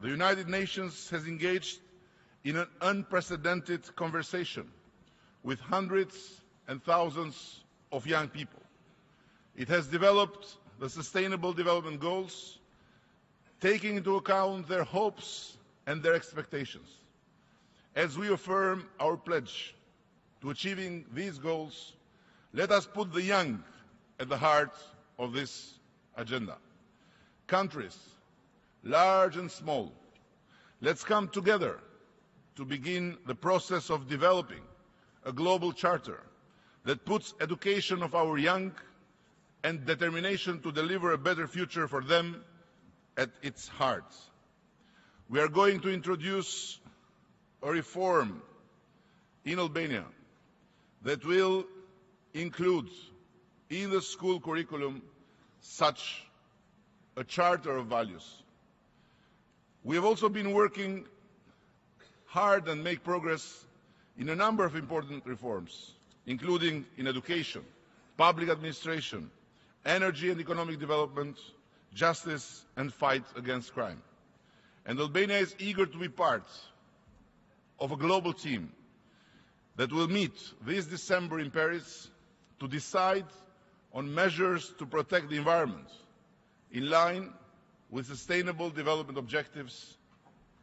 the United Nations has engaged in an unprecedented conversation with hundreds and thousands of young people. It has developed the Sustainable Development Goals, taking into account their hopes and their expectations. As we affirm our pledge to achieving these goals, let us put the young at the heart of this agenda. Countries, large and small, let's come together to begin the process of developing a global charter that puts education of our young and determination to deliver a better future for them at its heart. We are going to introduce a reform in Albania that will include in the school curriculum such a charter of values. We have also been working hard and make progress in a number of important reforms, including in education, public administration, energy and economic development, justice and fight against crime. And Albania is eager to be part of a global team that will meet this December in Paris to decide on measures to protect the environment in line with sustainable development objectives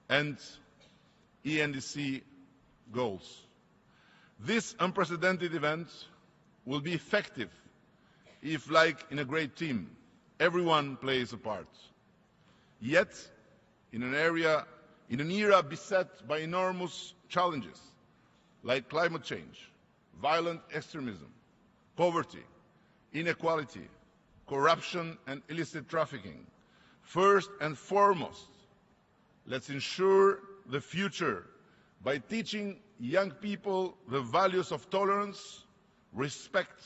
and ENDC goals. This unprecedented event will be effective if, like in a great team, everyone plays a part. Yet, in an era beset by enormous challenges like climate change, violent extremism, poverty, inequality, corruption and illicit trafficking, first and foremost, let's ensure the future by teaching young people the values of tolerance, respect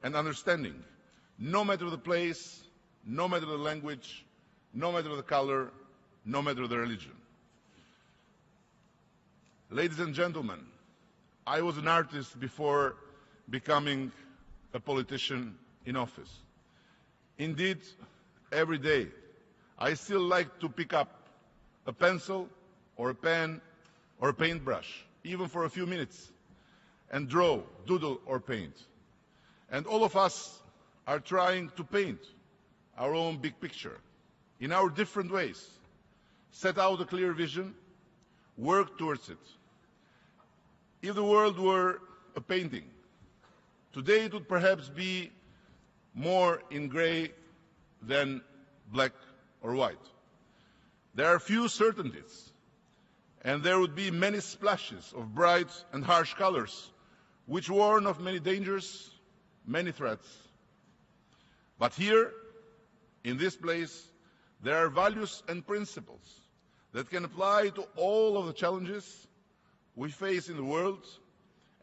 and understanding, no matter the place, no matter the language, no matter the color, no matter the religion. Ladies and gentlemen, I was an artist before becoming a politician in office. Indeed, every day, I still like to pick up a pencil or a pen or a paintbrush even for a few minutes, and draw, doodle, or paint. And all of us are trying to paint our own big picture in our different ways, set out a clear vision, work towards it. If the world were a painting, today it would perhaps be more in gray than black or white. There are few certainties, and there would be many splashes of bright and harsh colors, which warn of many dangers, many threats. But here, in this place, there are values and principles that can apply to all of the challenges we face in the world,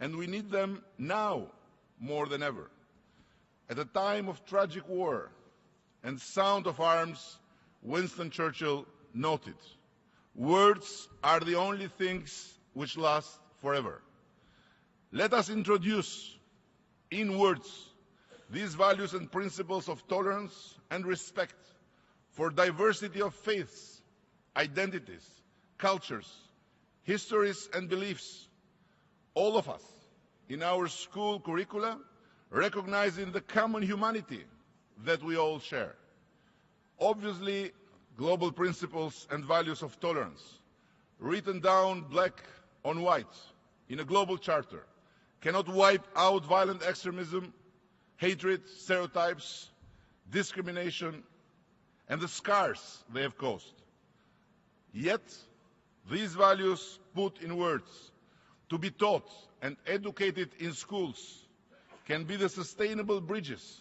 and we need them now more than ever. At a time of tragic war and sound of arms, Winston Churchill noted, "Words are the only things which last forever." Let us introduce in words these values and principles of tolerance and respect for diversity of faiths, identities, cultures, histories, and beliefs. All of us, in our school curricula, recognizing the common humanity that we all share. Obviously, global principles and values of tolerance, written down black on white in a global charter, cannot wipe out violent extremism, hatred, stereotypes, discrimination, and the scars they have caused. Yet, these values put in words, to be taught and educated in schools, can be the sustainable bridges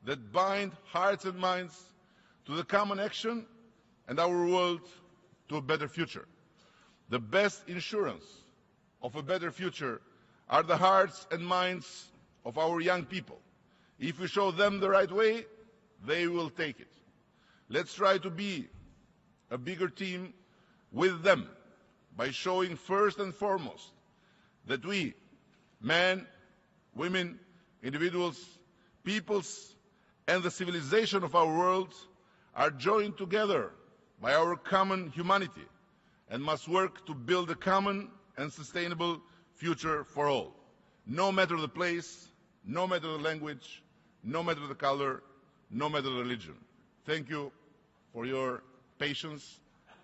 that bind hearts and minds to the common action and our world to a better future. The best insurance of a better future are the hearts and minds of our young people. If we show them the right way, they will take it. Let's try to be a bigger team with them by showing first and foremost that we, men, women, individuals, peoples, and the civilization of our world are joined together by our common humanity and must work to build a common and sustainable future for all, no matter the place, no matter the language, no matter the color, no matter the religion. Thank you for your patience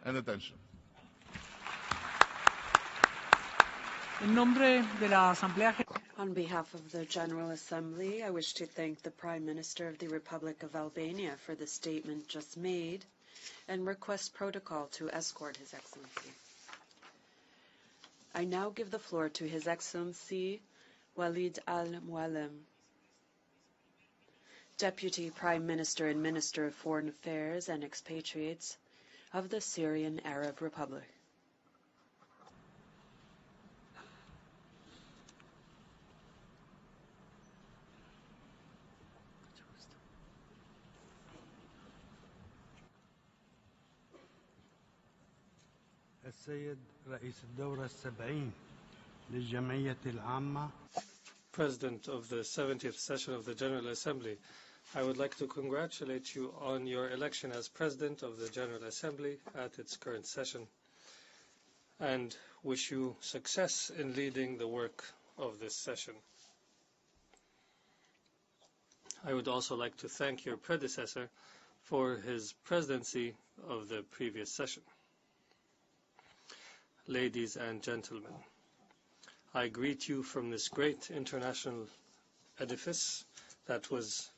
and attention. En nombre de la Asamblea On behalf of the General Assembly, I wish to thank the Prime Minister of the Republic of Albania for the statement just made and request protocol to escort His Excellency. I now give the floor to His Excellency Walid al-Mualem, Deputy Prime Minister and Minister of Foreign Affairs and Expatriates of the Syrian Arab Republic. السيد رئيس الدورة السبعين للجمعية العامة. President of the 70th session of the General Assembly, I would like to congratulate you on your election as President of the General Assembly at its current session and wish you success in leading the work of this session. I would also like to thank your predecessor for his presidency of the previous session. Ladies and gentlemen, I greet you from this great international edifice that was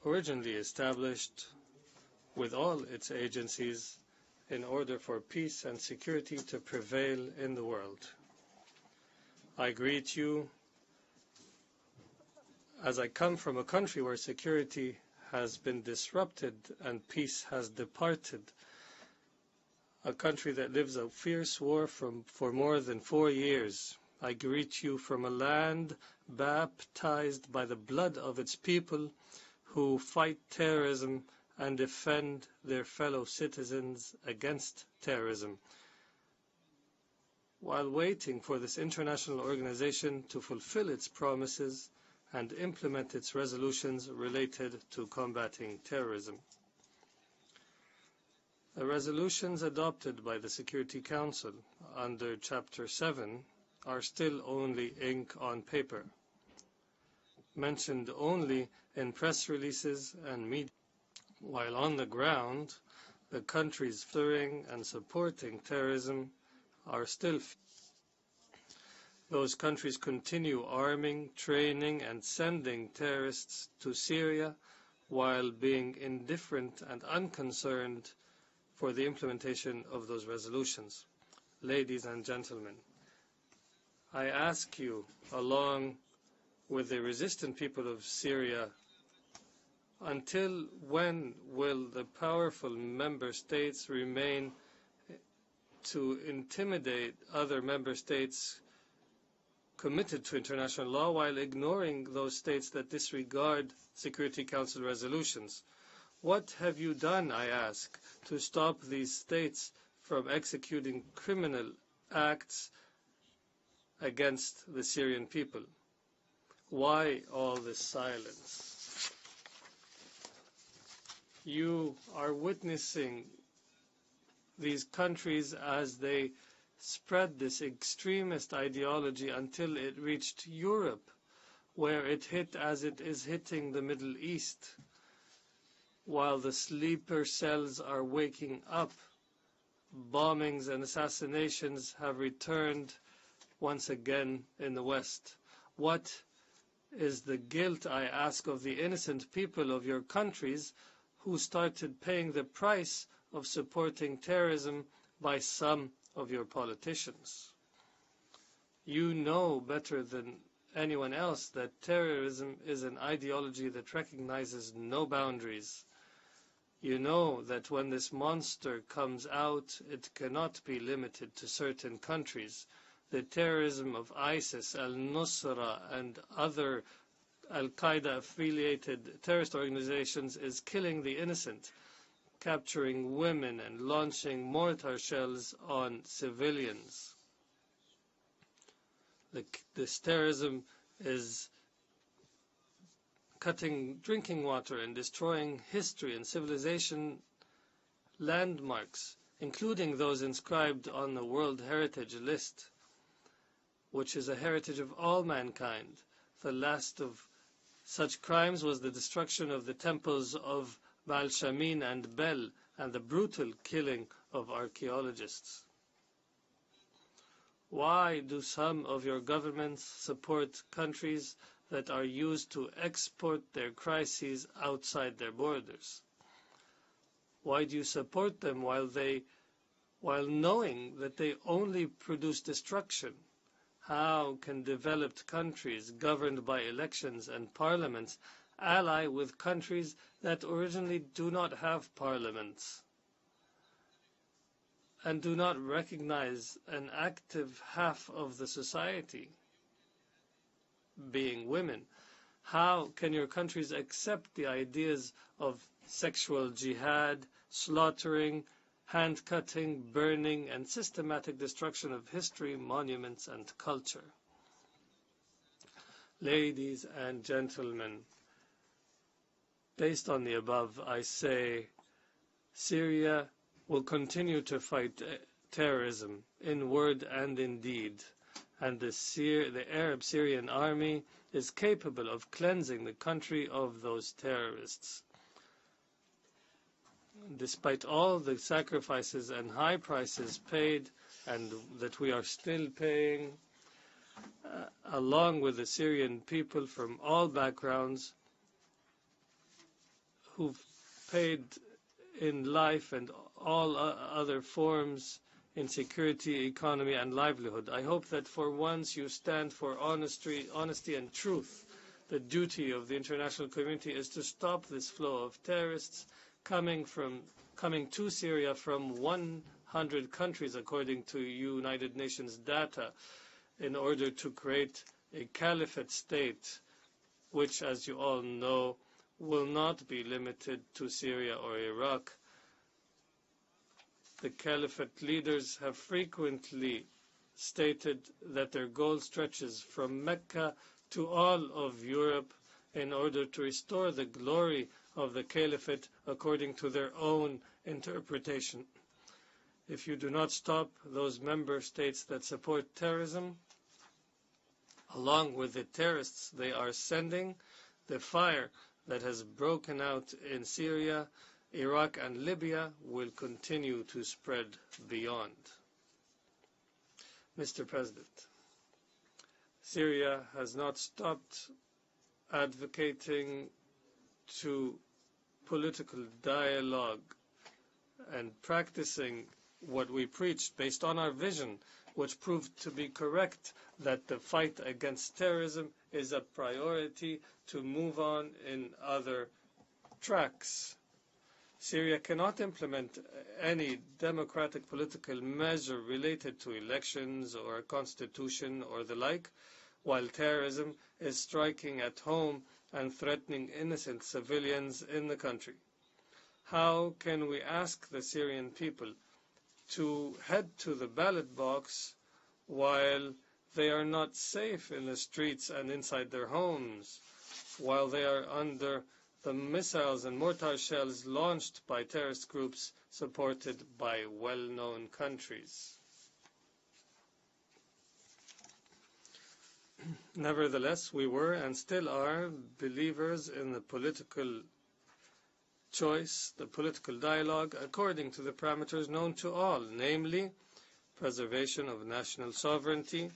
originally established with all its agencies in order for peace and security to prevail in the world. I greet you as I come from a country where security has been disrupted and peace has departed, a country that lives a fierce war for more than 4 years. I greet you from a land baptized by the blood of its people who fight terrorism and defend their fellow citizens against terrorism, while waiting for this international organization to fulfill its promises and implement its resolutions related to combating terrorism. The resolutions adopted by the Security Council under Chapter 7 are still only ink on paper, mentioned only in press releases and media, while on the ground, the countries furthering and supporting terrorism are still. Those countries continue arming, training, and sending terrorists to Syria while being indifferent and unconcerned for the implementation of those resolutions. Ladies and gentlemen, I ask you, along with the resistant people of Syria, until when will the powerful member states remain to intimidate other member states committed to international law while ignoring those states that disregard Security Council resolutions? What have you done, I ask, to stop these states from executing criminal acts against the Syrian people? Why all this silence? You are witnessing these countries as they spread this extremist ideology until it reached Europe, where it hit as it is hitting the Middle East, while the sleeper cells are waking up. Bombings and assassinations have returned once again in the West. What is the guilt, I ask, of the innocent people of your countries who started paying the price of supporting terrorism by some of your politicians? You know better than anyone else that terrorism is an ideology that recognizes no boundaries. You know that when this monster comes out, it cannot be limited to certain countries. The terrorism of ISIS, al-Nusra, and other Al-Qaeda-affiliated terrorist organizations is killing the innocent, capturing women and launching mortar shells on civilians. This terrorism is cutting drinking water and destroying history and civilization landmarks, including those inscribed on the World Heritage List, which is a heritage of all mankind. The last of such crimes was the destruction of the temples of Baal Shamin and Bel and the brutal killing of archaeologists. Why do some of your governments support countries that are used to export their crises outside their borders? Why do you support them while knowing that they only produce destruction? How can developed countries governed by elections and parliaments ally with countries that originally do not have parliaments and do not recognize an active half of the society, being women? How can your countries accept the ideas of sexual jihad, slaughtering, hand-cutting, burning, and systematic destruction of history, monuments, and culture? Ladies and gentlemen, based on the above, I say Syria will continue to fight terrorism in word and in deed, and the Arab Syrian army is capable of cleansing the country of those terrorists. Despite all the sacrifices and high prices paid, and that we are still paying, along with the Syrian people from all backgrounds who've paid in life and all other forms in security, economy, and livelihood. I hope that for once you stand for honesty and truth. The duty of the international community is to stop this flow of terrorists coming to Syria from 100 countries, according to United Nations data, in order to create a caliphate state, which, as you all know, will not be limited to Syria or Iraq. The caliphate leaders have frequently stated that their goal stretches from Mecca to all of Europe in order to restore the glory of the caliphate according to their own interpretation. If you do not stop those member states that support terrorism, along with the terrorists they are sending, the fire that has broken out in Syria, Iraq and Libya will continue to spread beyond. Mr. President, Syria has not stopped advocating to political dialogue and practicing what we preached based on our vision, which proved to be correct, that the fight against terrorism is a priority to move on in other tracks. Syria cannot implement any democratic political measure related to elections or a constitution or the like, while terrorism is striking at home and threatening innocent civilians in the country. How can we ask the Syrian people to head to the ballot box while they are not safe in the streets and inside their homes, while they are under the missiles and mortar shells launched by terrorist groups supported by well-known countries? Nevertheless, we were and still are believers in the political choice, the political dialogue, according to the parameters known to all, namely preservation of national sovereignty,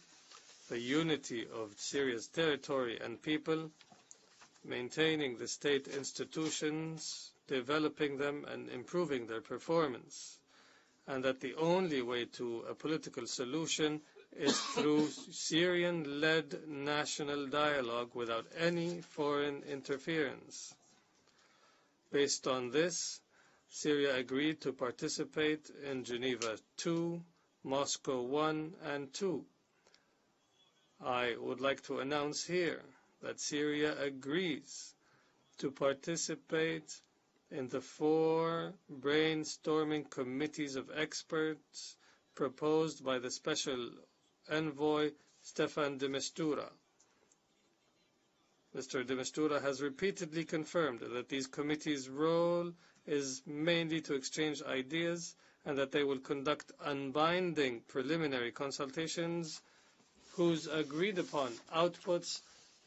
the unity of Syria's territory and people, maintaining the state institutions, developing them and improving their performance, and that the only way to a political solution is through Syrian-led national dialogue without any foreign interference. Based on this, Syria agreed to participate in Geneva II, Moscow I and II. I would like to announce here that Syria agrees to participate in the 4 brainstorming committees of experts proposed by the Special Envoy Staffan de Mistura. Mr. de Mistura has repeatedly confirmed that these committees' role is mainly to exchange ideas and that they will conduct unbinding preliminary consultations whose agreed-upon outputs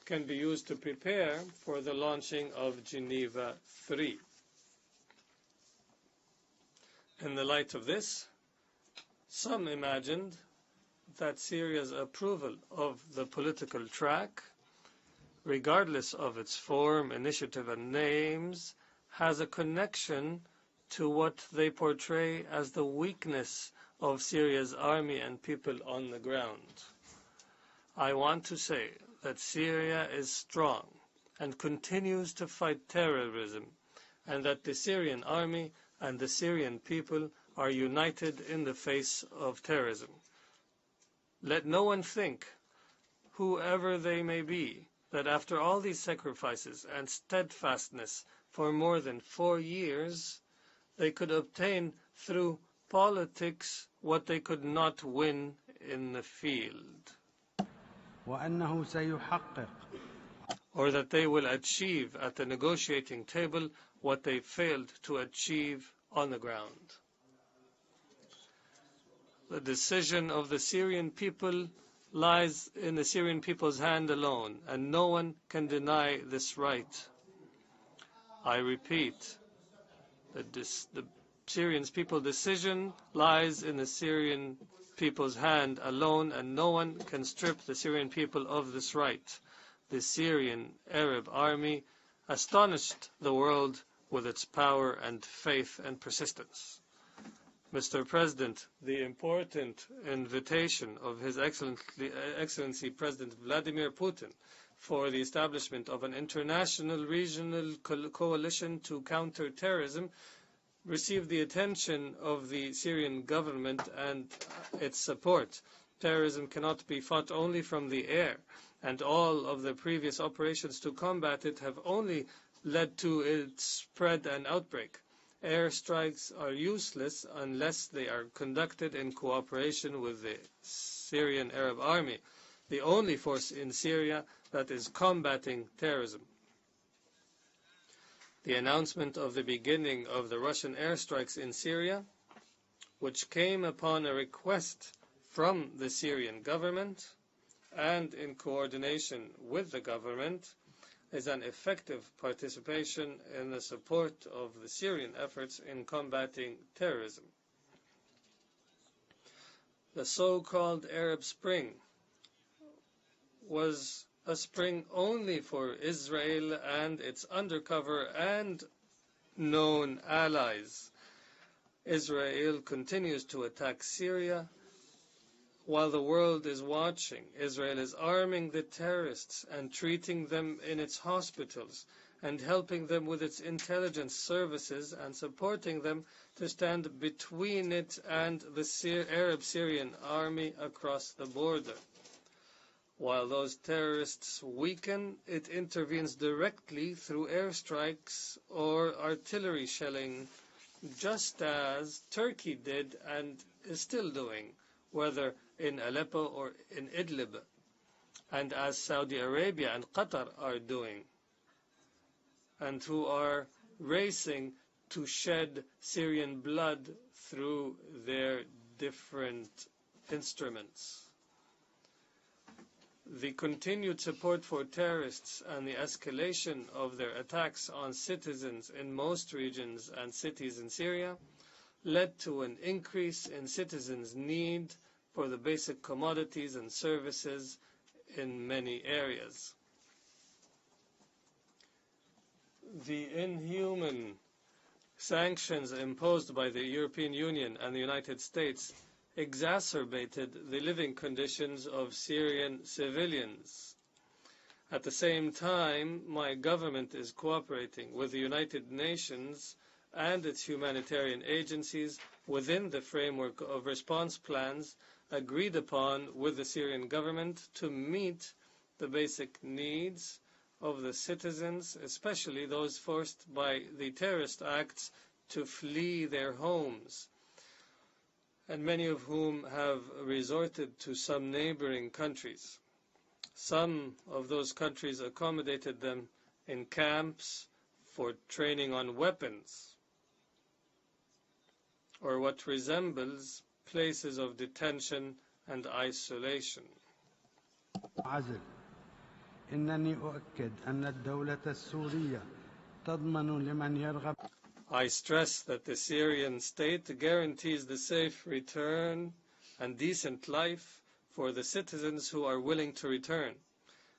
can be used to prepare for the launching of Geneva III. In the light of this, some imagined that Syria's approval of the political track, regardless of its form, initiative, and names, has a connection to what they portray as the weakness of Syria's army and people on the ground. I want to say that Syria is strong and continues to fight terrorism, and that the Syrian army and the Syrian people are united in the face of terrorism. Let no one think, whoever they may be, that after all these sacrifices and steadfastness for more than 4 years, they could obtain through politics what they could not win in the field, وأنه سيحقق or that they will achieve at the negotiating table what they failed to achieve on the ground. The decision of the Syrian people lies in the Syrian people's hand alone, and no one can deny this right. I repeat, the Syrian people's decision lies in the Syrian people's hand alone, and no one can strip the Syrian people of this right. The Syrian Arab army astonished the world with its power and faith and persistence. Mr. President, the important invitation of His Excellency President Vladimir Putin for the establishment of an international regional coalition to counter terrorism received the attention of the Syrian government and its support. Terrorism cannot be fought only from the air, and all of the previous operations to combat it have only led to its spread and outbreak. Air strikes are useless unless they are conducted in cooperation with the Syrian Arab Army, the only force in Syria that is combating terrorism. The announcement of the beginning of the Russian airstrikes in Syria, which came upon a request from the Syrian government and in coordination with the government, is an effective participation in the support of the Syrian efforts in combating terrorism. The so-called Arab Spring was a spring only for Israel and its undercover and known allies. Israel continues to attack Syria while the world is watching. Israel is arming the terrorists and treating them in its hospitals and helping them with its intelligence services and supporting them to stand between it and the Arab Syrian army across the border. While those terrorists weaken, it intervenes directly through airstrikes or artillery shelling, just as Turkey did and is still doing, whether in Aleppo or in Idlib, and as Saudi Arabia and Qatar are doing, and who are racing to shed Syrian blood through their different instruments. The continued support for terrorists and the escalation of their attacks on citizens in most regions and cities in Syria led to an increase in citizens' need for the basic commodities and services in many areas. The inhuman sanctions imposed by the European Union and the United States exacerbated the living conditions of Syrian civilians. At the same time, my government is cooperating with the United Nations and its humanitarian agencies within the framework of response plans agreed upon with the Syrian government to meet the basic needs of the citizens, especially those forced by the terrorist acts to flee their homes, and many of whom have resorted to some neighboring countries. Some of those countries accommodated them in camps for training on weapons, or what resembles places of detention and isolation. إنني أؤكد أن الدولة السورية تضمن لمن يرغب. I stress that the Syrian state guarantees the safe return and decent life for the citizens who are willing to return.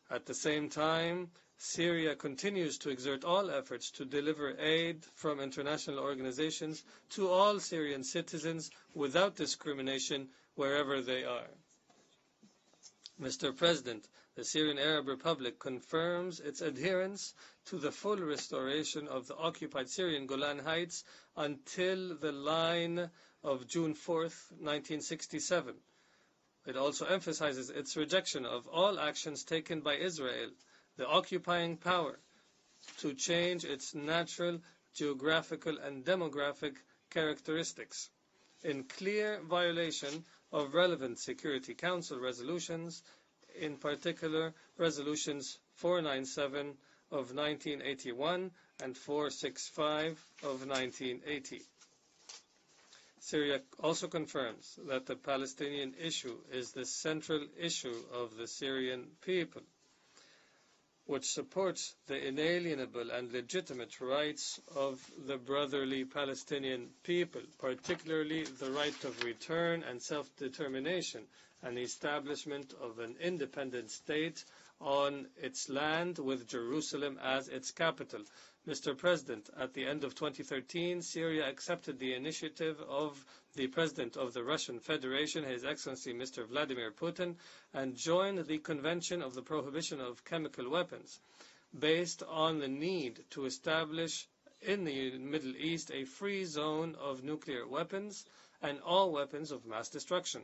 At the same time, Syria continues to exert all efforts to deliver aid from international organizations to all Syrian citizens without discrimination wherever they are. Mr. President, the Syrian Arab Republic confirms its adherence to the full restoration of the occupied Syrian Golan Heights until the line of June 4th, 1967. It also emphasizes its rejection of all actions taken by Israel, the occupying power, to change its natural, geographical, and demographic characteristics, in clear violation of relevant Security Council resolutions, in particular resolutions 497 of 1981 and 465 of 1980. Syria also confirms that the Palestinian issue is the central issue of the Syrian people, which supports the inalienable and legitimate rights of the brotherly Palestinian people, particularly the right of return and self-determination, and the establishment of an independent state on its land with Jerusalem as its capital. Mr. President, at the end of 2013, Syria accepted the initiative of the President of the Russian Federation, His Excellency Mr. Vladimir Putin, and joined the Convention of the Prohibition of Chemical Weapons, based on the need to establish in the Middle East a free zone of nuclear weapons and all weapons of mass destruction.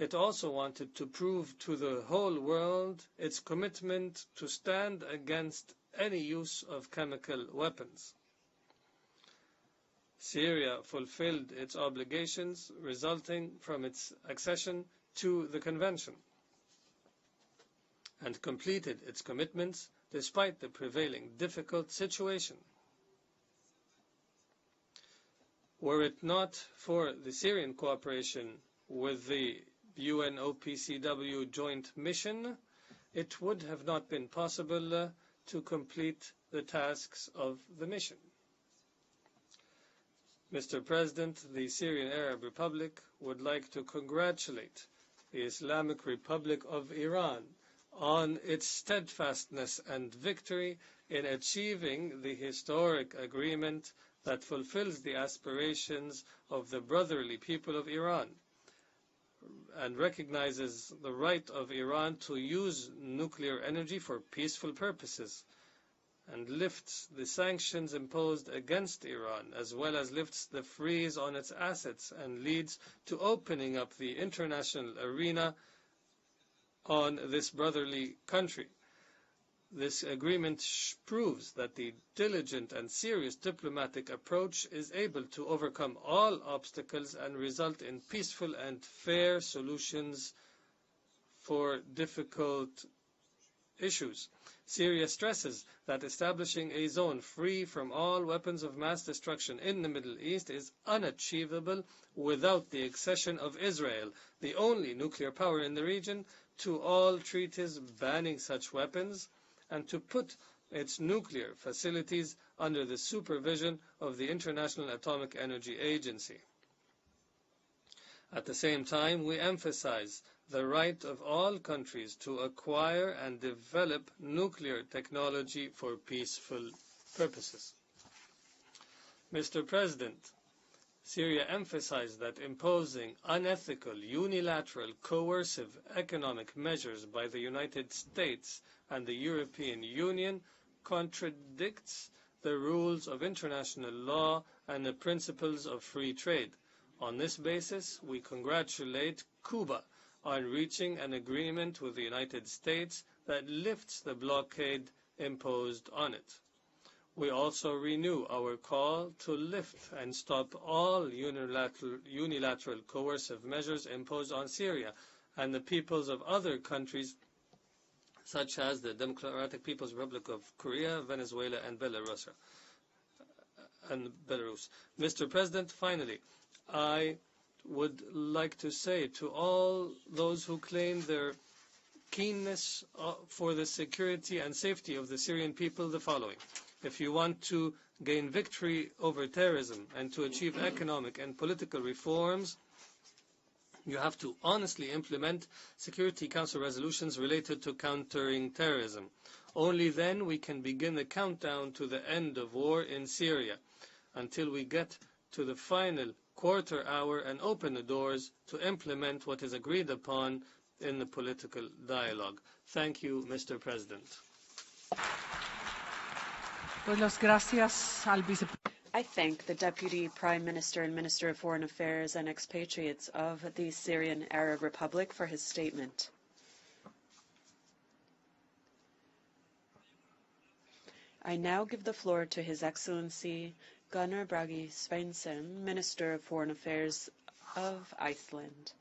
It also wanted to prove to the whole world its commitment to stand against any use of chemical weapons. Syria fulfilled its obligations resulting from its accession to the Convention and completed its commitments despite the prevailing difficult situation. Were it not for the Syrian cooperation with the UN-OPCW joint mission, it would have not been possible to complete the tasks of the mission. Mr. President, the Syrian Arab Republic would like to congratulate the Islamic Republic of Iran on its steadfastness and victory in achieving the historic agreement that fulfills the aspirations of the brotherly people of Iran and recognizes the right of Iran to use nuclear energy for peaceful purposes, and lifts the sanctions imposed against Iran, as well as lifts the freeze on its assets and leads to opening up the international arena on this brotherly country. This agreement proves that the diligent and serious diplomatic approach is able to overcome all obstacles and result in peaceful and fair solutions for difficult issues. Syria stresses that establishing a zone free from all weapons of mass destruction in the Middle East is unachievable without the accession of Israel, the only nuclear power in the region, to all treaties banning such weapons, and to put its nuclear facilities under the supervision of the International Atomic Energy Agency. At the same time, we emphasize the right of all countries to acquire and develop nuclear technology for peaceful purposes. Mr. President, Syria emphasized that imposing unethical, unilateral, coercive economic measures by the United States and the European Union contradicts the rules of international law and the principles of free trade. On this basis, we congratulate Cuba on reaching an agreement with the United States that lifts the blockade imposed on it. We also renew our call to lift and stop all unilateral coercive measures imposed on Syria and the peoples of other countries such as the Democratic People's Republic of Korea, Venezuela, and Belarus. Mr. President, finally, I would like to say to all those who claim their keenness for the security and safety of the Syrian people the following. If you want to gain victory over terrorism and to achieve economic and political reforms, you have to honestly implement Security Council resolutions related to countering terrorism. Only then we can begin the countdown to the end of war in Syria, until we get to the final quarter hour and open the doors to implement what is agreed upon in the political dialogue. Thank you, Mr. President. I thank the Deputy Prime Minister and Minister of Foreign Affairs and expatriates of the Syrian Arab Republic for his statement. I now give the floor to His Excellency Gunnar Bragi Sveinsson, Minister of Foreign Affairs of Iceland.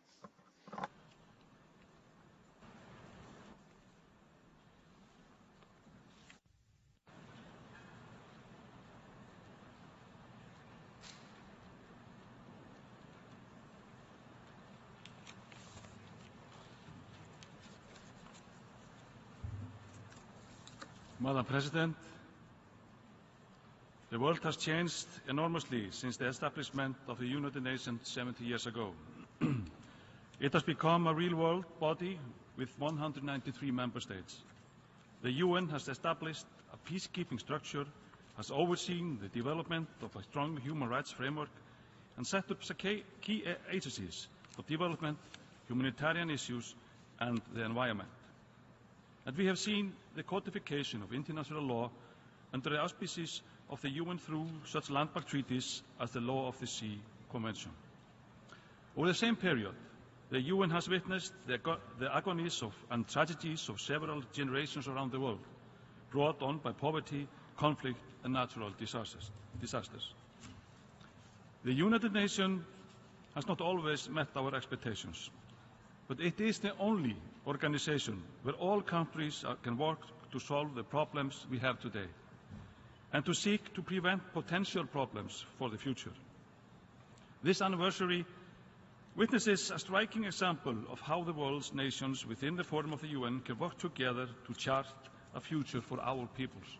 Madam President, the world has changed enormously since the establishment of the United Nations 70 years ago. It has become a real world body with 193 member states. The UN has established a peacekeeping structure, has overseen the development of a strong human rights framework, and set up key agencies for development, humanitarian issues, and the environment. And we have seen the codification of international law under the auspices of the UN through such landmark treaties as the Law of the Sea Convention. Over the same period, the UN has witnessed the agonies and tragedies of several generations around the world, brought on by poverty, conflict, and natural disasters. The United Nations has not always met our expectations, but it is the only organization where all countries can work to solve the problems we have today and to seek to prevent potential problems for the future. This anniversary witnesses a striking example of how the world's nations within the Forum of the UN can work together to chart a future for our peoples.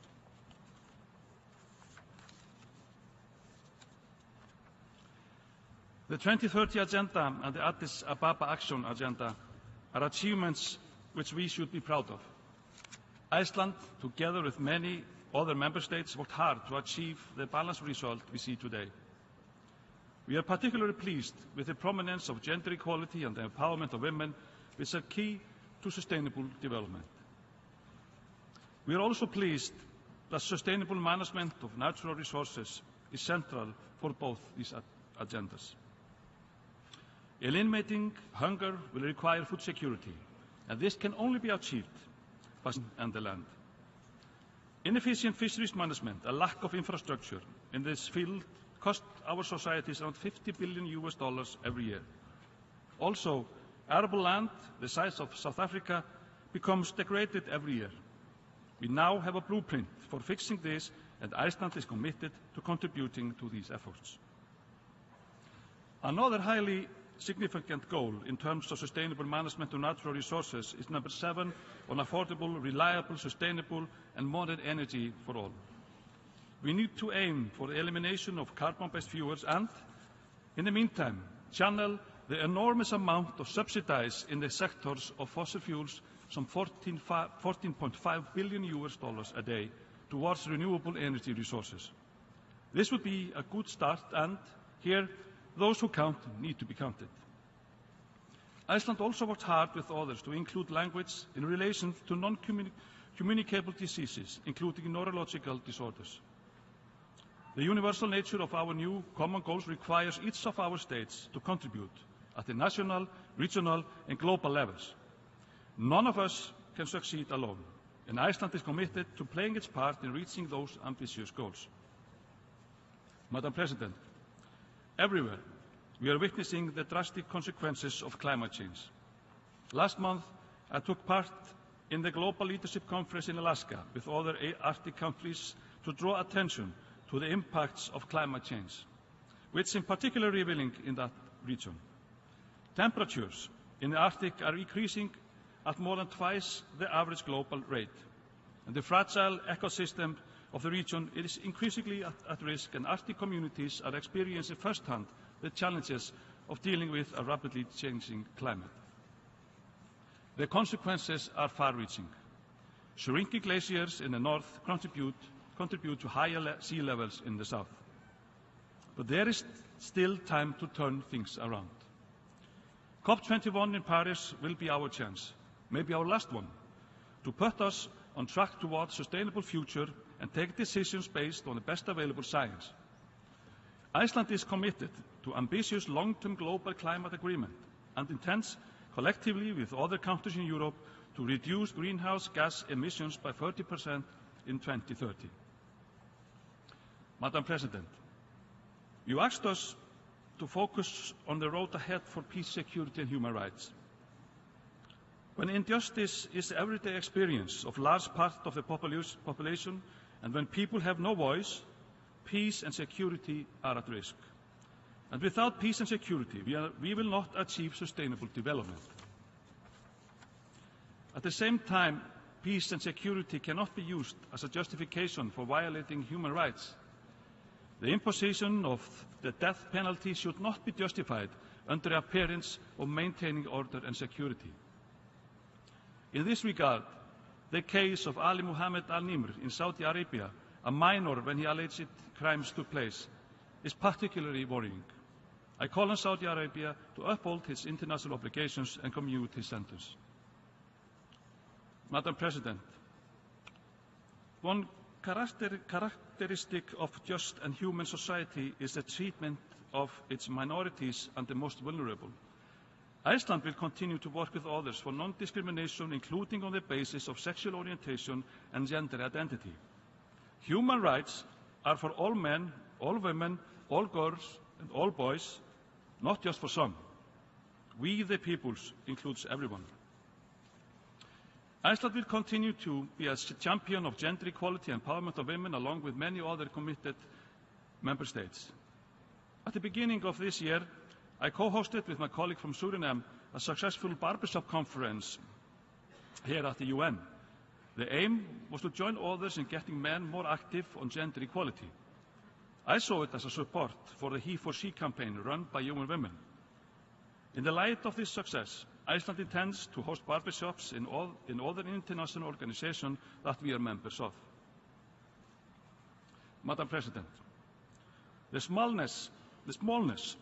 The 2030 Agenda and the Addis Ababa Action Agenda are achievements which we should be proud of. Iceland, together with many other member states, worked hard to achieve the balanced result we see today. We are particularly pleased with the prominence of gender equality and the empowerment of women, which are key to sustainable development. We are also pleased that sustainable management of natural resources is central for both these agendas. Eliminating hunger will require food security, and this can only be achieved by the land. Inefficient fisheries management, a lack of infrastructure in this field cost our societies around $50 billion every year. Also, arable land, the size of South Africa, becomes degraded every year. We now have a blueprint for fixing this, and Iceland is committed to contributing to these efforts. Another highly significant goal in terms of sustainable management of natural resources is number 7 on affordable, reliable, sustainable and modern energy for all. We need to aim for the elimination of carbon-based fuels and, in the meantime, channel the enormous amount of subsidies in the sectors of fossil fuels, some $14.5 billion a day, towards renewable energy resources. This would be a good start, and here those who count need to be counted. Iceland also worked hard with others to include language in relation to non-communicable diseases, including neurological disorders. The universal nature of our new common goals requires each of our states to contribute at the national, regional and global levels. None of us can succeed alone, and Iceland is committed to playing its part in reaching those ambitious goals. Madam President, everywhere we are witnessing the drastic consequences of climate change. Last month, I took part in the Global Leadership Conference in Alaska with other Arctic countries to draw attention to the impacts of climate change, which is particularly revealing in that region. Temperatures in the Arctic are increasing at more than twice the average global rate, and the fragile ecosystem of the region is increasingly at risk, and Arctic communities are experiencing firsthand the challenges of dealing with a rapidly changing climate. The consequences are far-reaching. Shrinking glaciers in the north contribute to higher sea levels in the south. But there is still time to turn things around. COP21 in Paris will be our chance, maybe our last one, to put us on track towards a sustainable future and take decisions based on the best available science. Iceland is committed to ambitious long-term global climate agreement and intends, collectively with other countries in Europe, to reduce greenhouse gas emissions by 30% in 2030. Madam President, you asked us to focus on the road ahead for peace, security and human rights. When injustice is the everyday experience of a large part of the population, and when people have no voice, peace and security are at risk. And without peace and security, we will not achieve sustainable development. At the same time, peace and security cannot be used as a justification for violating human rights. The imposition of the death penalty should not be justified under the appearance of maintaining order and security. In this regard, the case of Ali Muhammad al-Nimr in Saudi Arabia, a minor when he alleged crimes took place, is particularly worrying. I call on Saudi Arabia to uphold its international obligations and commute his sentence. Madam President, one characteristic of just and human society is the treatment of its minorities and the most vulnerable. Iceland will continue to work with others for non-discrimination, including on the basis of sexual orientation and gender identity. Human rights are for all men, all women, all girls and all boys, not just for some. We, the peoples, includes everyone. Iceland will continue to be a champion of gender equality and empowerment of women, along with many other committed member states. At the beginning of this year, I co-hosted with my colleague from Suriname a successful barbershop conference here at the UN. The aim was to join others in getting men more active on gender equality. I saw it as a support for the He4She campaign run by UN Women. In the light of this success, Iceland intends to host barbershops in other international organizations that we are members of. Madam President, the smallness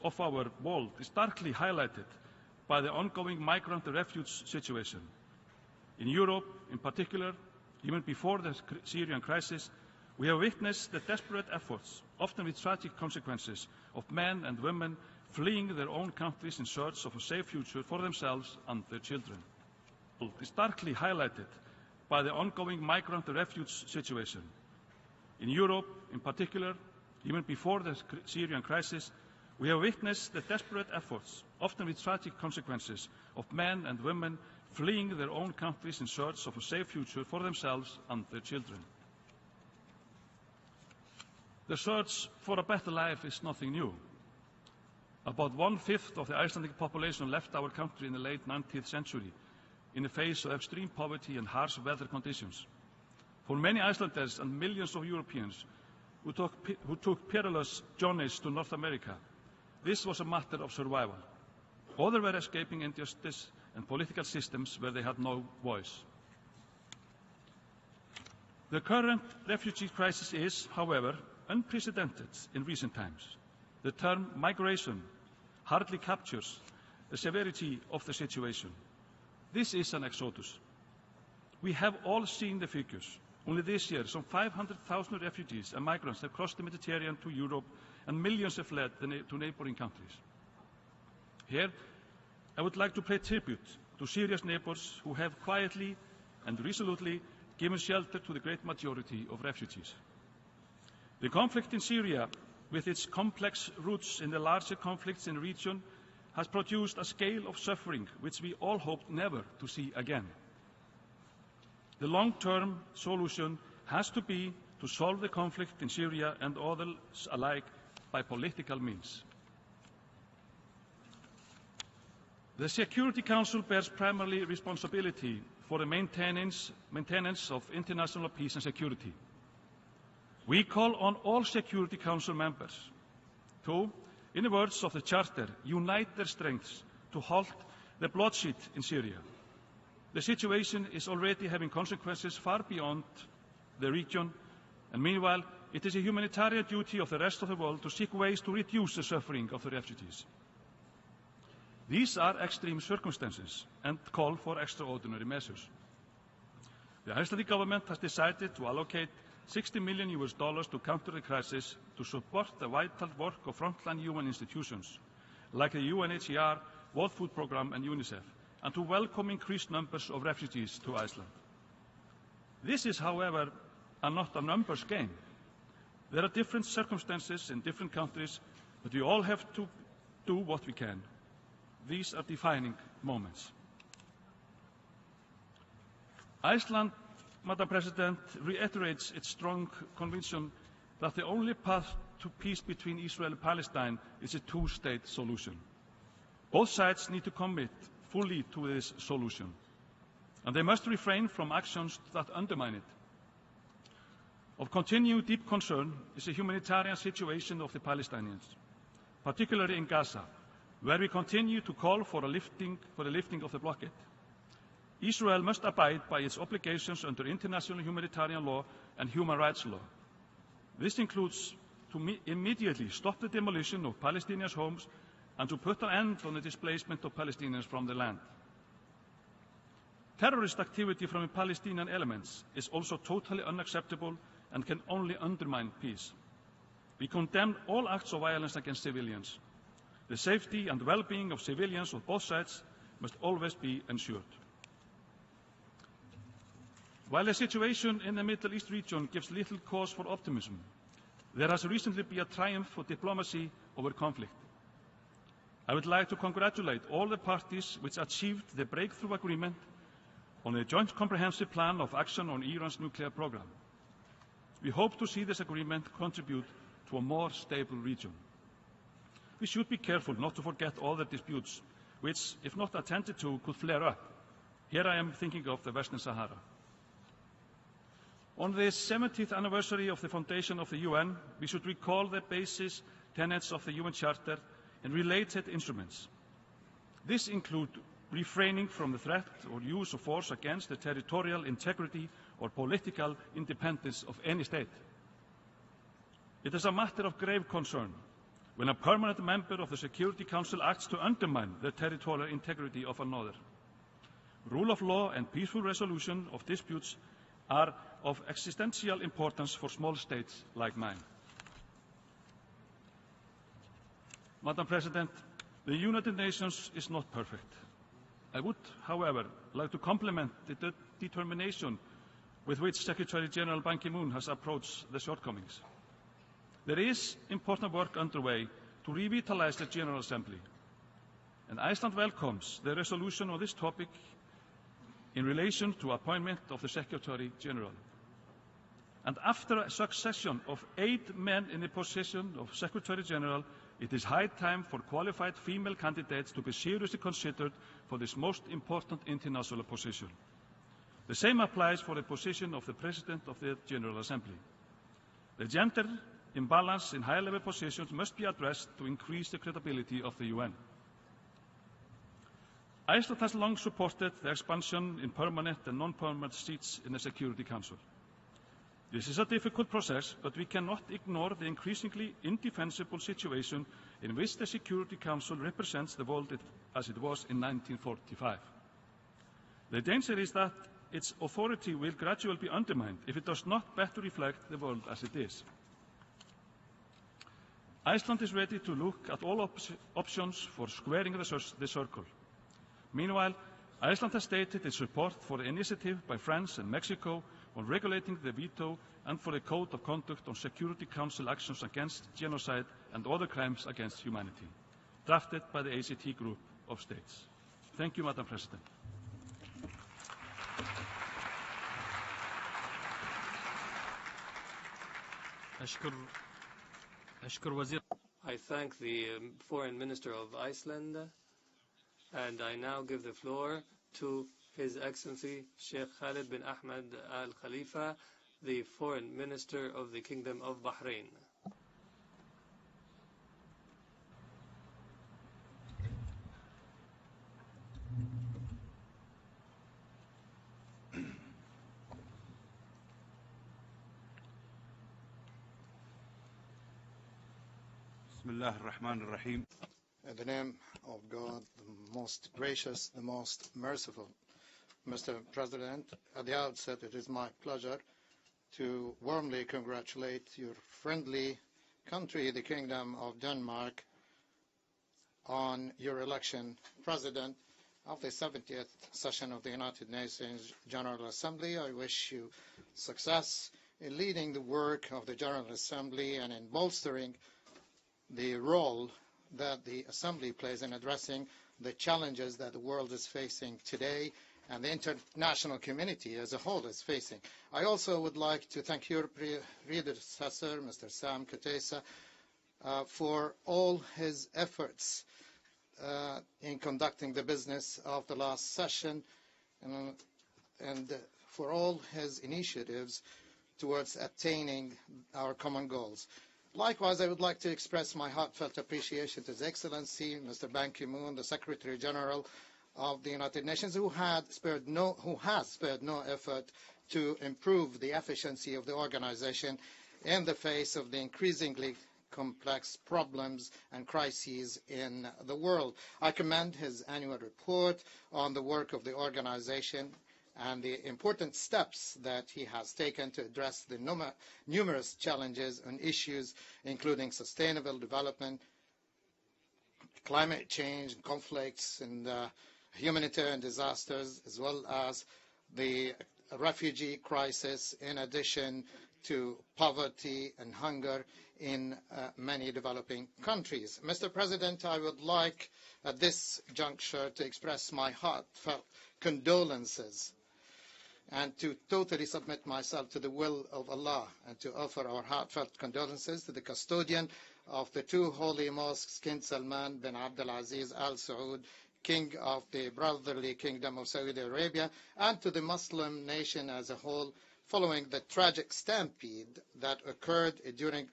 of our world is starkly highlighted by the ongoing migrant and refugee situation. In Europe, in particular, even before the Syrian crisis, we have witnessed the desperate efforts, often with tragic consequences, of men and women fleeing their own countries in search of a safe future for themselves and their children. It is starkly highlighted by the ongoing migrant and refugee situation. In Europe, in particular, even before the Syrian crisis, we have witnessed the desperate efforts, often with tragic consequences, of men and women fleeing their own countries in search of a safe future for themselves and their children. The search for a better life is nothing new. About 1/5 of the Icelandic population left our country in the late 19th century in the face of extreme poverty and harsh weather conditions. For many Icelanders and millions of Europeans who took perilous journeys to North America, this was a matter of survival. Others were escaping injustice and political systems where they had no voice. The current refugee crisis is, however, unprecedented in recent times. The term migration hardly captures the severity of the situation. This is an exodus. We have all seen the figures. Only this year, some 500,000 refugees and migrants have crossed the Mediterranean to Europe, and millions have fled to neighboring countries. Here, I would like to pay tribute to Syria's neighbors who have quietly and resolutely given shelter to the great majority of refugees. The conflict in Syria, with its complex roots in the larger conflicts in the region, has produced a scale of suffering which we all hoped never to see again. The long-term solution has to be to solve the conflict in Syria and others alike by political means. The Security Council bears primarily responsibility for the maintenance of international peace and security. We call on all Security Council members to, in the words of the Charter, unite their strengths to halt the bloodshed in Syria. The situation is already having consequences far beyond the region, and meanwhile, it is a humanitarian duty of the rest of the world to seek ways to reduce the suffering of the refugees. These are extreme circumstances and call for extraordinary measures. The Icelandic government has decided to allocate $60 million to counter the crisis to support the vital work of frontline UN institutions, like the UNHCR, World Food Programme and UNICEF, and to welcome increased numbers of refugees to Iceland. This is, however, not a numbers game. There are different circumstances in different countries, but we all have to do what we can. These are defining moments. Iceland, Madam President, reiterates its strong conviction that the only path to peace between Israel and Palestine is a two-state solution. Both sides need to commit fully to this solution, and they must refrain from actions that undermine it. Of continued deep concern is the humanitarian situation of the Palestinians, particularly in Gaza, where we continue to call for the lifting of the blockade. Israel must abide by its obligations under international humanitarian law and human rights law. This includes to immediately stop the demolition of Palestinians' homes and to put an end to the displacement of Palestinians from the land. Terrorist activity from the Palestinian elements is also totally unacceptable and can only undermine peace. We condemn all acts of violence against civilians. The safety and well-being of civilians on both sides must always be ensured. While the situation in the Middle East region gives little cause for optimism, there has recently been a triumph for diplomacy over conflict. I would like to congratulate all the parties which achieved the breakthrough agreement on a joint comprehensive plan of action on Iran's nuclear program. We hope to see this agreement contribute to a more stable region. we should be careful not to forget all the disputes which, if not attended to, could flare up. Here I am thinking of the Western Sahara. On the 70th anniversary of the foundation of the UN, we should recall the basis tenets of the UN Charter and related instruments. This includes refraining from the threat or use of force against the territorial integrity or political independence of any state. It is a matter of grave concern when a permanent member of the Security Council acts to undermine the territorial integrity of another. Rule of law and peaceful resolution of disputes are of existential importance for small states like mine. Madam President, the United Nations is not perfect. I would, however, like to compliment the determination with which Secretary General Ban Ki-moon has approached the shortcomings. There is important work underway to revitalize the General Assembly, and Iceland welcomes the resolution on this topic in relation to appointment of the Secretary General. And after a succession of 8 men in the position of Secretary General, it is high time for qualified female candidates to be seriously considered for this most important international position. The same applies for the position of the President of the General Assembly. The gender imbalance in high-level positions must be addressed to increase the credibility of the UN. Iceland has long supported the expansion in permanent and non-permanent seats in the Security Council. This is a difficult process, but we cannot ignore the increasingly indefensible situation in which the Security Council represents the world as it was in 1945. The danger is that its authority will gradually be undermined if it does not better reflect the world as it is. Iceland is ready to look at all options for squaring the circle. Meanwhile, Iceland has stated its support for the initiative by France and Mexico on regulating the veto and for a code of conduct on Security Council actions against genocide and other crimes against humanity, drafted by the ACT group of states. Thank you, Madam President. I thank the Foreign Minister of Iceland, and I now give the floor to His Excellency Sheikh Khalid bin Ahmed Al Khalifa, the Foreign Minister of the Kingdom of Bahrain. Bismillah ar-Rahman ar-Rahim. In the name of God, the most gracious, the most merciful. Mr. President, at the outset, it is my pleasure to warmly congratulate your friendly country, the Kingdom of Denmark, on your election President of the 70th session of the United Nations General Assembly. I wish you success in leading the work of the General Assembly and in bolstering the role that the Assembly plays in addressing the challenges that the world is facing today and the international community as a whole is facing. I also would like to thank your predecessor, Mr. Sam Kutesa, for all his efforts in conducting the business of the last session and for all his initiatives towards attaining our common goals. Likewise, I would like to express my heartfelt appreciation to His Excellency, Mr. Ban Ki-moon, the Secretary General of the United Nations, who has spared no effort to improve the efficiency of the organization in the face of the increasingly complex problems and crises in the world. I commend his annual report on the work of the organization and the important steps that he has taken to address the numerous challenges and issues, including sustainable development, climate change, conflicts, and humanitarian disasters, as well as the refugee crisis, in addition to poverty and hunger in many developing countries. Mr. President, I would like at this juncture to express my heartfelt condolences and to totally submit myself to the will of Allah, and to offer our heartfelt condolences to the custodian of the two holy mosques, King Salman bin Abdulaziz Al Saud, King of the Brotherly Kingdom of Saudi Arabia, and to the Muslim nation as a whole, following the tragic stampede that occurred during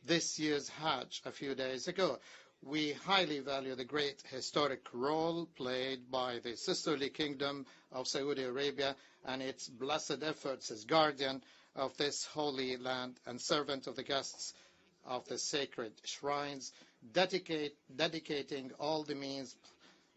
this year's Hajj a few days ago. We highly value the great historic role played by the sisterly Kingdom of Saudi Arabia and its blessed efforts as guardian of this holy land and servant of the guests of the sacred shrines, dedicating all the means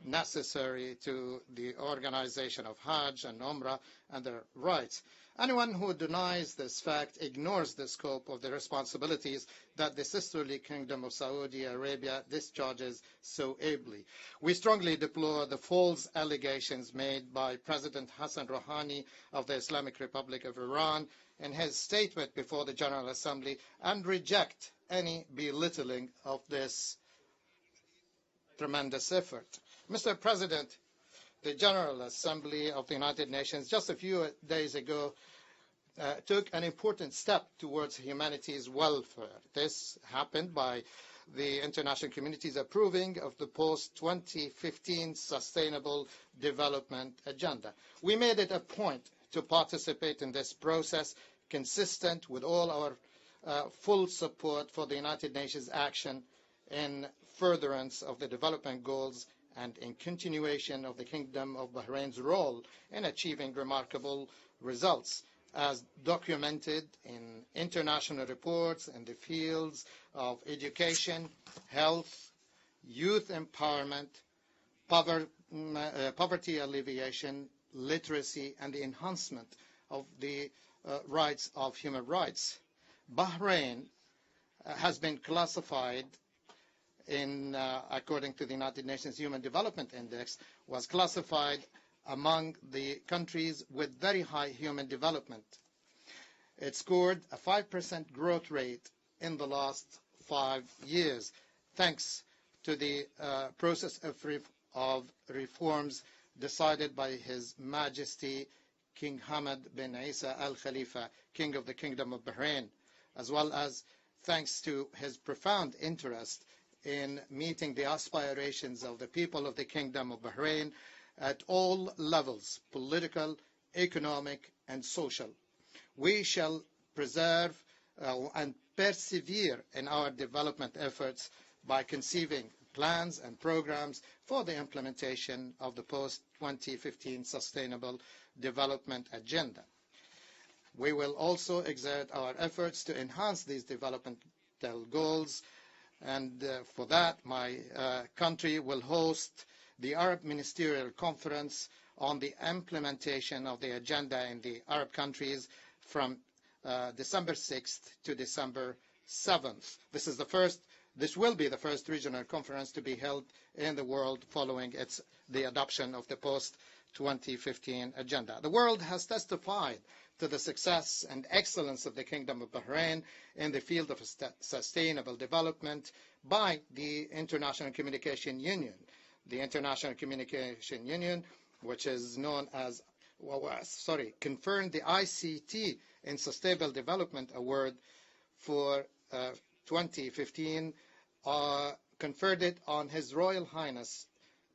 necessary to the organization of Hajj and Umrah and their rights. Anyone who denies this fact ignores the scope of the responsibilities that the sisterly Kingdom of Saudi Arabia discharges so ably. We strongly deplore the false allegations made by President Hassan Rouhani of the Islamic Republic of Iran in his statement before the General Assembly, and reject any belittling of this tremendous effort. Mr. President, the General Assembly of the United Nations just a few days ago took an important step towards humanity's welfare. This happened by the international community's approving of the post-2015 Sustainable Development Agenda. We made it a point to participate in this process, consistent with all our full support for the United Nations action in furtherance of the development goals and in continuation of the Kingdom of Bahrain's role in achieving remarkable results, as documented in international reports in the fields of education, health, youth empowerment, poverty alleviation, literacy, and the enhancement of the rights of human rights. Bahrain has been classified according to the United Nations Human Development Index, was classified among the countries with very high human development. It scored a 5% growth rate in the last 5 years, thanks to the process of reforms decided by His Majesty King Hamad bin Isa Al Khalifa, King of the Kingdom of Bahrain, as well as thanks to his profound interest in meeting the aspirations of the people of the Kingdom of Bahrain at all levels, political, economic, and social. We shall preserve and persevere in our development efforts by conceiving plans and programs for the implementation of the post-2015 Sustainable Development Agenda. We will also exert our efforts to enhance these developmental goals, and for that, my country will host the Arab Ministerial Conference on the implementation of the agenda in the Arab countries from December 6th to December 7th. This will be the first regional conference to be held in the world following the adoption of the post-2015 agenda. The world has testified to the success and excellence of the Kingdom of Bahrain in the field of sustainable development by the International Communication Union. The International Communication Union, which is known as, confirmed the ICT in Sustainable Development Award for 2015, conferred it on His Royal Highness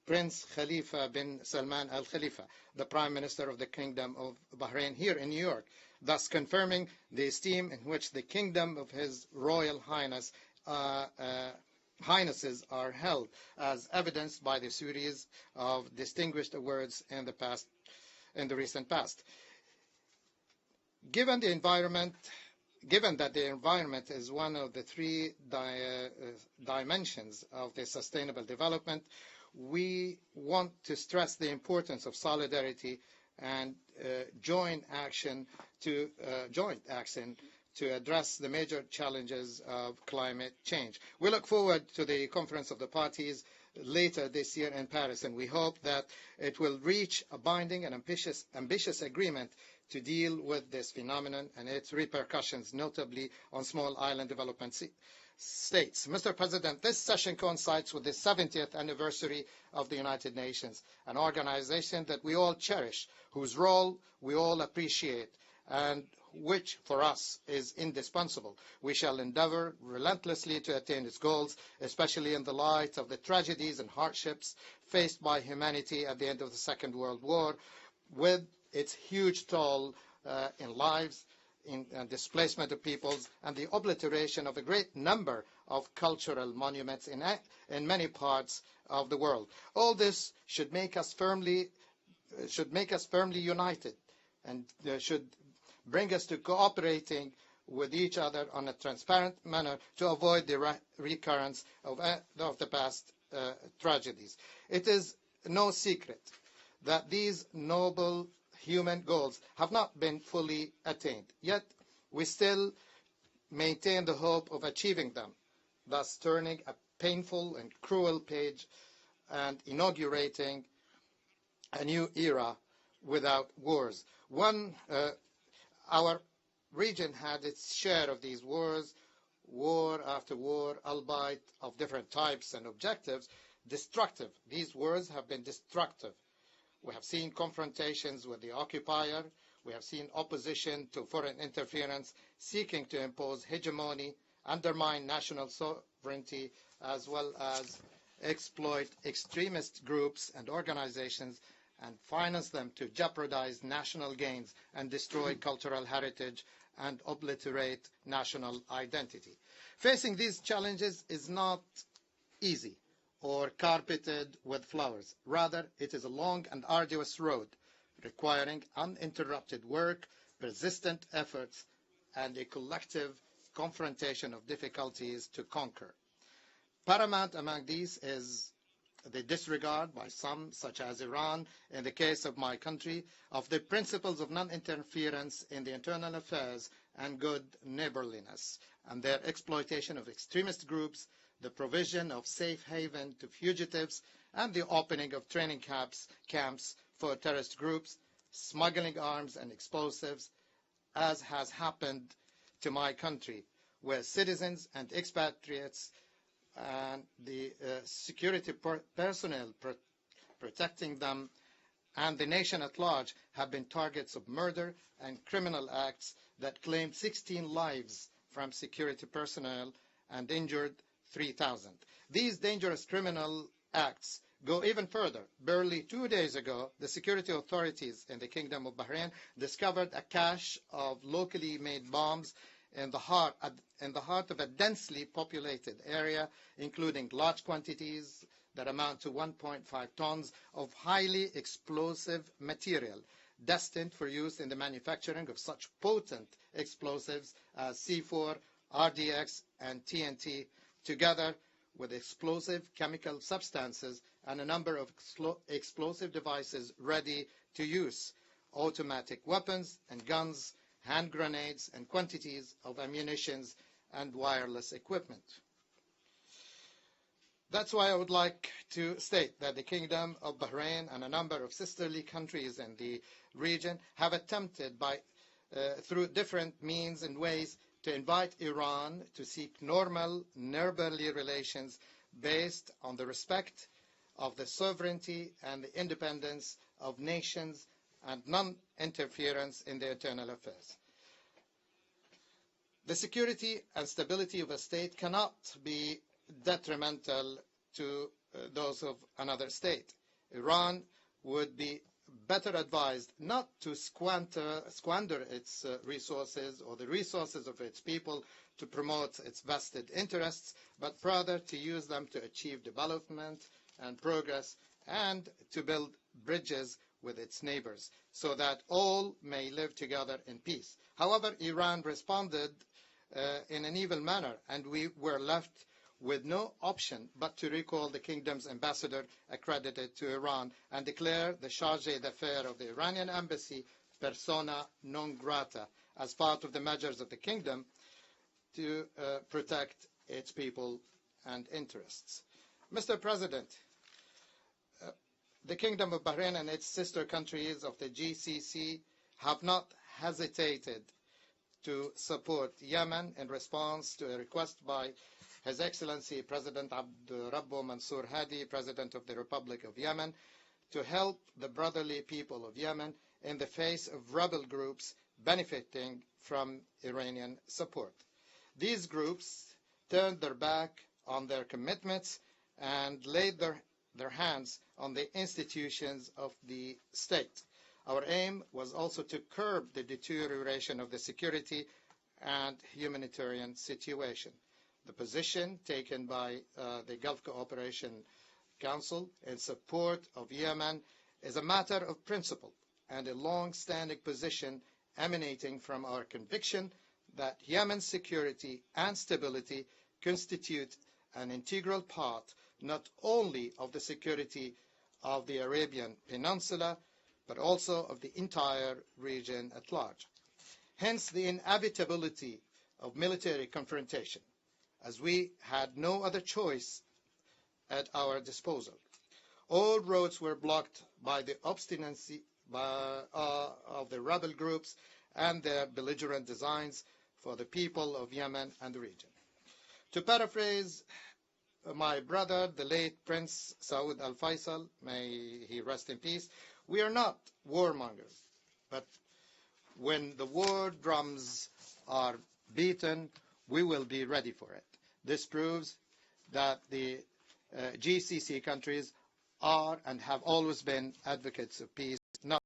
Prince Khalifa bin Salman Al Khalifa, the Prime Minister of the Kingdom of Bahrain, here in New York, thus confirming the esteem in which the Kingdom of His Royal Highness Highnesses are held, as evidenced by the series of distinguished awards in the recent past. Given that the environment is one of the three dimensions of the sustainable development, we want to stress the importance of solidarity and joint action to address the major challenges of climate change. We look forward to the Conference of the Parties later this year in Paris, and we hope that it will reach a binding and ambitious agreement to deal with this phenomenon and its repercussions, notably on small island development States. Mr. President, this session coincides with the 70th anniversary of the United Nations, an organization that we all cherish, whose role we all appreciate, and which for us is indispensable. We shall endeavour relentlessly to attain its goals, especially in the light of the tragedies and hardships faced by humanity at the end of the Second World War, with its huge toll in lives, in displacement of peoples, and the obliteration of a great number of cultural monuments in many parts of the world. All this should make us firmly united, and should bring us to cooperating with each other on a transparent manner to avoid the recurrence of the past tragedies. It is no secret that these noble human goals have not been fully attained. Yet we still maintain the hope of achieving them, thus turning a painful and cruel page and inaugurating a new era without wars. Our region had its share of these wars, war after war, albeit of different types and objectives, destructive. These wars have been destructive. We have seen confrontations with the occupier. We have seen opposition to foreign interference seeking to impose hegemony, undermine national sovereignty, as well as exploit extremist groups and organizations and finance them to jeopardize national gains and destroy cultural heritage and obliterate national identity. Facing these challenges is not easy or carpeted with flowers. Rather, it is a long and arduous road requiring uninterrupted work, persistent efforts, and a collective confrontation of difficulties to conquer. Paramount among these is the disregard by some, such as Iran, in the case of my country, of the principles of non-interference in the internal affairs and good neighborliness, and their exploitation of extremist groups, the provision of safe haven to fugitives, and the opening of training camps for terrorist groups, smuggling arms and explosives, as has happened to my country, where citizens and expatriates and the security personnel protecting them and the nation at large have been targets of murder and criminal acts that claimed 16 lives from security personnel and injured 3,000. These dangerous criminal acts go even further. Barely 2 days ago, the security authorities in the Kingdom of Bahrain discovered a cache of locally made bombs in the heart of a densely populated area, including large quantities that amount to 1.5 tons of highly explosive material destined for use in the manufacturing of such potent explosives as C4, RDX, and TNT, together with explosive chemical substances and a number of explosive devices ready to use, automatic weapons and guns, hand grenades, and quantities of ammunition and wireless equipment. That's why I would like to state that the Kingdom of Bahrain and a number of sisterly countries in the region have attempted through different means and ways to invite Iran to seek normal, neighborly relations based on the respect of the sovereignty and the independence of nations and non-interference in their internal affairs. The security and stability of a state cannot be detrimental to those of another state. Iran would be better advised not to squander its resources or the resources of its people to promote its vested interests, but rather to use them to achieve development and progress and to build bridges with its neighbors so that all may live together in peace. However, Iran responded in an evil manner, and we were left with no option but to recall the kingdom's ambassador accredited to Iran and declare the charge d'affaires of the Iranian embassy persona non grata as part of the measures of the kingdom to protect its people and interests. Mr. President, the Kingdom of Bahrain and its sister countries of the GCC have not hesitated to support Yemen in response to a request by His Excellency President Abdurrabbu Mansour Hadi, President of the Republic of Yemen, to help the brotherly people of Yemen in the face of rebel groups benefiting from Iranian support. These groups turned their back on their commitments and laid their hands on the institutions of the state. Our aim was also to curb the deterioration of the security and humanitarian situation. The position taken by the Gulf Cooperation Council in support of Yemen is a matter of principle and a long-standing position emanating from our conviction that Yemen's security and stability constitute an integral part not only of the security of the Arabian Peninsula, but also of the entire region at large. Hence the inevitability of military confrontation, as we had no other choice at our disposal. All roads were blocked by the obstinacy of the rebel groups and their belligerent designs for the people of Yemen and the region. To paraphrase my brother, the late Prince Saud al-Faisal, may he rest in peace, we are not warmongers, but when the war drums are beaten, we will be ready for it. This proves that the GCC countries are and have always been advocates of peace.